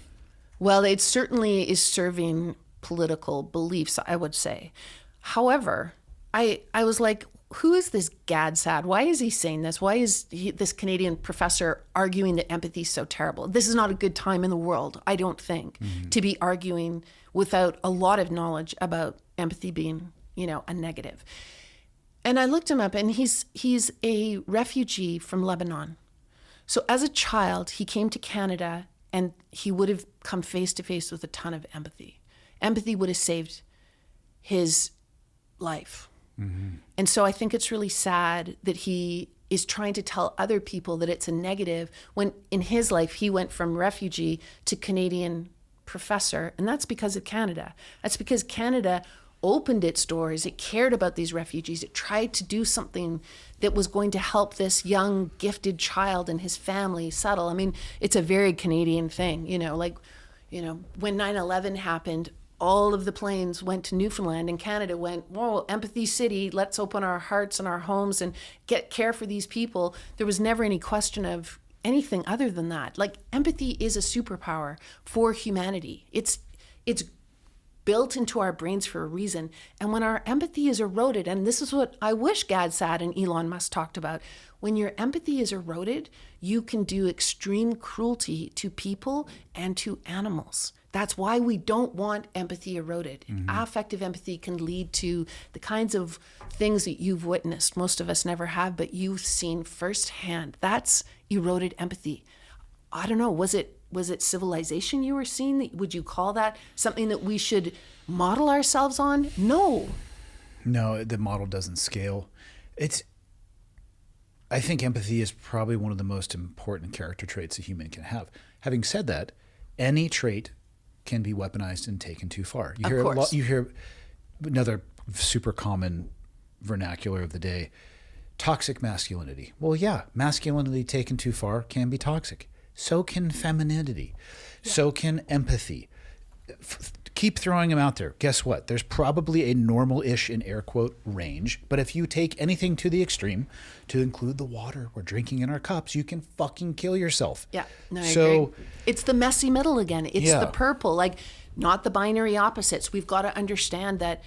Well, it certainly is serving political beliefs, I would say. However, I was like, who is this Gadsad? Why is he saying this? Why is this Canadian professor arguing that empathy is so terrible? This is not a good time in the world, I don't think, to be arguing without a lot of knowledge about empathy being, a negative. And I looked him up, and he's a refugee from Lebanon. So as a child, he came to Canada, and he would have come face to face with a ton of empathy. Empathy would have saved his life. Mm-hmm. And so I think it's really sad that he is trying to tell other people that it's a negative when in his life he went from refugee to Canadian professor. And that's because of Canada. That's because Canada opened its doors. It cared about these refugees. It tried to do something that was going to help this young, gifted child and his family settle. I mean, it's a very Canadian thing, when 9/11 happened, all of the planes went to Newfoundland, and Canada went, whoa, empathy city, let's open our hearts and our homes and care for these people. There was never any question of anything other than that. Like, empathy is a superpower for humanity. It's built into our brains for a reason. And when our empathy is eroded, and this is what I wish Gadsad and Elon Musk talked about, when your empathy is eroded, you can do extreme cruelty to people and to animals. That's why we don't want empathy eroded. Mm-hmm. Affective empathy can lead to the kinds of things that you've witnessed. Most of us never have, but you've seen firsthand. That's eroded empathy. I don't know, was it civilization you were seeing? Would you call that something that we should model ourselves on? No, the model doesn't scale. I think empathy is probably one of the most important character traits a human can have. Having said that, any trait can be weaponized and taken too far. You hear another super common vernacular of the day, toxic masculinity. Well, yeah, masculinity taken too far can be toxic. So can femininity. Yeah. So can empathy. Keep throwing them out there. Guess what? There's probably a normal-ish, in air quote, range. But if you take anything to the extreme, to include the water we're drinking in our cups, you can fucking kill yourself. Yeah, no, I agree. It's the messy middle again. It's the purple, not the binary opposites. We've got to understand that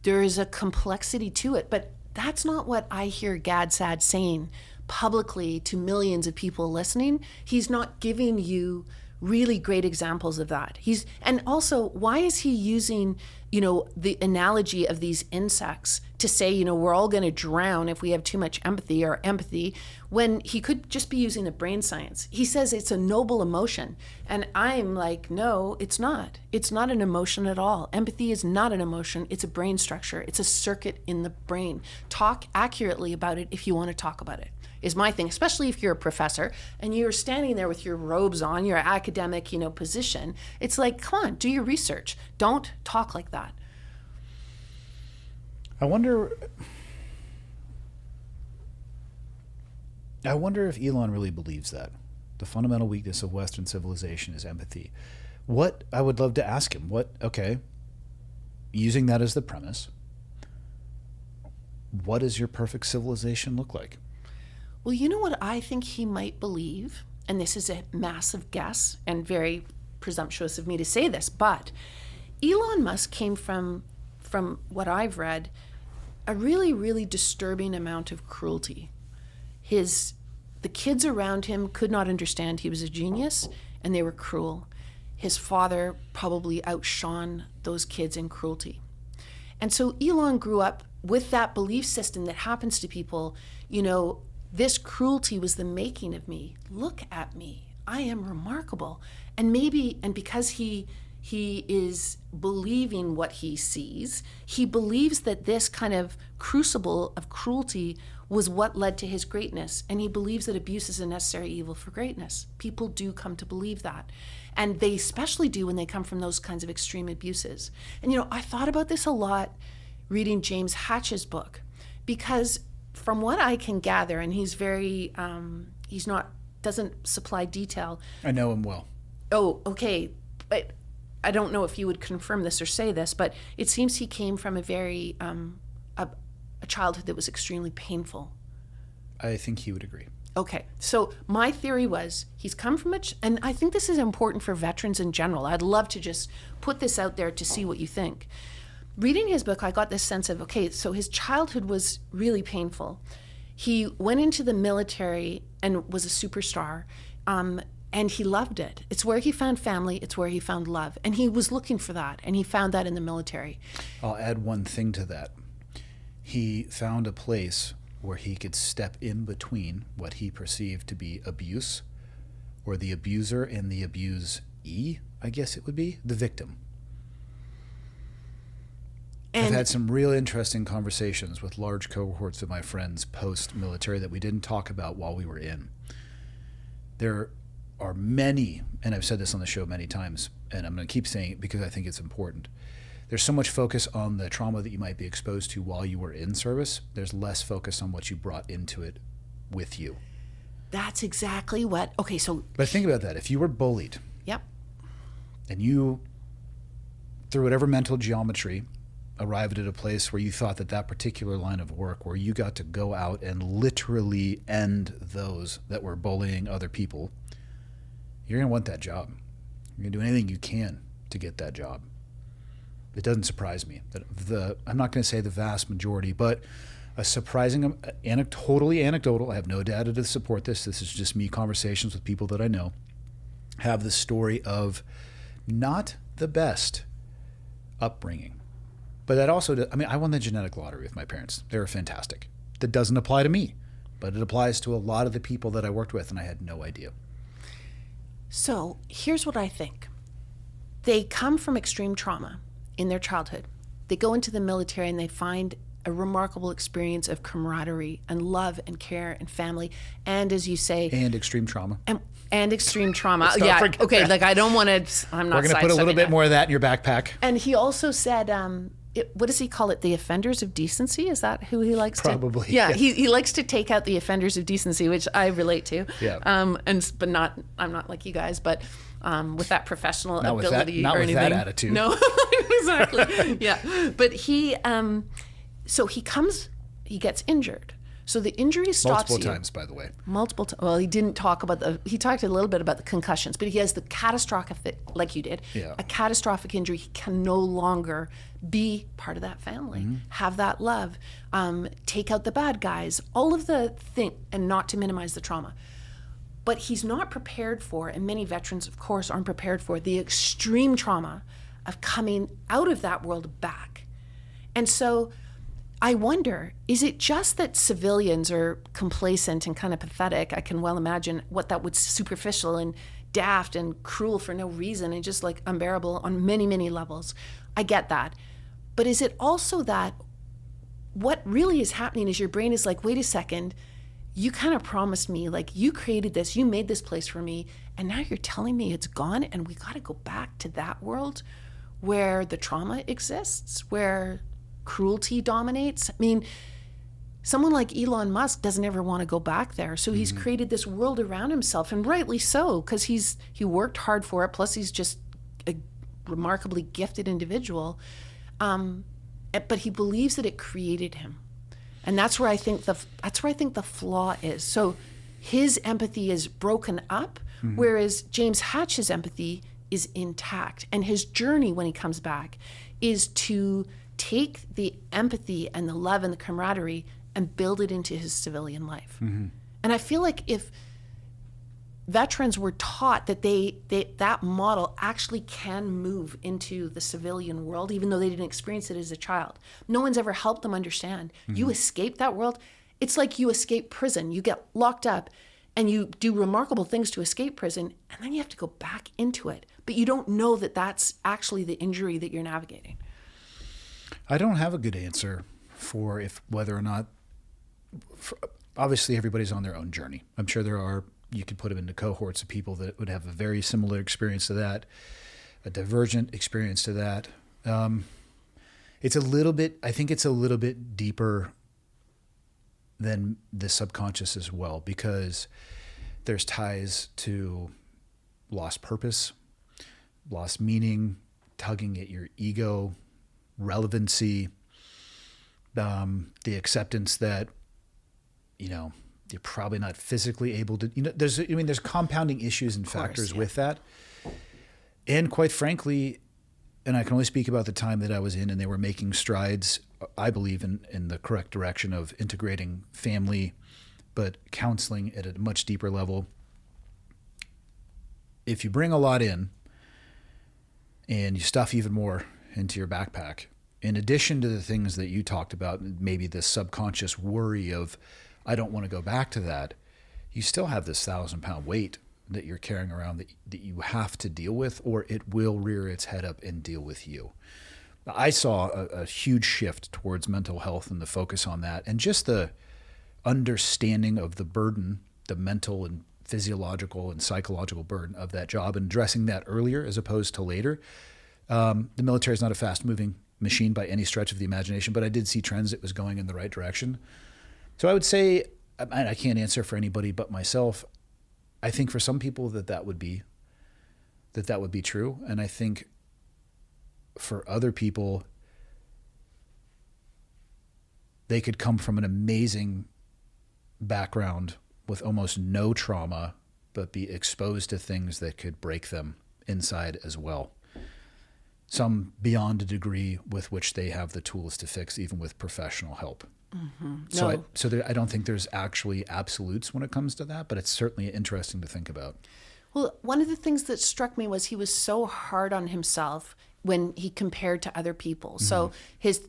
there is a complexity to it. But that's not what I hear Gadsad saying publicly to millions of people listening. He's not giving you really great examples of that. And also, why is he using the analogy of these insects to say, we're all going to drown if we have too much empathy or empathy, when he could just be using the brain science. He says it's a noble emotion. And I'm like, no, it's not. It's not an emotion at all. Empathy is not an emotion. It's a brain structure. It's a circuit in the brain. Talk accurately about it if you want to talk about it, is my thing, especially if you're a professor and you're standing there with your robes on, your academic, position. It's like, come on, do your research. Don't talk like that. I wonder if Elon really believes that. The fundamental weakness of Western civilization is empathy. I would love to ask him, using that as the premise, what does your perfect civilization look like? Well, you know what I think he might believe, and this is a massive guess and very presumptuous of me to say this, but Elon Musk came from what I've read, a really, really disturbing amount of cruelty. The kids around him could not understand he was a genius, and they were cruel. His father probably outshone those kids in cruelty. And so Elon grew up with that belief system that happens to people, this cruelty was the making of me. Look at me. I am remarkable. And because he is believing what he sees, he believes that this kind of crucible of cruelty was what led to his greatness. And he believes that abuse is a necessary evil for greatness. People do come to believe that. And they especially do when they come from those kinds of extreme abuses. And, I thought about this a lot reading James Hatch's book, because from what I can gather, and he's very, doesn't supply detail. I know him well. Oh, okay. But I don't know if you would confirm this or say this, but it seems he came from a very, a childhood that was extremely painful. I think he would agree. Okay. So my theory was he's come from and I think this is important for veterans in general. I'd love to just put this out there to see what you think. Reading his book, I got this sense of, okay, so his childhood was really painful. He went into the military and was a superstar, and he loved it. It's where he found family. It's where he found love. And he was looking for that, and he found that in the military. I'll add one thing to that. He found a place where he could step in between what he perceived to be abuse, or the abuser and the abusee, I guess it would be, the victim. And I've had some real interesting conversations with large cohorts of my friends post-military that we didn't talk about while we were in. There are many, and I've said this on the show many times, and I'm going to keep saying it because I think it's important. There's so much focus on the trauma that you might be exposed to while you were in service. There's less focus on what you brought into it with you. That's exactly what, okay, so. But think about that. If you were bullied. Yep. And you, through whatever mental geometry, arrived at a place where you thought that particular line of work where you got to go out and literally end those that were bullying other people, you're going to want that job. You're going to do anything you can to get that job. It doesn't surprise me that I'm not going to say the vast majority, but a surprising, totally anecdotal, I have no data to support this is just me conversations with people that I know, have the story of not the best upbringing. But that also, I won the genetic lottery with my parents. They were fantastic. That doesn't apply to me, but it applies to a lot of the people that I worked with, and I had no idea. So here's what I think. They come from extreme trauma in their childhood. They go into the military and they find a remarkable experience of camaraderie and love and care and family. And as you say... And extreme trauma. And extreme trauma. Yeah, okay, that. I don't want to... I'm not... We're going to put a little bit more of that in your backpack. And he also said... what does he call it? The offenders of decency? Is that who he likes Probably, to? Yeah, he likes to take out the offenders of decency, which I relate to. Yeah. But not, I'm not like you guys, but with that professional ability not or with anything. that attitude. No, exactly. Yeah. But he, so he gets injured. So the injury stops multiple times, by the way. Multiple times. Well, he didn't talk about he talked a little bit about the concussions, but he has the catastrophic, like you did, a catastrophic injury. He can no longer be part of that family, have that love, take out the bad guys, all of the thing, and not to minimize the trauma. But he's not prepared for, and many veterans, of course, aren't prepared for, the extreme trauma of coming out of that world back. And so I wonder, is it just that civilians are complacent and kind of pathetic? I can well imagine what that would superficial and daft and cruel for no reason and just like unbearable on many, many levels. I get that. But is it also that what really is happening is your brain is like, wait a second, you kind of promised me, like you created this, you made this place for me, and now you're telling me it's gone and we got to go back to that world where the trauma exists, where cruelty dominates. I mean, someone like Elon Musk doesn't ever want to go back there. So he's created this world around himself, and rightly so, because he worked hard for it. Plus he's just a remarkably gifted individual. But he believes that it created him. And that's where I think the flaw is. So his empathy is broken up, whereas James Hatch's empathy is intact. And his journey when he comes back is to take the empathy and the love and the camaraderie and build it into his civilian life. And I feel like if veterans were taught that that model actually can move into the civilian world, even though they didn't experience it as a child. No one's ever helped them understand. You escape that world. It's like you escape prison. You get locked up and you do remarkable things to escape prison, and then you have to go back into it. But you don't know that that's actually the injury that you're navigating. I don't have a good answer for whether or not, obviously everybody's on their own journey. I'm sure you could put them into cohorts of people that would have a very similar experience to that, a divergent experience to that. I think it's a little bit deeper than the subconscious as well, because there's ties to lost purpose, lost meaning, tugging at your ego, relevancy, the acceptance that, you're probably not physically able to, there's compounding issues and factors with that. And quite frankly, and I can only speak about the time that I was in, and they were making strides, I believe, in the correct direction of integrating family, but counseling at a much deeper level. If you bring a lot in and you stuff even more into your backpack, in addition to the things that you talked about, maybe this subconscious worry of, I don't want to go back to that, you still have this 1,000-pound weight that you're carrying around that you have to deal with, or it will rear its head up and deal with you. I saw a huge shift towards mental health and the focus on that, and just the understanding of the burden, the mental and physiological and psychological burden of that job, and addressing that earlier as opposed to later. The military is not a fast-moving machine by any stretch of the imagination, but I did see trends that was going in the right direction. So I would say, I can't answer for anybody but myself, I think for some people that would be true. And I think for other people, they could come from an amazing background with almost no trauma, but be exposed to things that could break them inside as well. Some beyond a degree with which they have the tools to fix, even with professional help. So I don't think there's actually absolutes when it comes to that, but it's certainly interesting to think about. Well, one of the things that struck me was he was so hard on himself when he compared to other people. So his,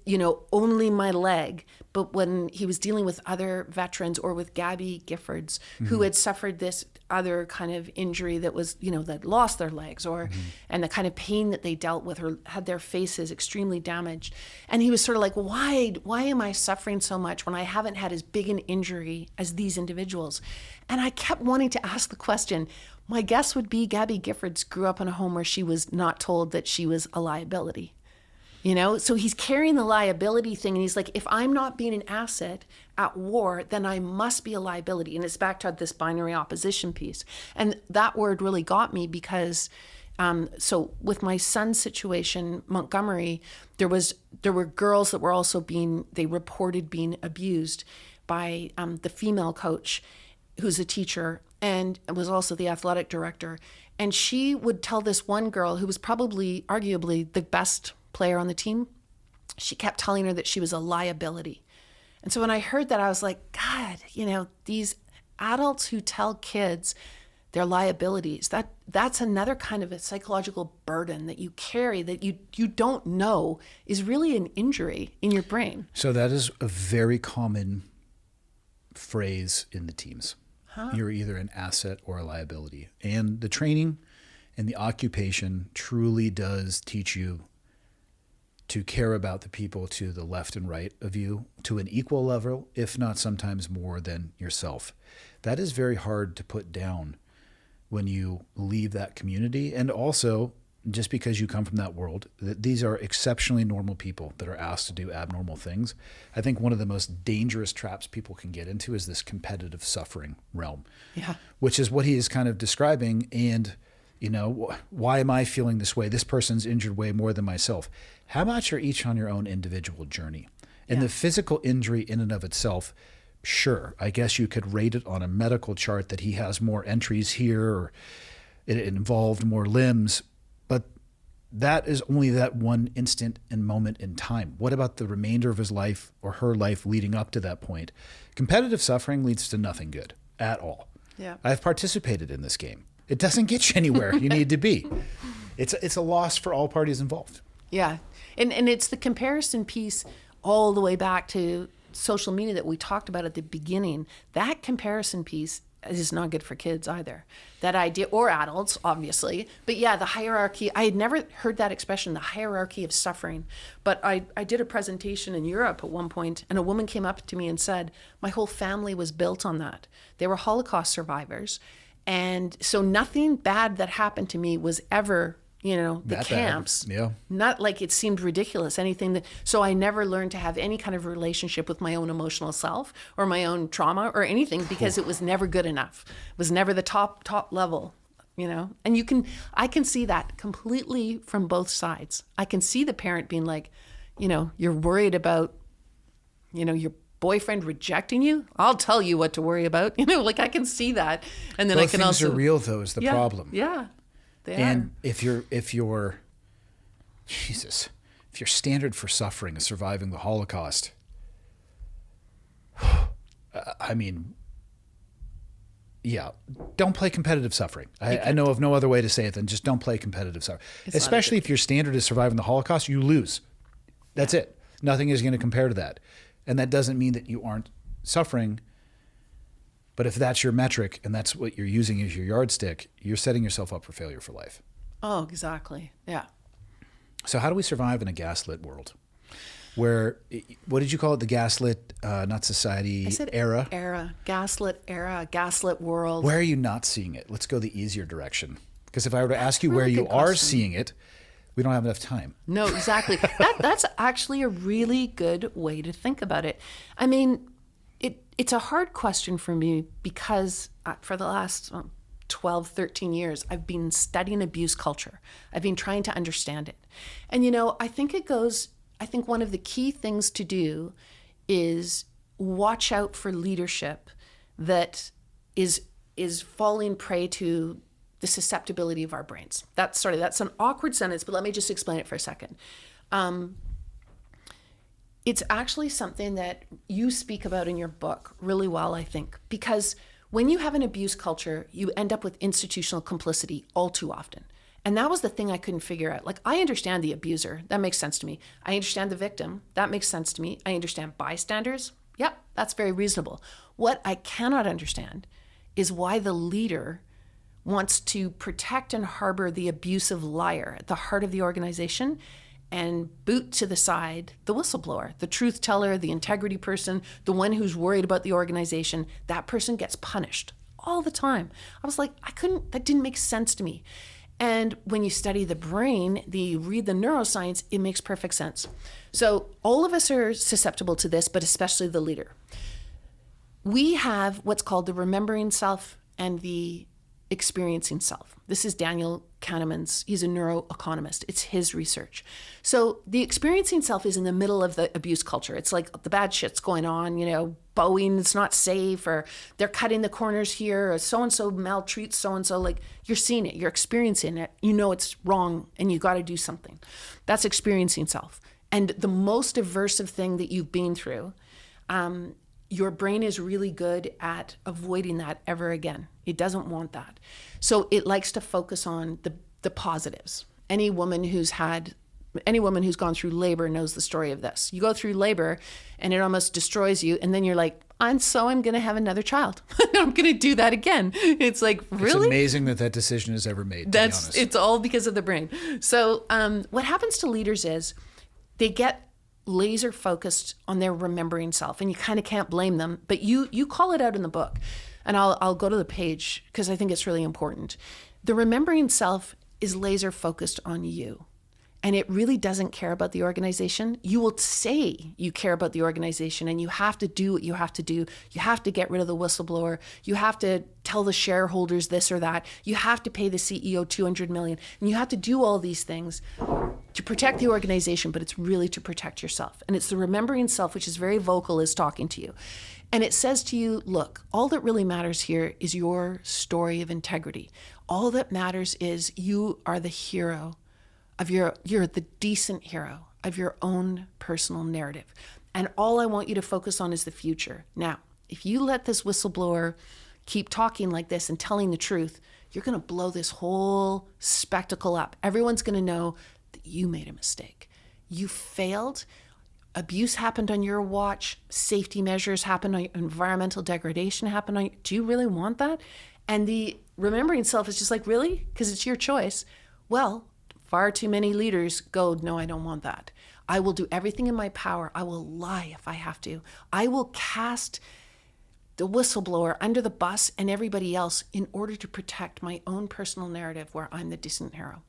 only my leg. But when he was dealing with other veterans or with Gabby Giffords, who had suffered this other kind of injury that was, that lost their legs, or and the kind of pain that they dealt with, or had their faces extremely damaged. And he was sort of like, why am I suffering so much when I haven't had as big an injury as these individuals? And I kept wanting to ask the question. My guess would be Gabby Giffords grew up in a home where she was not told that she was a liability. So he's carrying the liability thing, and he's like, if I'm not being an asset at war, then I must be a liability. And it's back to this binary opposition piece. And that word really got me because, so with my son's situation, Montgomery, there were girls that were also they reported being abused by the female coach, who's a teacher and was also the athletic director. And she would tell this one girl who was probably arguably the best player on the team, she kept telling her that she was a liability. And so when I heard that, I was like, God, these adults who tell kids their liabilities. That's another kind of a psychological burden that you carry that you don't know is really an injury in your brain. So that is a very common phrase in the teams. You're either an asset or a liability. And the training and the occupation truly does teach you to care about the people to the left and right of you to an equal level, if not sometimes more than yourself. That is very hard to put down when you leave that community. And also, just because you come from that world, these are exceptionally normal people that are asked to do abnormal things. I think one of the most dangerous traps people can get into is this competitive suffering realm, which is what he is kind of describing. And, you know, why am I feeling this way? This person's injured way more than myself. How much are each on your own individual journey? And the physical injury in and of itself, sure, I guess you could rate it on a medical chart that he has more entries here or it involved more limbs, but that is only that one instant and moment in time. What about the remainder of his life or her life leading up to that point? Competitive suffering leads to nothing good at all. Yeah. I've participated in this game. It doesn't get you anywhere you need to be. It's a loss for all parties involved. Yeah. And it's the comparison piece all the way back to social media that we talked about at the beginning. That comparison piece is not good for kids either. That idea, or adults, obviously. But yeah, the hierarchy, I had never heard that expression, the hierarchy of suffering. But I did a presentation in Europe at one point, and a woman came up to me and said, my whole family was built on that. They were Holocaust survivors. And so nothing bad that happened to me was ever, you know, the That camps. bad. Yeah. Not like it seemed ridiculous, anything that, so I never learned to have any kind of relationship with my own emotional self or my own trauma or anything because it was never good enough. It was never the top level, you know? And I can see that completely from both sides. I can see the parent being like, you know, you're worried about, you know, your boyfriend rejecting you. I'll tell you what to worry about. You know, like I can see that. And then Both I can things also. are real though is the problem. Yeah. They And are. if your standard for suffering is surviving the Holocaust, I mean, yeah, don't play competitive suffering. I know of no other way to say it than just don't play competitive suffering. Especially if your standard is surviving the Holocaust, you lose. That's it. Nothing is going to compare to that. And that doesn't mean that you aren't suffering. But if that's your metric and that's what you're using as your yardstick, you're setting yourself up for failure for life. Oh, exactly. Yeah. So how do we survive in a gaslit world? Where, what did you call it? The gaslit, not society, I said era? Gaslit world. Where are you not seeing it? Let's go the easier direction. Because if I were to ask you where really you good are question. seeing it, we don't have enough time. No, exactly. That's actually a really good way to think about it. I mean, it's a hard question for me because for the last 12, 13 years, I've been studying abuse culture. I've been trying to understand it. And, you know, I think one of the key things to do is watch out for leadership that is falling prey to the susceptibility of our brains. That's an awkward sentence, but let me just explain it for a second. It's actually something that you speak about in your book really well, I think, because when you have an abuse culture, you end up with institutional complicity all too often. And that was the thing I couldn't figure out. Like, I understand the abuser. That makes sense to me. I understand the victim. That makes sense to me. I understand bystanders. Yep, that's very reasonable. What I cannot understand is why the leader wants to protect and harbor the abusive liar at the heart of the organization and boot to the side the whistleblower, the truth teller, the integrity person, the one who's worried about the organization. That person gets punished all the time. I was like, that didn't make sense to me. And when you study the brain, read the neuroscience, it makes perfect sense. So all of us are susceptible to this, but especially the leader. We have what's called the remembering self and the experiencing self. This is Daniel Kahneman's, he's a neuroeconomist. It's his research. So the experiencing self is in the middle of the abuse culture. It's like the bad shit's going on, you know, Boeing, it's not safe, or they're cutting the corners here, or so-and-so maltreats so-and-so. Like, you're seeing it, you're experiencing it, you know it's wrong, and you got to do something. That's experiencing self. And the most aversive thing that you've been through, your brain is really good at avoiding that ever again. It doesn't want that. So it likes to focus on the positives. Any woman who's gone through labor knows the story of this. You go through labor and it almost destroys you. And then you're like, I'm going to have another child. I'm going to do that again. It's like, really? It's amazing that decision is ever made, to be honest. It's all because of the brain. So what happens to leaders is they get laser focused on their remembering self, and you kind of can't blame them, but you call it out in the book, and I'll go to the page because I think it's really important. The remembering self is laser focused on you, and it really doesn't care about the organization. You will say you care about the organization, and you have to do what you have to do. You have to get rid of the whistleblower. You have to tell the shareholders this or that. You have to pay the CEO $200 million, and you have to do all these things to protect the organization, but it's really to protect yourself. And it's the remembering self, which is very vocal, is talking to you. And it says to you, look, all that really matters here is your story of integrity. All that matters is you are the hero of you're the decent hero of your own personal narrative. And all I want you to focus on is the future. Now, if you let this whistleblower keep talking like this and telling the truth, you're going to blow this whole spectacle up. Everyone's going to know that you made a mistake. You failed. Abuse happened on your watch. Safety measures happened on you. Environmental degradation happened on you. Do you really want that? And the remembering self is just like, really? Because it's your choice. Well, far too many leaders go, no, I don't want that. I will do everything in my power. I will lie if I have to. I will cast the whistleblower under the bus and everybody else in order to protect my own personal narrative where I'm the decent hero.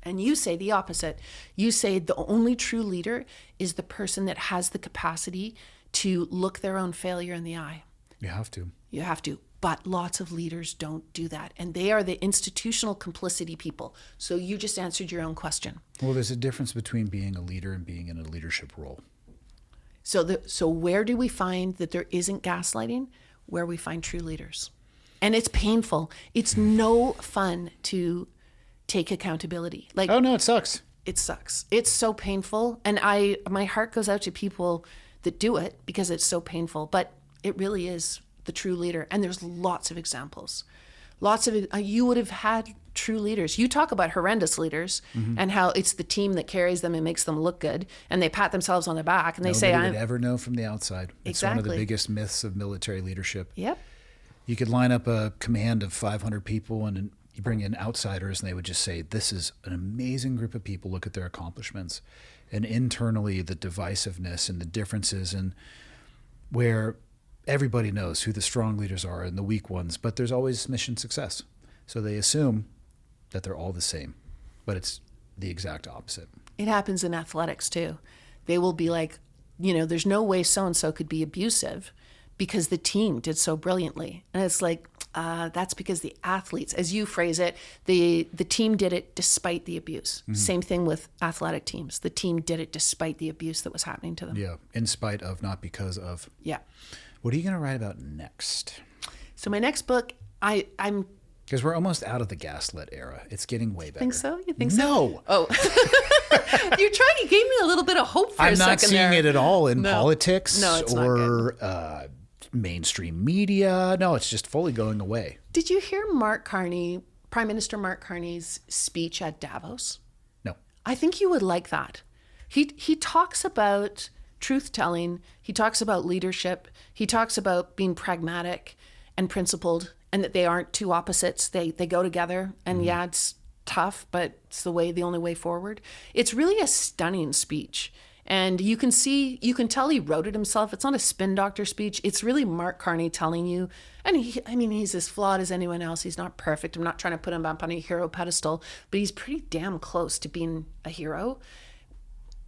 And you say the opposite. You say the only true leader is the person that has the capacity to look their own failure in the eye. You have to. You have to. But lots of leaders don't do that. And they are the institutional complicity people. So you just answered your own question. Well, there's a difference between being a leader and being in a leadership role. So where do we find that there isn't gaslighting? Where we find true leaders. And it's painful. It's no fun to take accountability. Like, oh no, it sucks. It sucks. It's so painful. And my heart goes out to people that do it because it's so painful. But it really is the true leader. And there's lots of examples. You would have had true leaders. You talk about horrendous leaders and how it's the team that carries them and makes them look good. And they pat themselves on the back and they say, nobody would ever know from the outside. It's Exactly. one of the biggest myths of military leadership. Yep. You could line up a command of 500 people and you bring in outsiders and they would just say, this is an amazing group of people. Look at their accomplishments. And internally, the divisiveness and the differences, and where everybody knows who the strong leaders are and the weak ones, but there's always mission success. So they assume that they're all the same, but it's the exact opposite. It happens in athletics too. They will be like, there's no way so-and-so could be abusive because the team did so brilliantly. And it's like, that's because the athletes, as you phrase it, the team did it despite the abuse. Same thing with athletic teams. The team did it despite the abuse that was happening to them. Yeah, in spite of, not because of. Yeah. What are you going to write about next? So my next book, I'm... Because we're almost out of the gaslit era. It's getting way better. Think so? You think so? No. Oh. You gave me a little bit of hope for a second there. I'm not seeing it at all in politics it's or mainstream media. No, it's just fully going away. Did you hear Prime Minister Mark Carney's speech at Davos? No. I think you would like that. He talks about truth-telling. He talks about leadership. He talks about being pragmatic and principled, and that they aren't two opposites. They go together. And yeah, it's tough, but it's the only way forward. It's really a stunning speech. And you can tell he wrote it himself. It's not a spin doctor speech. It's really Mark Carney telling you, and he's as flawed as anyone else. He's not perfect. I'm not trying to put him up on a hero pedestal, but he's pretty damn close to being a hero.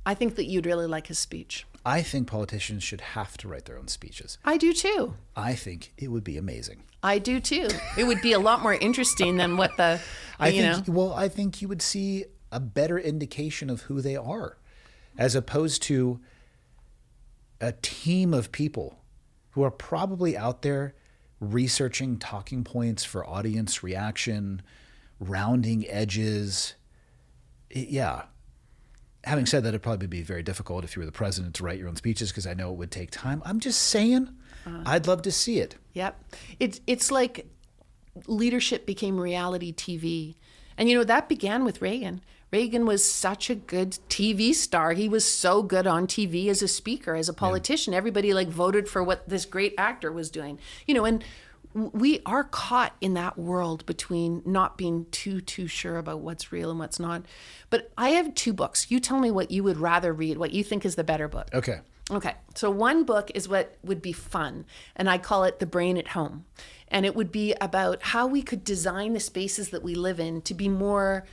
I think that you'd really like his speech. I think politicians should have to write their own speeches. I do too. I think it would be amazing. I do too. It would be a lot more interesting than what I think you would see a better indication of who they are, as opposed to a team of people who are probably out there researching talking points for audience reaction, rounding edges. Yeah. having said that, it'd probably be very difficult if you were the president to write your own speeches, because I know it would take time. I'm just saying, I'd love to see it. Yep. It's like leadership became reality TV. And, that began with Reagan. Reagan was such a good TV star. He was so good on TV as a speaker, as a politician. Yeah. Everybody voted for what this great actor was doing. And we are caught in that world between not being too sure about what's real and what's not. But I have 2 books. You tell me what you would rather read, what you think is the better book. Okay. So one book is what would be fun, and I call it The Brain at Home. And it would be about how we could design the spaces that we live in to be more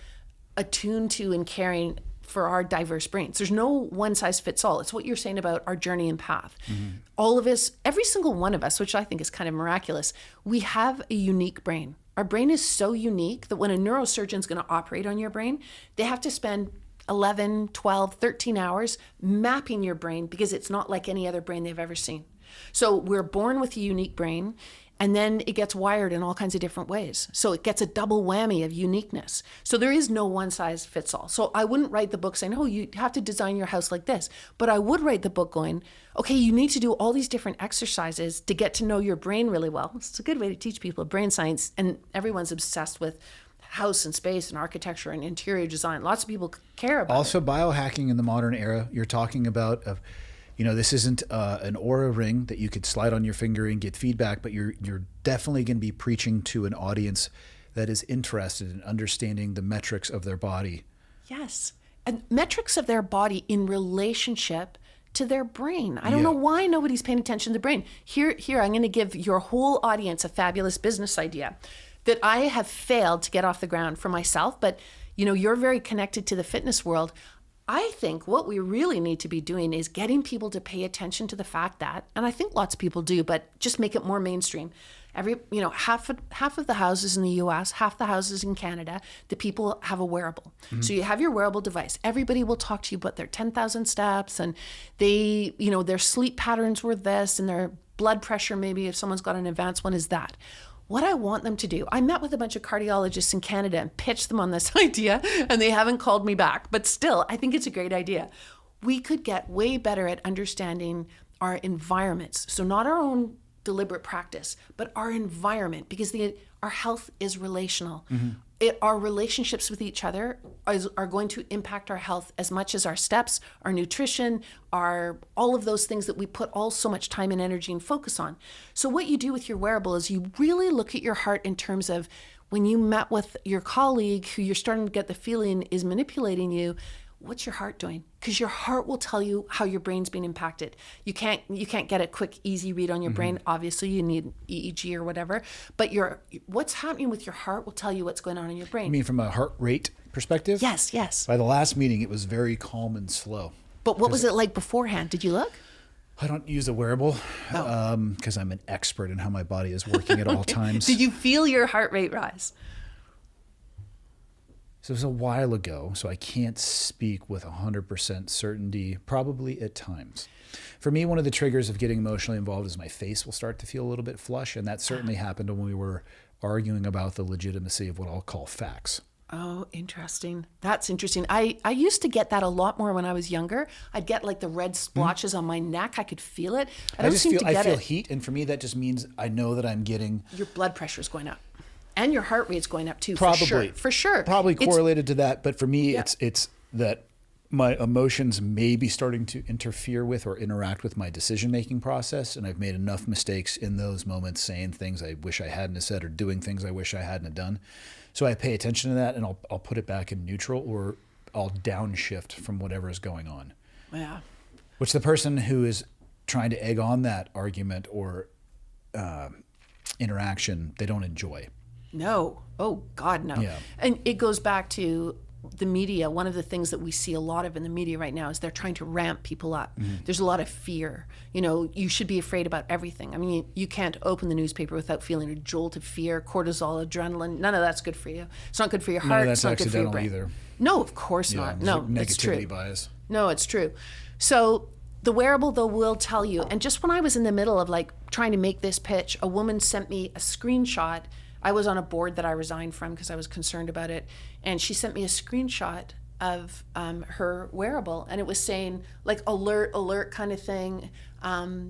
attuned to and caring for our diverse brains. There's no one size fits all. It's what you're saying about our journey and path. Mm-hmm. All of us, every single one of us, which I think is kind of miraculous, we have a unique brain. Our brain is so unique that when a neurosurgeon is going to operate on your brain, they have to spend 11, 12, 13 hours mapping your brain, because it's not like any other brain they've ever seen. So we're born with a unique brain, and then it gets wired in all kinds of different ways. So it gets a double whammy of uniqueness. So there is no one size fits all. So I wouldn't write the book saying, oh, you have to design your house like this. But I would write the book going, okay, you need to do all these different exercises to get to know your brain really well. It's a good way to teach people brain science. And everyone's obsessed with house and space and architecture and interior design. Lots of people care about also it. Biohacking in the modern era, you're talking about this isn't an aura ring that you could slide on your finger and get feedback, but you're definitely going to be preaching to an audience that is interested in understanding the metrics of their body. Yes. And metrics of their body in relationship to their brain. I don't know why nobody's paying attention to the brain. Here, I'm going to give your whole audience a fabulous business idea that I have failed to get off the ground for myself, but you're very connected to the fitness world. I think what we really need to be doing is getting people to pay attention to the fact that, and I think lots of people do, but just make it more mainstream. Half of the houses in the US, half the houses in Canada, the people have a wearable. Mm-hmm. So you have your wearable device. Everybody will talk to you about their 10,000 steps, and they, their sleep patterns were this, and their blood pressure, maybe if someone's got an advanced one, is that. What I want them to do, I met with a bunch of cardiologists in Canada and pitched them on this idea, and they haven't called me back. But still, I think it's a great idea. We could get way better at understanding our environments. So not our own deliberate practice, but our environment, because our health is relational. Mm-hmm. Our relationships with each other are going to impact our health as much as our steps, our nutrition, all of those things that we put so much time and energy and focus on. So what you do with your wearable is you really look at your heart in terms of when you met with your colleague who you're starting to get the feeling is manipulating you, what's your heart doing? Because your heart will tell you how your brain's being impacted. You can't get a quick, easy read on your brain. Obviously, you need EEG or whatever. But what's happening with your heart will tell you what's going on in your brain. You mean from a heart rate perspective? Yes. By the last meeting, it was very calm and slow. But what was it like beforehand? Did you look? I don't use a wearable because I'm an expert in how my body is working at all times. Did you feel your heart rate rise? So it was a while ago, so I can't speak with 100% certainty, probably at times. For me, one of the triggers of getting emotionally involved is my face will start to feel a little bit flush, and that certainly happened when we were arguing about the legitimacy of what I'll call facts. Oh, interesting. That's interesting. I used to get that a lot more when I was younger. I'd get the red splotches on my neck. I could feel it. I feel heat, and for me that just means I know that I'm getting... Your blood pressure is going up. And your heart rate's going up too, probably, for sure. Probably correlated to that, but for me, it's that my emotions may be starting to interfere with or interact with my decision-making process, and I've made enough mistakes in those moments, saying things I wish I hadn't have said or doing things I wish I hadn't have done. So I pay attention to that, and I'll put it back in neutral, or I'll downshift from whatever is going on. Yeah. Which the person who is trying to egg on that argument or interaction, they don't enjoy. No. Oh, God, no. Yeah. And it goes back to the media. One of the things that we see a lot of in the media right now is they're trying to ramp people up. Mm-hmm. There's a lot of fear. You should be afraid about everything. I mean, you can't open the newspaper without feeling a jolt of fear, cortisol, adrenaline. None of that's good for you. It's not good for your heart. None of that's it's not good for your brain. either. No, of course not. No, it's true. Negativity bias. No, it's true. So the wearable, though, will tell you. And just when I was in the middle of trying to make this pitch, a woman sent me a screenshot. I was on a board that I resigned from because I was concerned about it. And she sent me a screenshot her wearable, and it was saying like alert kind of thing.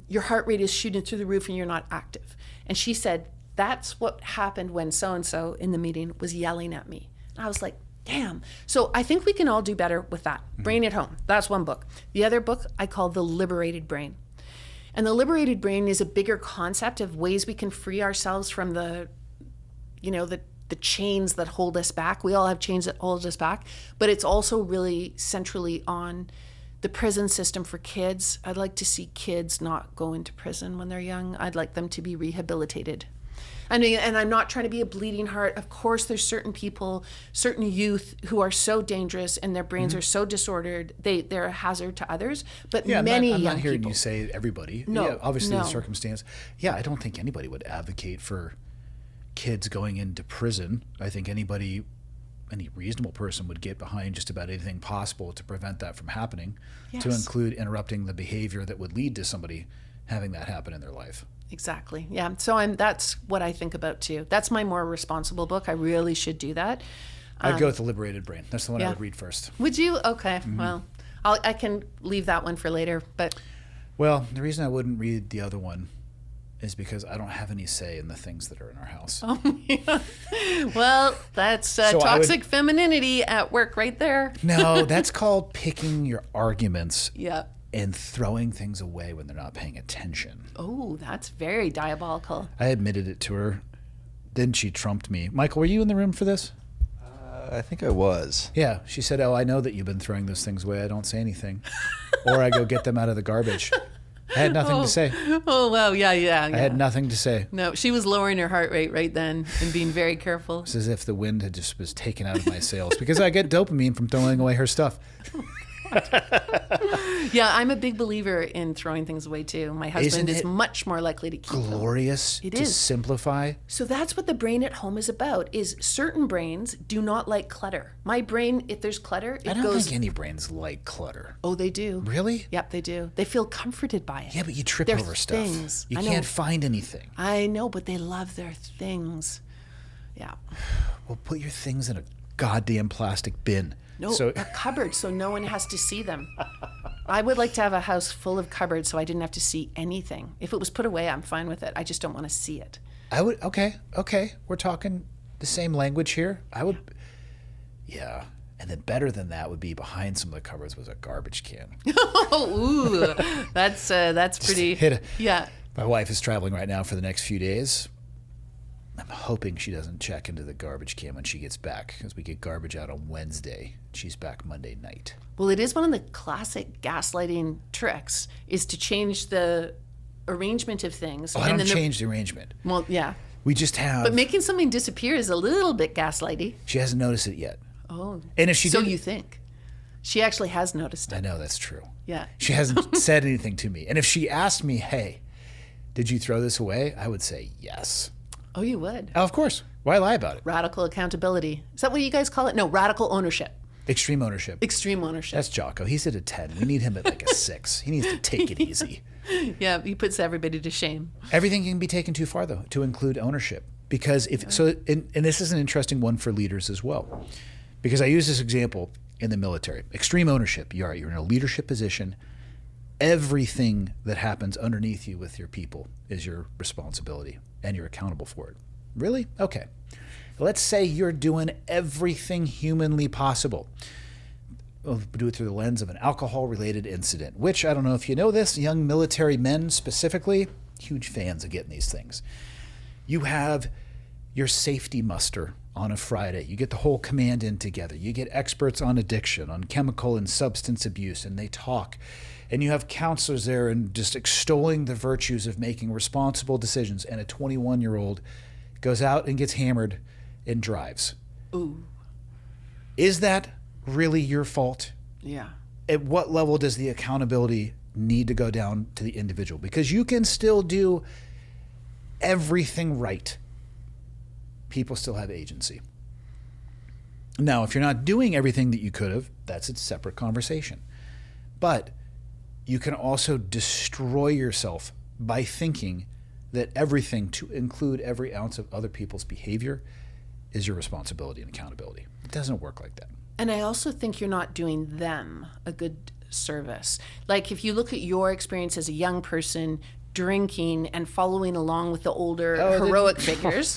Your heart rate is shooting through the roof and you're not active. And she said, that's what happened when so-and-so in the meeting was yelling at me. And I was like, damn. So I think we can all do better with that. Brain at Home. That's one book. The other book I call The Liberated Brain. And the liberated brain is a bigger concept of ways we can free ourselves from the chains that hold us back. We all have chains that hold us back, but it's also really centrally on the prison system for kids. I'd like to see kids not go into prison when they're young. I'd like them to be rehabilitated. I mean, and I'm not trying to be a bleeding heart. Of course, there's certain people, certain youth who are so dangerous and their brains are so disordered, they're a hazard to others. But many I'm young not hearing people, you say everybody. No, Yeah, obviously no. the circumstance. Yeah, I don't think anybody would advocate for kids going into prison. I think any reasonable person would get behind just about anything possible to prevent that from happening, to Yes. include interrupting the behavior that would lead to somebody having that happen in their life. Exactly. Yeah. So that's what I think about too. That's my more responsible book. I really should do that. I'd go with The Liberated Brain. That's the one I yeah. would read first. Would you? Okay. Well, I can leave that one for later, but Well, the reason I wouldn't read the other one is because I don't have any say in the things that are in our house. well, that's So I would- toxic femininity at work right there. No, that's called picking your arguments Yeah. and throwing things away when they're not paying attention. Oh, that's very diabolical. I admitted it to her. Then she trumped me. Michael, were you in the room for this? I think I was. Yeah. She said, "Oh, I know that you've been throwing those things away. I don't say anything." Or I go get them out of the garbage. I had nothing to say. Oh, well, yeah. I had nothing to say. No, she was lowering her heart rate right then and being very careful. It's as if the wind had just was taken out of my sails because I get dopamine from throwing away her stuff. Yeah, I'm a big believer in throwing things away too. My husband Isn't is it much more likely to keep them. Glorious It to is. simplify. So that's what the brain at home is about, is certain brains do not like clutter. My brain, if there's clutter, I it don't goes, think any brains like clutter. oh, they do. Really? Yep, they do. They feel comforted by it. Yeah, but you trip They're over stuff. things. You I know. can't find anything. I know, but they love their things. Yeah. Well, put your things in a goddamn plastic bin. No, So a cupboard so no one has to see them. I would like to have a house full of cupboards so I didn't have to see anything. If it was put away, I'm fine with it. I just don't want to see it. I would. Okay. We're talking the same language here. I would. Yeah. And then better than that would be behind some of the cupboards was a garbage can. Oh, ooh, that's pretty. hit it. Yeah. My wife is traveling right now for the next few days. I'm hoping she doesn't check into the garbage can when she gets back, because we get garbage out on Wednesday. She's back Monday night. Well, it is one of the classic gaslighting tricks is to change the arrangement of things. Oh, I don't then change the arrangement. well, yeah. We just have. But making something disappear is a little bit gaslighty. She hasn't noticed it yet. Oh. And if she so did, you think. She actually has noticed I it. know that's true. Yeah. She hasn't said anything to me. And if she asked me, "Hey, did you throw this away?" I would say yes. Oh, you would. Oh, of course. Why lie about it? Radical accountability. Is that what you guys call it? No, radical ownership. Extreme ownership. Extreme ownership. That's Jocko. He's at a 10. We need him at like a 6. He needs to take it easy. Yeah, he puts everybody to shame. Everything can be taken too far, though, to include ownership. Because if so, and this is an interesting one for leaders as well. Because I use this example in the military. Extreme ownership. You're in a leadership position. Everything that happens underneath you with your people is your responsibility, and you're accountable for it. Really? Okay. Let's say you're doing everything humanly possible. We'll do it through the lens of an alcohol-related incident, which, I don't know if you know this, young military men specifically, huge fans of getting these things. You have your safety muster on a Friday. You get the whole command in together. You get experts on addiction, on chemical and substance abuse, and they talk. And you have counselors there and just extolling the virtues of making responsible decisions. And a 21-year-old goes out and gets hammered and drives. Ooh. Is that really your fault? Yeah. At what level does the accountability need to go down to the individual? Because you can still do everything right. People still have agency. Now, if you're not doing everything that you could have, that's a separate conversation. But you can also destroy yourself by thinking that everything, to include every ounce of other people's behavior, is your responsibility and accountability. It doesn't work like that. And I also think you're not doing them a good service. Like if you look at your experience as a young person drinking and following along with the older heroic figures,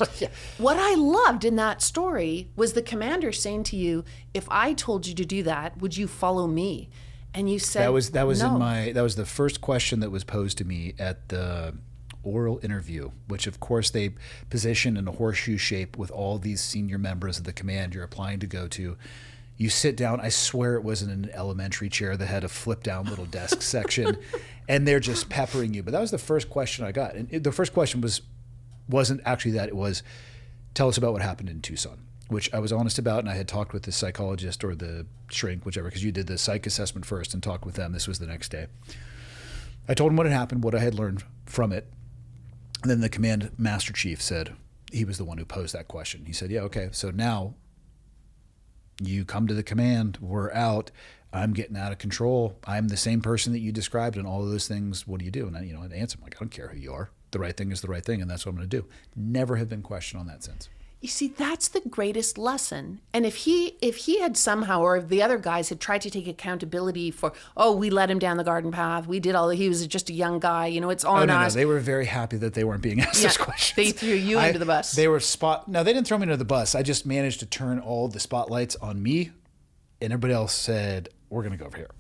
what I loved in that story was the commander saying to you, if I told you to do that, would you follow me? And you said that was no. that was the first question that was posed to me at the oral interview, which of course they position in a horseshoe shape with all these senior members of the command you're applying to go to. You sit down, I swear it wasn't an elementary chair that had a flip down little desk section, and they're just peppering you. But that was the first question I got. And the first question wasn't actually that, it was, tell us about what happened in Tucson, which I was honest about, and I had talked with the psychologist or the shrink, whichever, because you did the psych assessment first and talked with them. This was the next day. I told him what had happened, what I had learned from it. And then the command master chief said, he was the one who posed that question. He said, yeah, okay, so now you come to the command, we're out, I'm getting out of control, I'm the same person that you described and all of those things, what do you do? And I'd answer him like, I don't care who you are. The right thing is the right thing, and that's what I'm going to do. Never have been questioned on that since. You see, that's the greatest lesson. And if he had somehow, or if the other guys had tried to take accountability for, we let him down the garden path, we did he was just a young guy, it's on us. No, they were very happy that they weren't being asked those questions. They threw you under the bus. No, they didn't throw me under the bus. I just managed to turn all the spotlights on me, and everybody else said, we're going to go over here.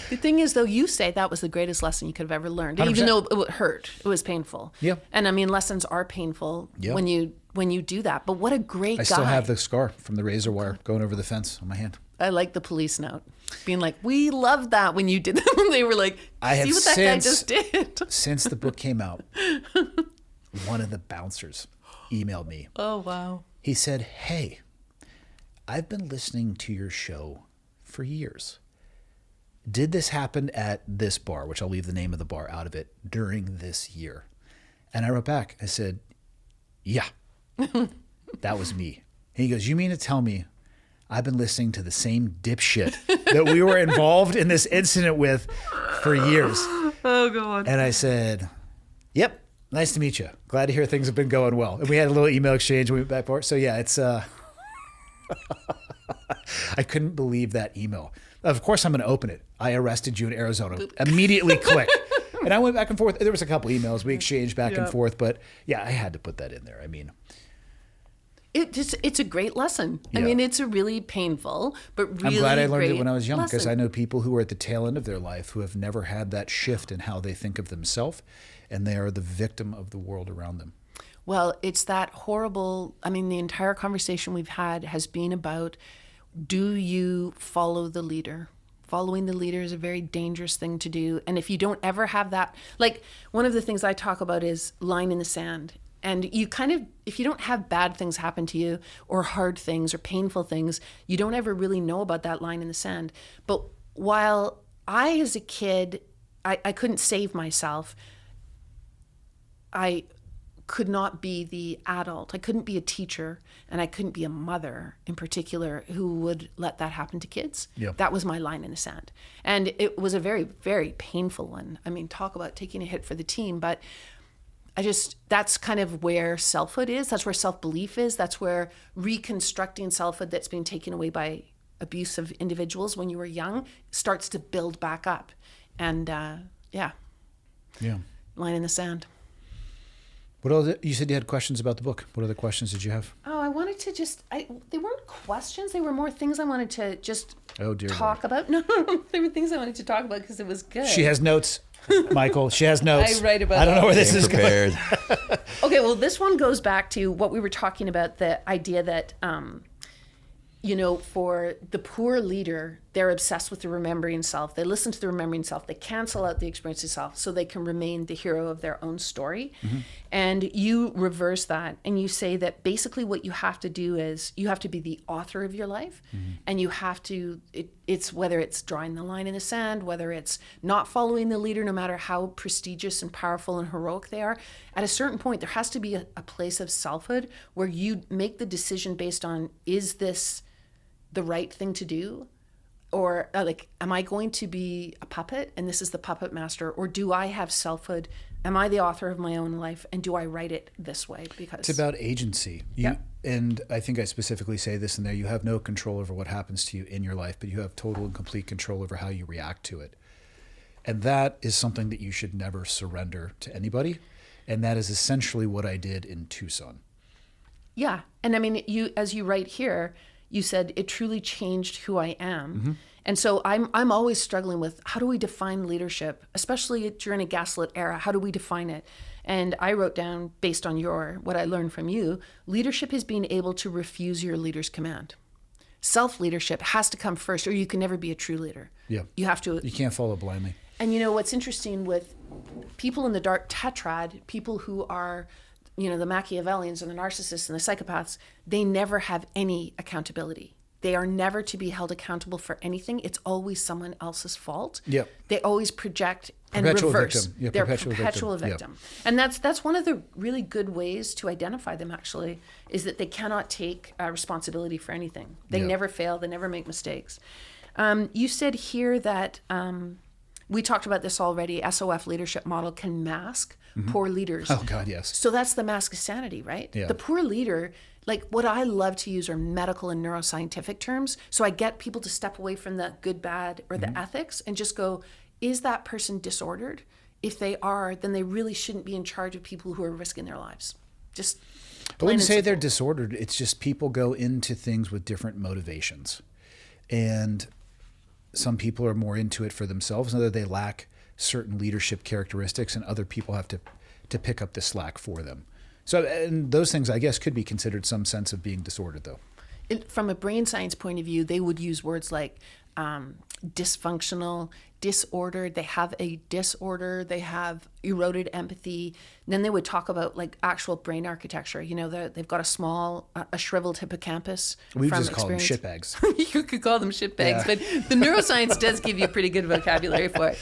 The thing is, though, you say that was the greatest lesson you could have ever learned, 100%. even though it hurt. It was painful. Yeah. And I mean, lessons are painful when you do that. But what a great guy. I still have the scar from the razor wire going over the fence on my hand. I like the police note being like, we loved that when you did that. They were like, see what that guy just did. Since the book came out, one of the bouncers emailed me. Oh, wow. He said, hey, I've been listening to your show for years. Did this happen at this bar, which I'll leave the name of the bar out of it, during this year? And I wrote back, I said, yeah, that was me. And he goes, you mean to tell me I've been listening to the same dipshit that we were involved in this incident with for years? Oh, God. And I said, yep, nice to meet you. Glad to hear things have been going well. And we had a little email exchange and we went back and forth. So yeah, it's I couldn't believe that email. Of course I'm going to open it. I arrested you in Arizona. Immediately click. And I went back and forth. There was a couple emails we exchanged back and forth, but yeah, I had to put that in there. I mean, it's a great lesson. Yeah. I mean, it's a really painful, but really I'm glad I learned it when I was young, because lesson. I know people who are at the tail end of their life who have never had that shift in how they think of themselves, and they are the victim of the world around them. Well, it's that horrible, I mean, the entire conversation we've had has been about, do you follow the leader? Following the leader is a very dangerous thing to do. And if you don't ever have that, like one of the things I talk about is line in the sand. And you kind of, if you don't have bad things happen to you or hard things or painful things, you don't ever really know about that line in the sand. But while I, as a kid, I couldn't save myself, I could not be the adult. I couldn't be a teacher, and I couldn't be a mother in particular who would let that happen to kids. Yep. That was my line in the sand. And it was a very, very painful one. I mean, talk about taking a hit for the team, but that's kind of where selfhood is. That's where self-belief is. That's where reconstructing selfhood that's been taken away by abusive individuals when you were young starts to build back up. And Yeah. line in the sand. What else? You said you had questions about the book. What other questions did you have? Oh, I wanted to they weren't questions. They were more things I wanted to just talk about. No, they were things I wanted to talk about because it was good. She has notes, Michael. She has notes. I write about I don't know where this is prepared. going. Okay, well, this one goes back to what we were talking about, the idea that, for the poor leader, they're obsessed with the remembering self. They listen to the remembering self. They cancel out the experience of self so they can remain the hero of their own story. Mm-hmm. And you reverse that and you say that basically what you have to do is you have to be the author of your life. Mm-hmm. And you have to, it's whether it's drawing the line in the sand, whether it's not following the leader, no matter how prestigious and powerful and heroic they are, at a certain point, there has to be a place of selfhood where you make the decision based on, is this the right thing to do? or like, am I going to be a puppet and this is the puppet master, or do I have selfhood? Am I the author of my own life, and do I write it this way? Because it's about agency. And I think I specifically say this in there, you have no control over what happens to you in your life, but you have total and complete control over how you react to it. And that is something that you should never surrender to anybody. And that is essentially what I did in Tucson. Yeah. And I mean, as you write here, you said it truly changed who I am. Mm-hmm. And so I'm always struggling with, how do we define leadership, especially during a gaslit era? How do we define it? And I wrote down, based on what I learned from you, leadership is being able to refuse your leader's command. Self-leadership has to come first, or you can never be a true leader. Yeah. You have to. You can't follow blindly. And you know what's interesting with people in the dark tetrad, people who are, the Machiavellians and the narcissists and the psychopaths, they never have any accountability. They are never to be held accountable for anything. It's always someone else's fault. Yep. They always project and Perpetual reverse. victim. Yeah, They're perpetual victim. Yep. And that's one of the really good ways to identify them, actually, is that they cannot take responsibility for anything. They Yeah. never fail. They never make mistakes. You said here that we talked about this already. SOF leadership model can mask poor leaders. Oh, God, yes. So that's the mask of sanity, right? Yeah. The poor leader, like what I love to use are medical and neuroscientific terms. So I get people to step away from the good, bad, or the ethics and just go, is that person disordered? If they are, then they really shouldn't be in charge of people who are risking their lives. Just I wouldn't say simple. they're disordered. It's just people go into things with different motivations. And some people are more into it for themselves, and other they lack certain leadership characteristics, and other people have to pick up the slack for them. So, and those things, I guess, could be considered some sense of being disordered, though. From a brain science point of view, they would use words like dysfunctional, disordered. They have a disorder. They have eroded empathy. And then they would talk about like actual brain architecture. They've got a shriveled hippocampus. We from just call them experience. shitbags. You could call them shitbags, Yeah. but the neuroscience does give you pretty good vocabulary for it.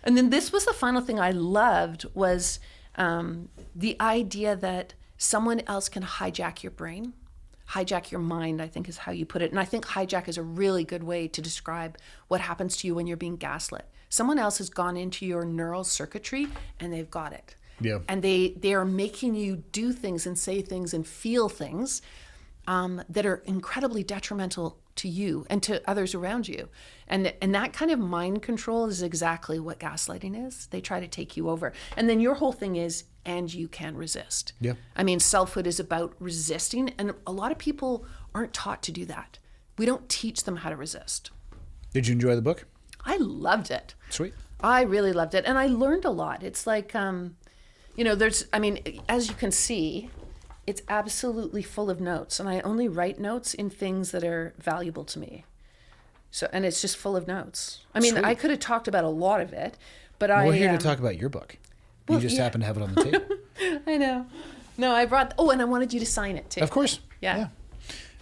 And then this was the final thing I loved was the idea that someone else can hijack your brain. Hijack your mind, I think is how you put it. And I think hijack is a really good way to describe what happens to you when you're being gaslit. Someone else has gone into your neural circuitry and they've got it. Yeah. And they are making you do things and say things and feel things that are incredibly detrimental to you and to others around you. And that kind of mind control is exactly what gaslighting is. They try to take you over. And then your whole thing is, and you can resist. Yeah. I mean, selfhood is about resisting, and a lot of people aren't taught to do that. We don't teach them how to resist. Did you enjoy the book? I loved it. Sweet. I really loved it. And I learned a lot. It's like, as you can see, it's absolutely full of notes. And I only write notes in things that are valuable to me. So, and it's just full of notes. I mean, Sweet. I could have talked about a lot of it, but We're here to talk about your book. You just happen to have it on the table. I know. No, I brought, and I wanted you to sign it too. Of course. Yeah.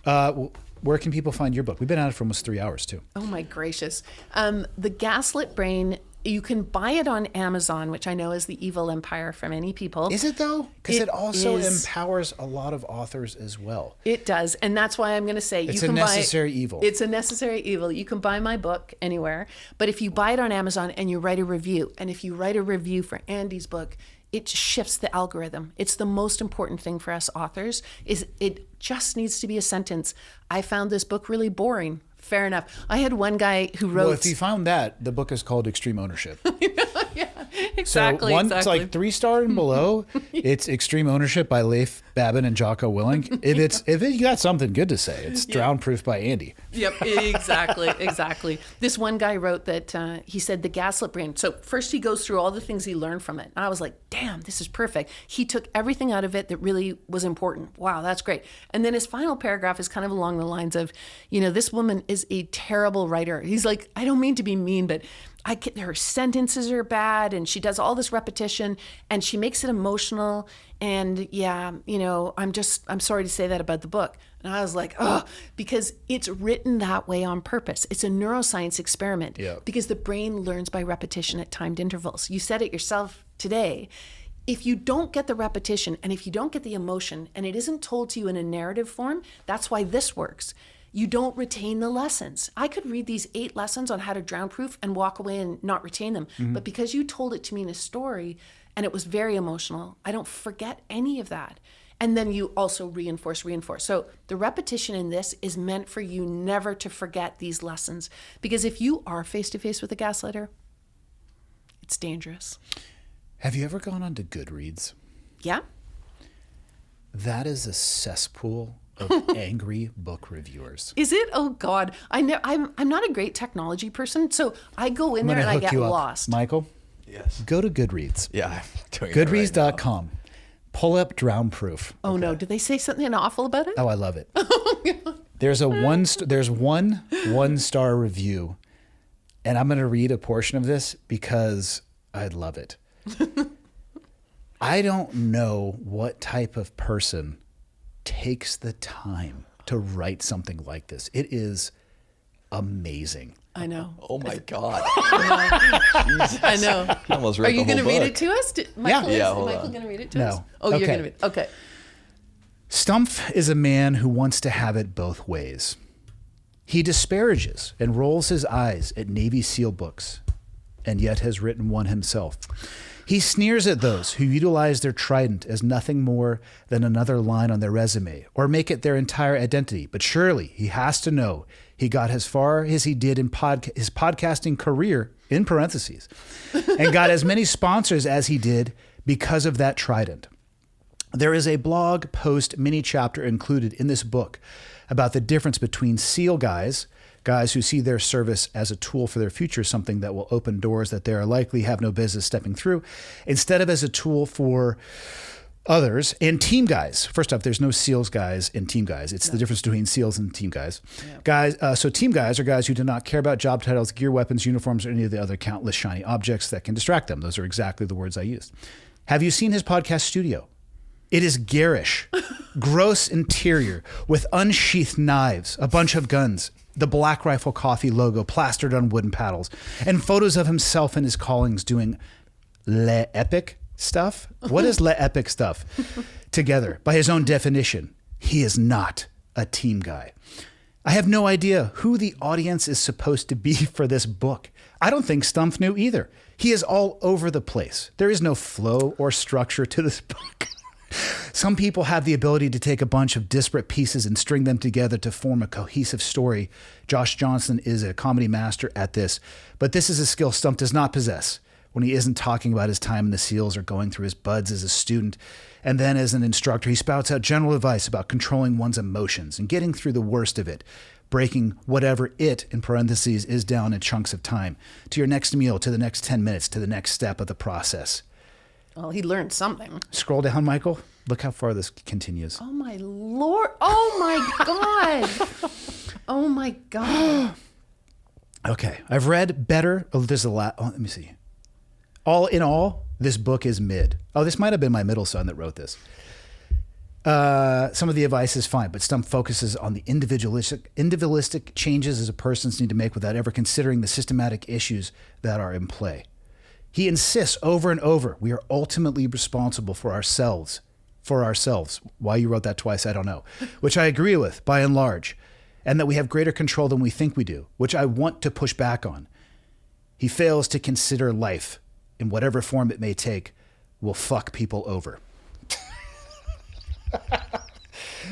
Where can people find your book? We've been at it for almost 3 hours, too. Oh my gracious. The Gaslit Brain, you can buy it on Amazon, which I know is the evil empire for many people. Is it, though? Because it also is. empowers a lot of authors as well. It does. And that's why I'm going to say It's you a can necessary buy evil. It's a necessary evil. You can buy my book anywhere. But if you buy it on Amazon and you write a review, and if you write a review for Andy's book, it shifts the algorithm. It's the most important thing for us authors, is it just needs to be a sentence. I found this book really boring. Fair enough. I had one guy who wrote... Well, if you found that, the book is called Extreme Ownership. Yeah, exactly. So exactly. it's like 3-star and below. It's Extreme Ownership by Leif Babin and Jocko Willink. If you got something good to say, it's Drownproof by Andy. Yep, exactly. This one guy wrote that he said the gaslit brain. So first he goes through all the things he learned from it. And I was like, damn, this is perfect. He took everything out of it that really was important. Wow, that's great. And then his final paragraph is kind of along the lines of, this woman is a terrible writer. He's like, I don't mean to be mean, but her sentences are bad, and she does all this repetition, and she makes it emotional. And I'm sorry to say that about the book. And I was like, oh, because it's written that way on purpose. It's a neuroscience experiment. Yeah. Because the brain learns by repetition at timed intervals. You said it yourself today. If you don't get the repetition, and if you don't get the emotion, and it isn't told to you in a narrative form, that's why this works. you don't retain the lessons. I could read these 8 lessons on how to drownproof and walk away and not retain them. But because you told it to me in a story and it was very emotional, I don't forget any of that. And then you also reinforce. So the repetition in this is meant for you never to forget these lessons. Because if you are face to face with a gaslighter, it's dangerous. Have you ever gone on to Goodreads? Yeah. That is a cesspool of angry book reviewers. Is it? Oh God. I'm not a great technology person, so I go in there and I get lost. Michael? Yes. Go to Goodreads. Yeah, I'm doing it right now. Goodreads.com. Pull up Drownproof. Oh no, did they say something awful about it? Oh, I love it. There's one 1-star review, and I'm going to read a portion of this because I love it. I don't know what type of person takes the time to write something like this. It is amazing. I know. Oh my God. I know. I almost Are read you the going whole to read book. it to us? Michael, Yeah, is hold Michael on. going to read it to No. us? Oh, Okay. you're going to read it. Okay. Stumpf is a man who wants to have it both ways. He disparages and rolls his eyes at Navy SEAL books, and yet has written one himself. He sneers at those who utilize their trident as nothing more than another line on their resume or make it their entire identity. But surely he has to know he got as far as he did in his podcasting career, in parentheses, and got as many sponsors as he did because of that trident. There is a blog post mini chapter included in this book about the difference between SEAL guys who see their service as a tool for their future, something that will open doors that they are likely have no business stepping through, instead of as a tool for others, and team guys. First off, there's no SEALs guys and team guys. It's the difference between SEAls and team guys. Yeah. So team guys are guys who do not care about job titles, gear, weapons, uniforms, or any of the other countless shiny objects that can distract them. Those are exactly the words I used. Have you seen his podcast studio? It is garish, gross interior with unsheathed knives, a bunch of guns, the Black Rifle Coffee logo plastered on wooden paddles, and photos of himself and his callings doing le epic stuff. What is le epic stuff? Together, by his own definition, he is not a team guy. I have no idea who the audience is supposed to be for this book. I don't think Stumpf knew either. He is all over the place. There is no flow or structure to this book. Some people have the ability to take a bunch of disparate pieces and string them together to form a cohesive story. Josh Johnson is a comedy master at this, but this is a skill Stumpf does not possess when he isn't talking about his time in the SEALs or going through his buds as a student. And then as an instructor, he spouts out general advice about controlling one's emotions and getting through the worst of it, breaking whatever it, in parentheses, is down in chunks of time, to your next meal, to the next 10 minutes, to the next step of the process. Well, he learned something. Scroll down, Michael. Look how far this continues. Oh my Lord. Oh my God. Oh my God. Okay. I've read better. Oh, there's a lot. Oh, let me see. All in all, this book is mid. Oh, this might have been my middle son that wrote this. Some of the advice is fine, but Stumpf focuses on the individualistic changes as a person's need to make without ever considering the systematic issues that are in play. He insists over and over, we are ultimately responsible for ourselves. Why you wrote that twice, I don't know. Which I agree with, by and large. And that we have greater control than we think we do, which I want to push back on. He fails to consider life, in whatever form it may take, will fuck people over.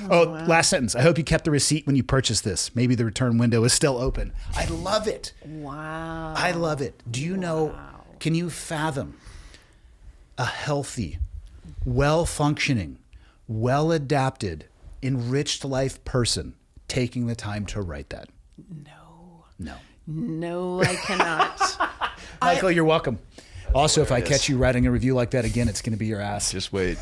Wow. Last sentence. I hope you kept the receipt when you purchased this. Maybe the return window is still open. I love it. Wow. I love it. Do you know, can you fathom a healthy, well-functioning, well-adapted, enriched life person taking the time to write that? No, I cannot. Michael, you're welcome. Also, if I catch you writing a review like that again, it's going to be your ass. Just wait.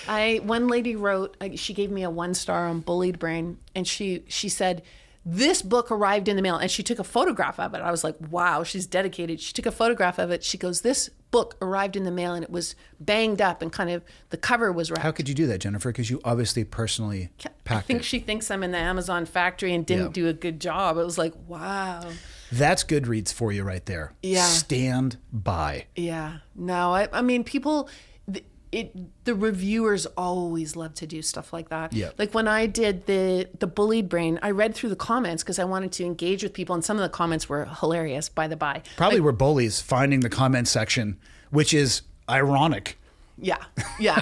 One lady wrote, she gave me a 1-star on Bullied Brain, and she said, this book arrived in the mail, and she took a photograph of it. I was like, wow, she's dedicated. She took a photograph of it. She goes, this book arrived in the mail, and it was banged up, and kind of the cover was wrapped. How could you do that, Jennifer? Because you obviously personally packed I think it. she thinks I'm in the Amazon factory and didn't do a good job. It was like, wow. That's Goodreads for you right there. Yeah. Stand by. Yeah. No, I mean, people, the reviewers always love to do stuff like that. Yeah. Like when I did the Bullied brain, I read through the comments because I wanted to engage with people, and some of the comments were hilarious, by the by. Probably were bullies finding the comment section, which is ironic. Yeah.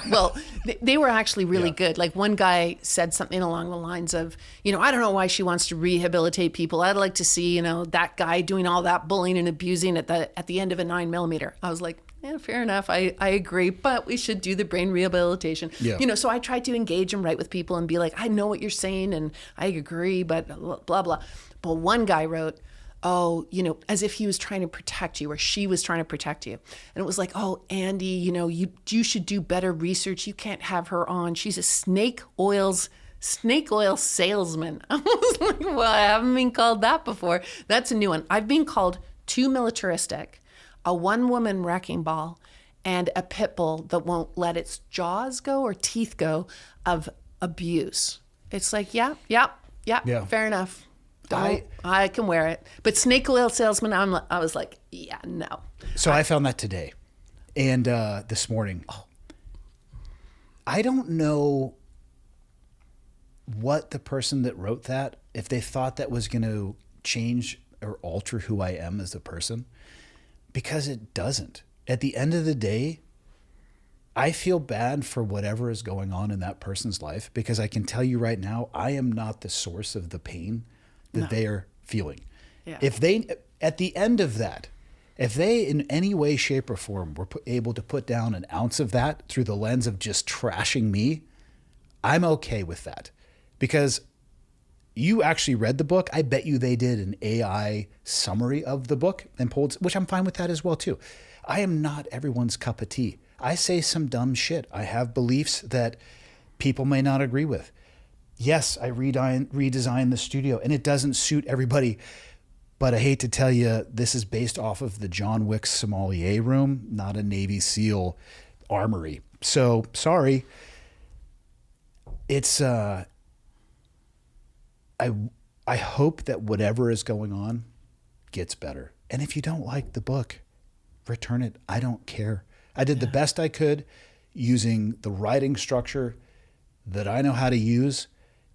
Well, they were actually really Yeah. good. Like one guy said something along the lines of, I don't know why she wants to rehabilitate people. I'd like to see, that guy doing all that bullying and abusing at the end of a 9mm. I was like, yeah, fair enough. I agree, but we should do the brain rehabilitation. Yeah. So I tried to engage and write with people and be like, I know what you're saying and I agree, but blah, blah. But one guy wrote, oh, as if he was trying to protect you or she was trying to protect you. And it was like, oh, Andy, you should do better research. You can't have her on. She's a snake oil salesman. I was like, well, I haven't been called that before. That's a new one. I've been called too militaristic, a one-woman wrecking ball, and a pit bull that won't let its jaws go or teeth go of abuse. It's like, yeah, fair enough. I can wear it. But snake oil salesman, I was like, yeah, no. So I found that today and this morning. I don't know what the person that wrote that, if they thought that was going to change or alter who I am as a person, because it doesn't. At the end of the day, I feel bad for whatever is going on in that person's life, because I can tell you right now, I am not the source of the pain that they are feeling. Yeah. If they, at the end of that, if they in any way, shape, or form were able to put down an ounce of that through the lens of just trashing me, I'm okay with that. Because you actually read the book. I bet you they did an AI summary of the book and pulled, which I'm fine with that as well too. I am not everyone's cup of tea. I say some dumb shit. I have beliefs that people may not agree with. Yes, I redesigned the studio and it doesn't suit everybody, but I hate to tell you, this is based off of the John Wick sommelier room, not a Navy SEAL armory. So sorry. It's, I hope that whatever is going on gets better. And if you don't like the book, return it. I don't care. I did the best I could using the writing structure that I know how to use,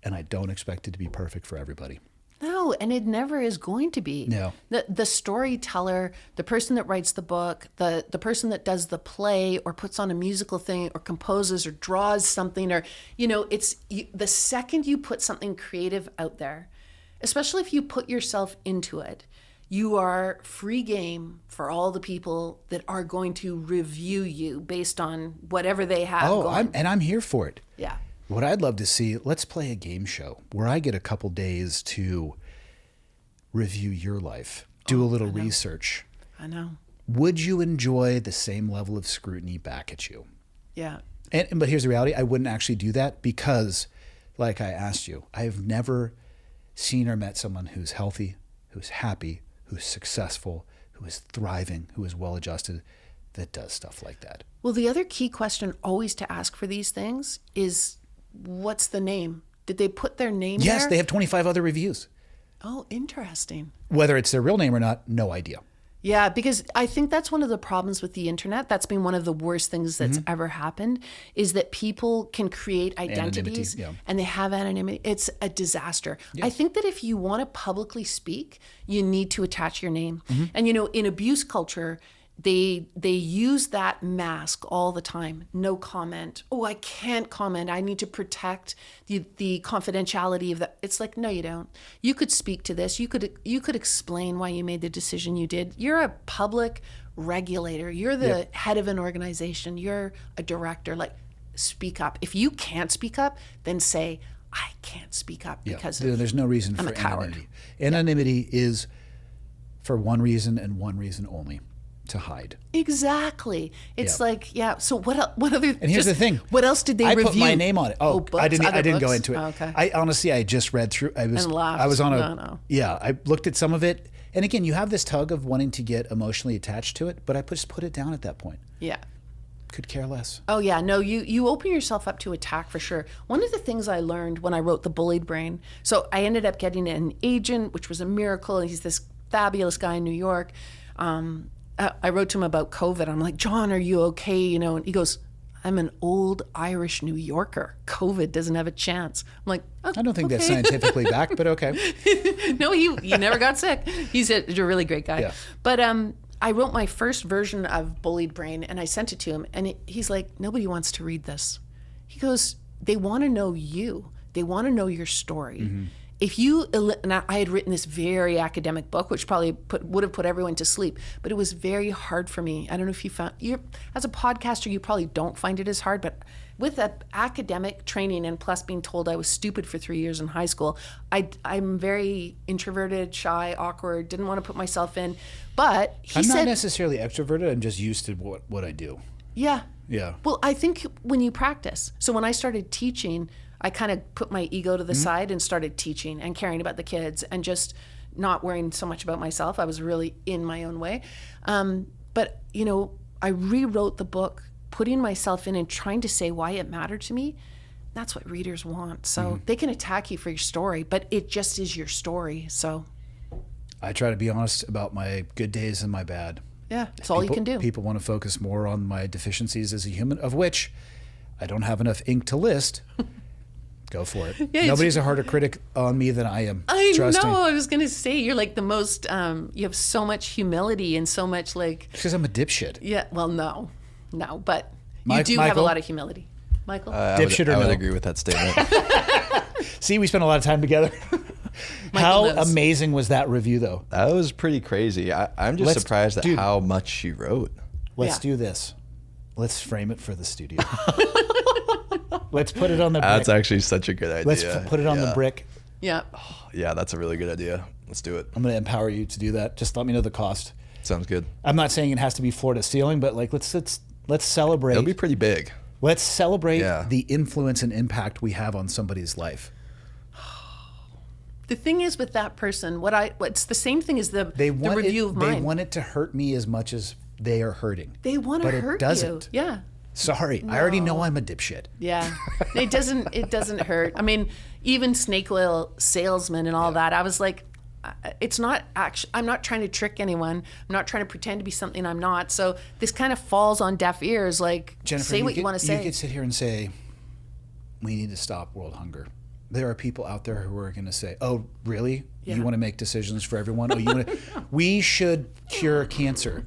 and I don't expect it to be perfect for everybody. No, and it never is going to be. No. The storyteller, the person that writes the book, the person that does the play or puts on a musical thing or composes or draws something, or, the second you put something creative out there, especially if you put yourself into it, you are free game for all the people that are going to review you based on whatever they have going. I'm here for it. Yeah. What I'd love to see, let's play a game show where I get a couple days to review your life, do a little research. I know. Would you enjoy the same level of scrutiny back at you? Yeah. But here's the reality. I wouldn't actually do that because, like I asked you, I have never seen or met someone who's healthy, who's happy, who's successful, who is thriving, who is well-adjusted, that does stuff like that. Well, the other key question always to ask for these things is, what's the name? Did they put their name there? Yes, they have 25 other reviews. Oh, interesting. Whether it's their real name or not, no idea. Yeah, because I think that's one of the problems with the internet. That's been one of the worst things that's ever happened, is that people can create identities and they have anonymity. It's a disaster. I think that if you want to publicly speak, you need to attach your name. And, in abuse culture, they use that mask all the time. No comment. Oh, I can't comment. I need to protect the confidentiality of that. It's like, no, you don't. You could speak to this. You could explain why you made the decision you did. You're a public regulator. You're the head of an organization. You're a director. Like, speak up. If you can't speak up, then say, I can't speak up because there's no reason I'm for a coward. anonymity. Anonymity is for one reason and one reason only. To hide. Exactly. It's like, so what other, and here's the thing. What else did they review? I put my name on it. Books, I didn't go books? into it. Oh, okay. I honestly, I just read through. I was on a, I looked at some of it. And again, you have this tug of wanting to get emotionally attached to it, but I just put it down at that point. Yeah. Could care less. Oh yeah, no, you open yourself up to attack for sure. One of the things I learned when I wrote The Bullied Brain, so I ended up getting an agent, which was a miracle. He's this fabulous guy in New York. I wrote to him about COVID. I'm like, John, are you okay? And he goes, I'm an old Irish New Yorker. COVID doesn't have a chance. I'm like, oh, I don't think okay. that's scientifically backed, but okay. No, he never got sick. He's a really great guy. Yeah. But I wrote my first version of Bullied Brain and I sent it to him, and he's like, nobody wants to read this. He goes, they want to know you. They want to know your story. Mm-hmm. If you, and I had written this very academic book, which probably would have put everyone to sleep, but it was very hard for me. I don't know if you found, as a podcaster, you probably don't find it as hard, but with an academic training and plus being told I was stupid for 3 years in high school, I'm very introverted, shy, awkward, didn't want to put myself in. But he said, I'm not necessarily extroverted. I'm just used to what I do. Yeah. Yeah. Well, I think when you practice. So when I started teaching, I kind of put my ego to the side and started teaching and caring about the kids and just not worrying so much about myself. I was really in my own way. But, I rewrote the book, putting myself in and trying to say why it mattered to me. That's what readers want. So they can attack you for your story, but it just is your story. So I try to be honest about my good days and my bad. yeah, it's all you can do. People want to focus more on my deficiencies as a human, of which I don't have enough ink to list. Go for it. Yeah, Nobody's a harder critic on me than I am. I Trust know. me. I was going to say, you're like the most, you have so much humility and so much like, Because I'm a dipshit. yeah, well, no, but you do have a Michael? lot of humility. Michael? Dipshit or I would no? agree with that statement. See, we spent a lot of time together. How knows. amazing was that review, though? That was pretty crazy. I'm just surprised at dude. how much she wrote. Let's Yeah. do this. Let's frame it for the studio. Let's put it on the brick. That's actually such a good idea. Let's put it on the brick. Yeah. Yeah, that's a really good idea. Let's do it. I'm going to empower you to do that. Just let me know the cost. Sounds good. I'm not saying it has to be floor to ceiling, but like let's celebrate. It'll be pretty big. Let's celebrate Yeah. the influence and impact we have on somebody's life. The thing is with that person, what's the same thing as the review of mine. They want it to hurt me as much as they are hurting. They want to but hurt it doesn't. you. Yeah. Sorry, I already know I'm a dipshit. Yeah. It doesn't hurt. I mean, even snake oil salesman and all that, I was like, it's not actually, I'm not trying to trick anyone. I'm not trying to pretend to be something I'm not. So this kind of falls on deaf ears. Like, Jennifer, say what you want to say. You could sit here and say, we need to stop world hunger. There are people out there who are going to say, oh, really? Yeah. You want to make decisions for everyone? Oh, you want to, we should cure cancer.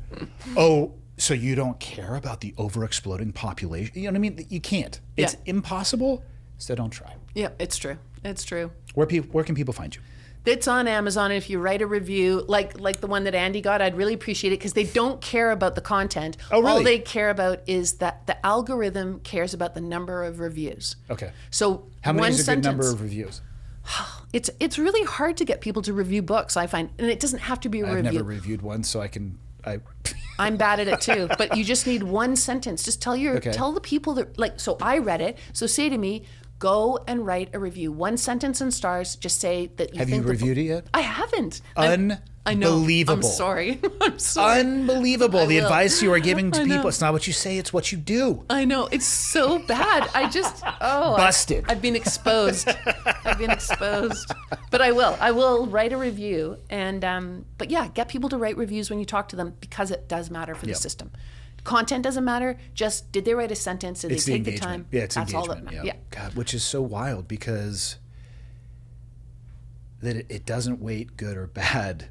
Oh, so you don't care about the over-exploding population? You know what I mean? You can't. It's impossible, so don't try. Yeah, it's true. It's true. Where can people find you? It's on Amazon. If you write a review, like the one that Andy got, I'd really appreciate it because they don't care about the content. Oh, really? All they care about is that the algorithm cares about the number of reviews. Okay. So How many one is a sentence, good number of reviews? It's really hard to get people to review books, I find. And it doesn't have to be a I've review. never reviewed one, so I'm bad at it too. But you just need one sentence. Just tell the people that so I read it. So say to me, go and write a review. One sentence in stars. Just say that you Have think you reviewed it yet? I haven't. I know. Unbelievable. I'm sorry. I'm sorry. Unbelievable. The will. advice you are giving to I know. people. It's not what you say, it's what you do. I know. It's so bad. Busted. I've been exposed. But I will write a review. And but yeah, get people to write reviews when you talk to them because it does matter for the system. Content doesn't matter. Just did they write a sentence? Did It's they the take the engagement. time? Yeah, it's That's engagement. all that Yeah. matters. Yeah. God, which is so wild because that it doesn't weight good or bad.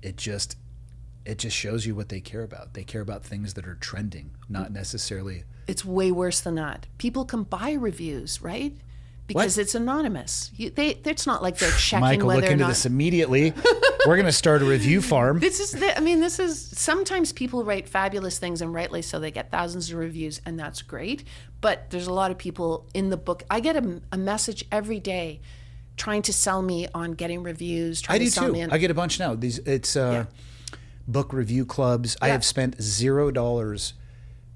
It just shows you what they care about. They care about things that are trending, not necessarily. It's way worse than that. People can buy reviews, right? Because it's anonymous. It's not like they're checking Michael, whether look or into not. this immediately. We're going to start a review farm. This is sometimes people write fabulous things, and rightly so. They get thousands of reviews, and that's great. But there's a lot of people in the book. I get a message every day trying to sell me on getting reviews. I do sell too. me on, I get a bunch now. It's book review clubs. I have spent $0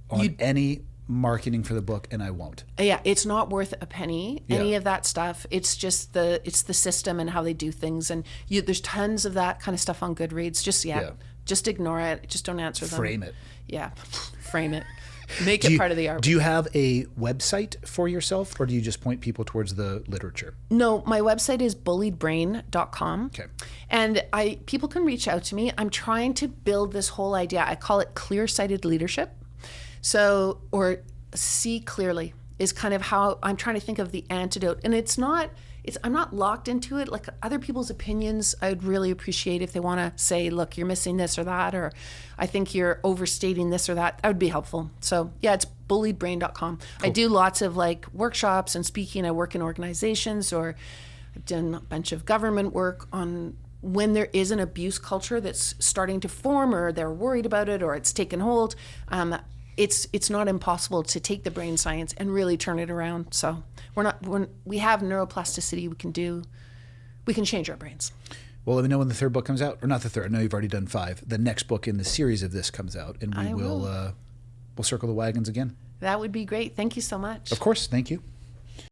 on any marketing for the book, and I won't. Yeah, it's not worth a penny. Any of that stuff. It's just the system and how they do things, and there's tons of that kind of stuff on Goodreads. Just ignore it. Just don't answer them. Frame it. Yeah, frame it. Make it part of the art. Do you have a website for yourself, or do you just point people towards the literature? No, my website is bulliedbrain.com. Okay. And people can reach out to me. I'm trying to build this whole idea. I call it clear-sighted leadership. So, or see clearly is kind of how I'm trying to think of the antidote. And I'm not locked into it. Like other people's opinions, I'd really appreciate if they want to say, look, you're missing this or that, or I think you're overstating this or that. That would be helpful. So yeah, it's bulliedbrain.com. Cool. I do lots of like workshops and speaking. I work in organizations, or I've done a bunch of government work on when there is an abuse culture that's starting to form, or they're worried about it, or it's taken hold. It's not impossible to take the brain science and really turn it around. So we have neuroplasticity. We can change our brains. Well, let me know when the third book comes out, or not the third. I know you've already done 5. The next book in the series of this comes out, and we'll circle the wagons again. That would be great. Thank you so much. Of course. Thank you.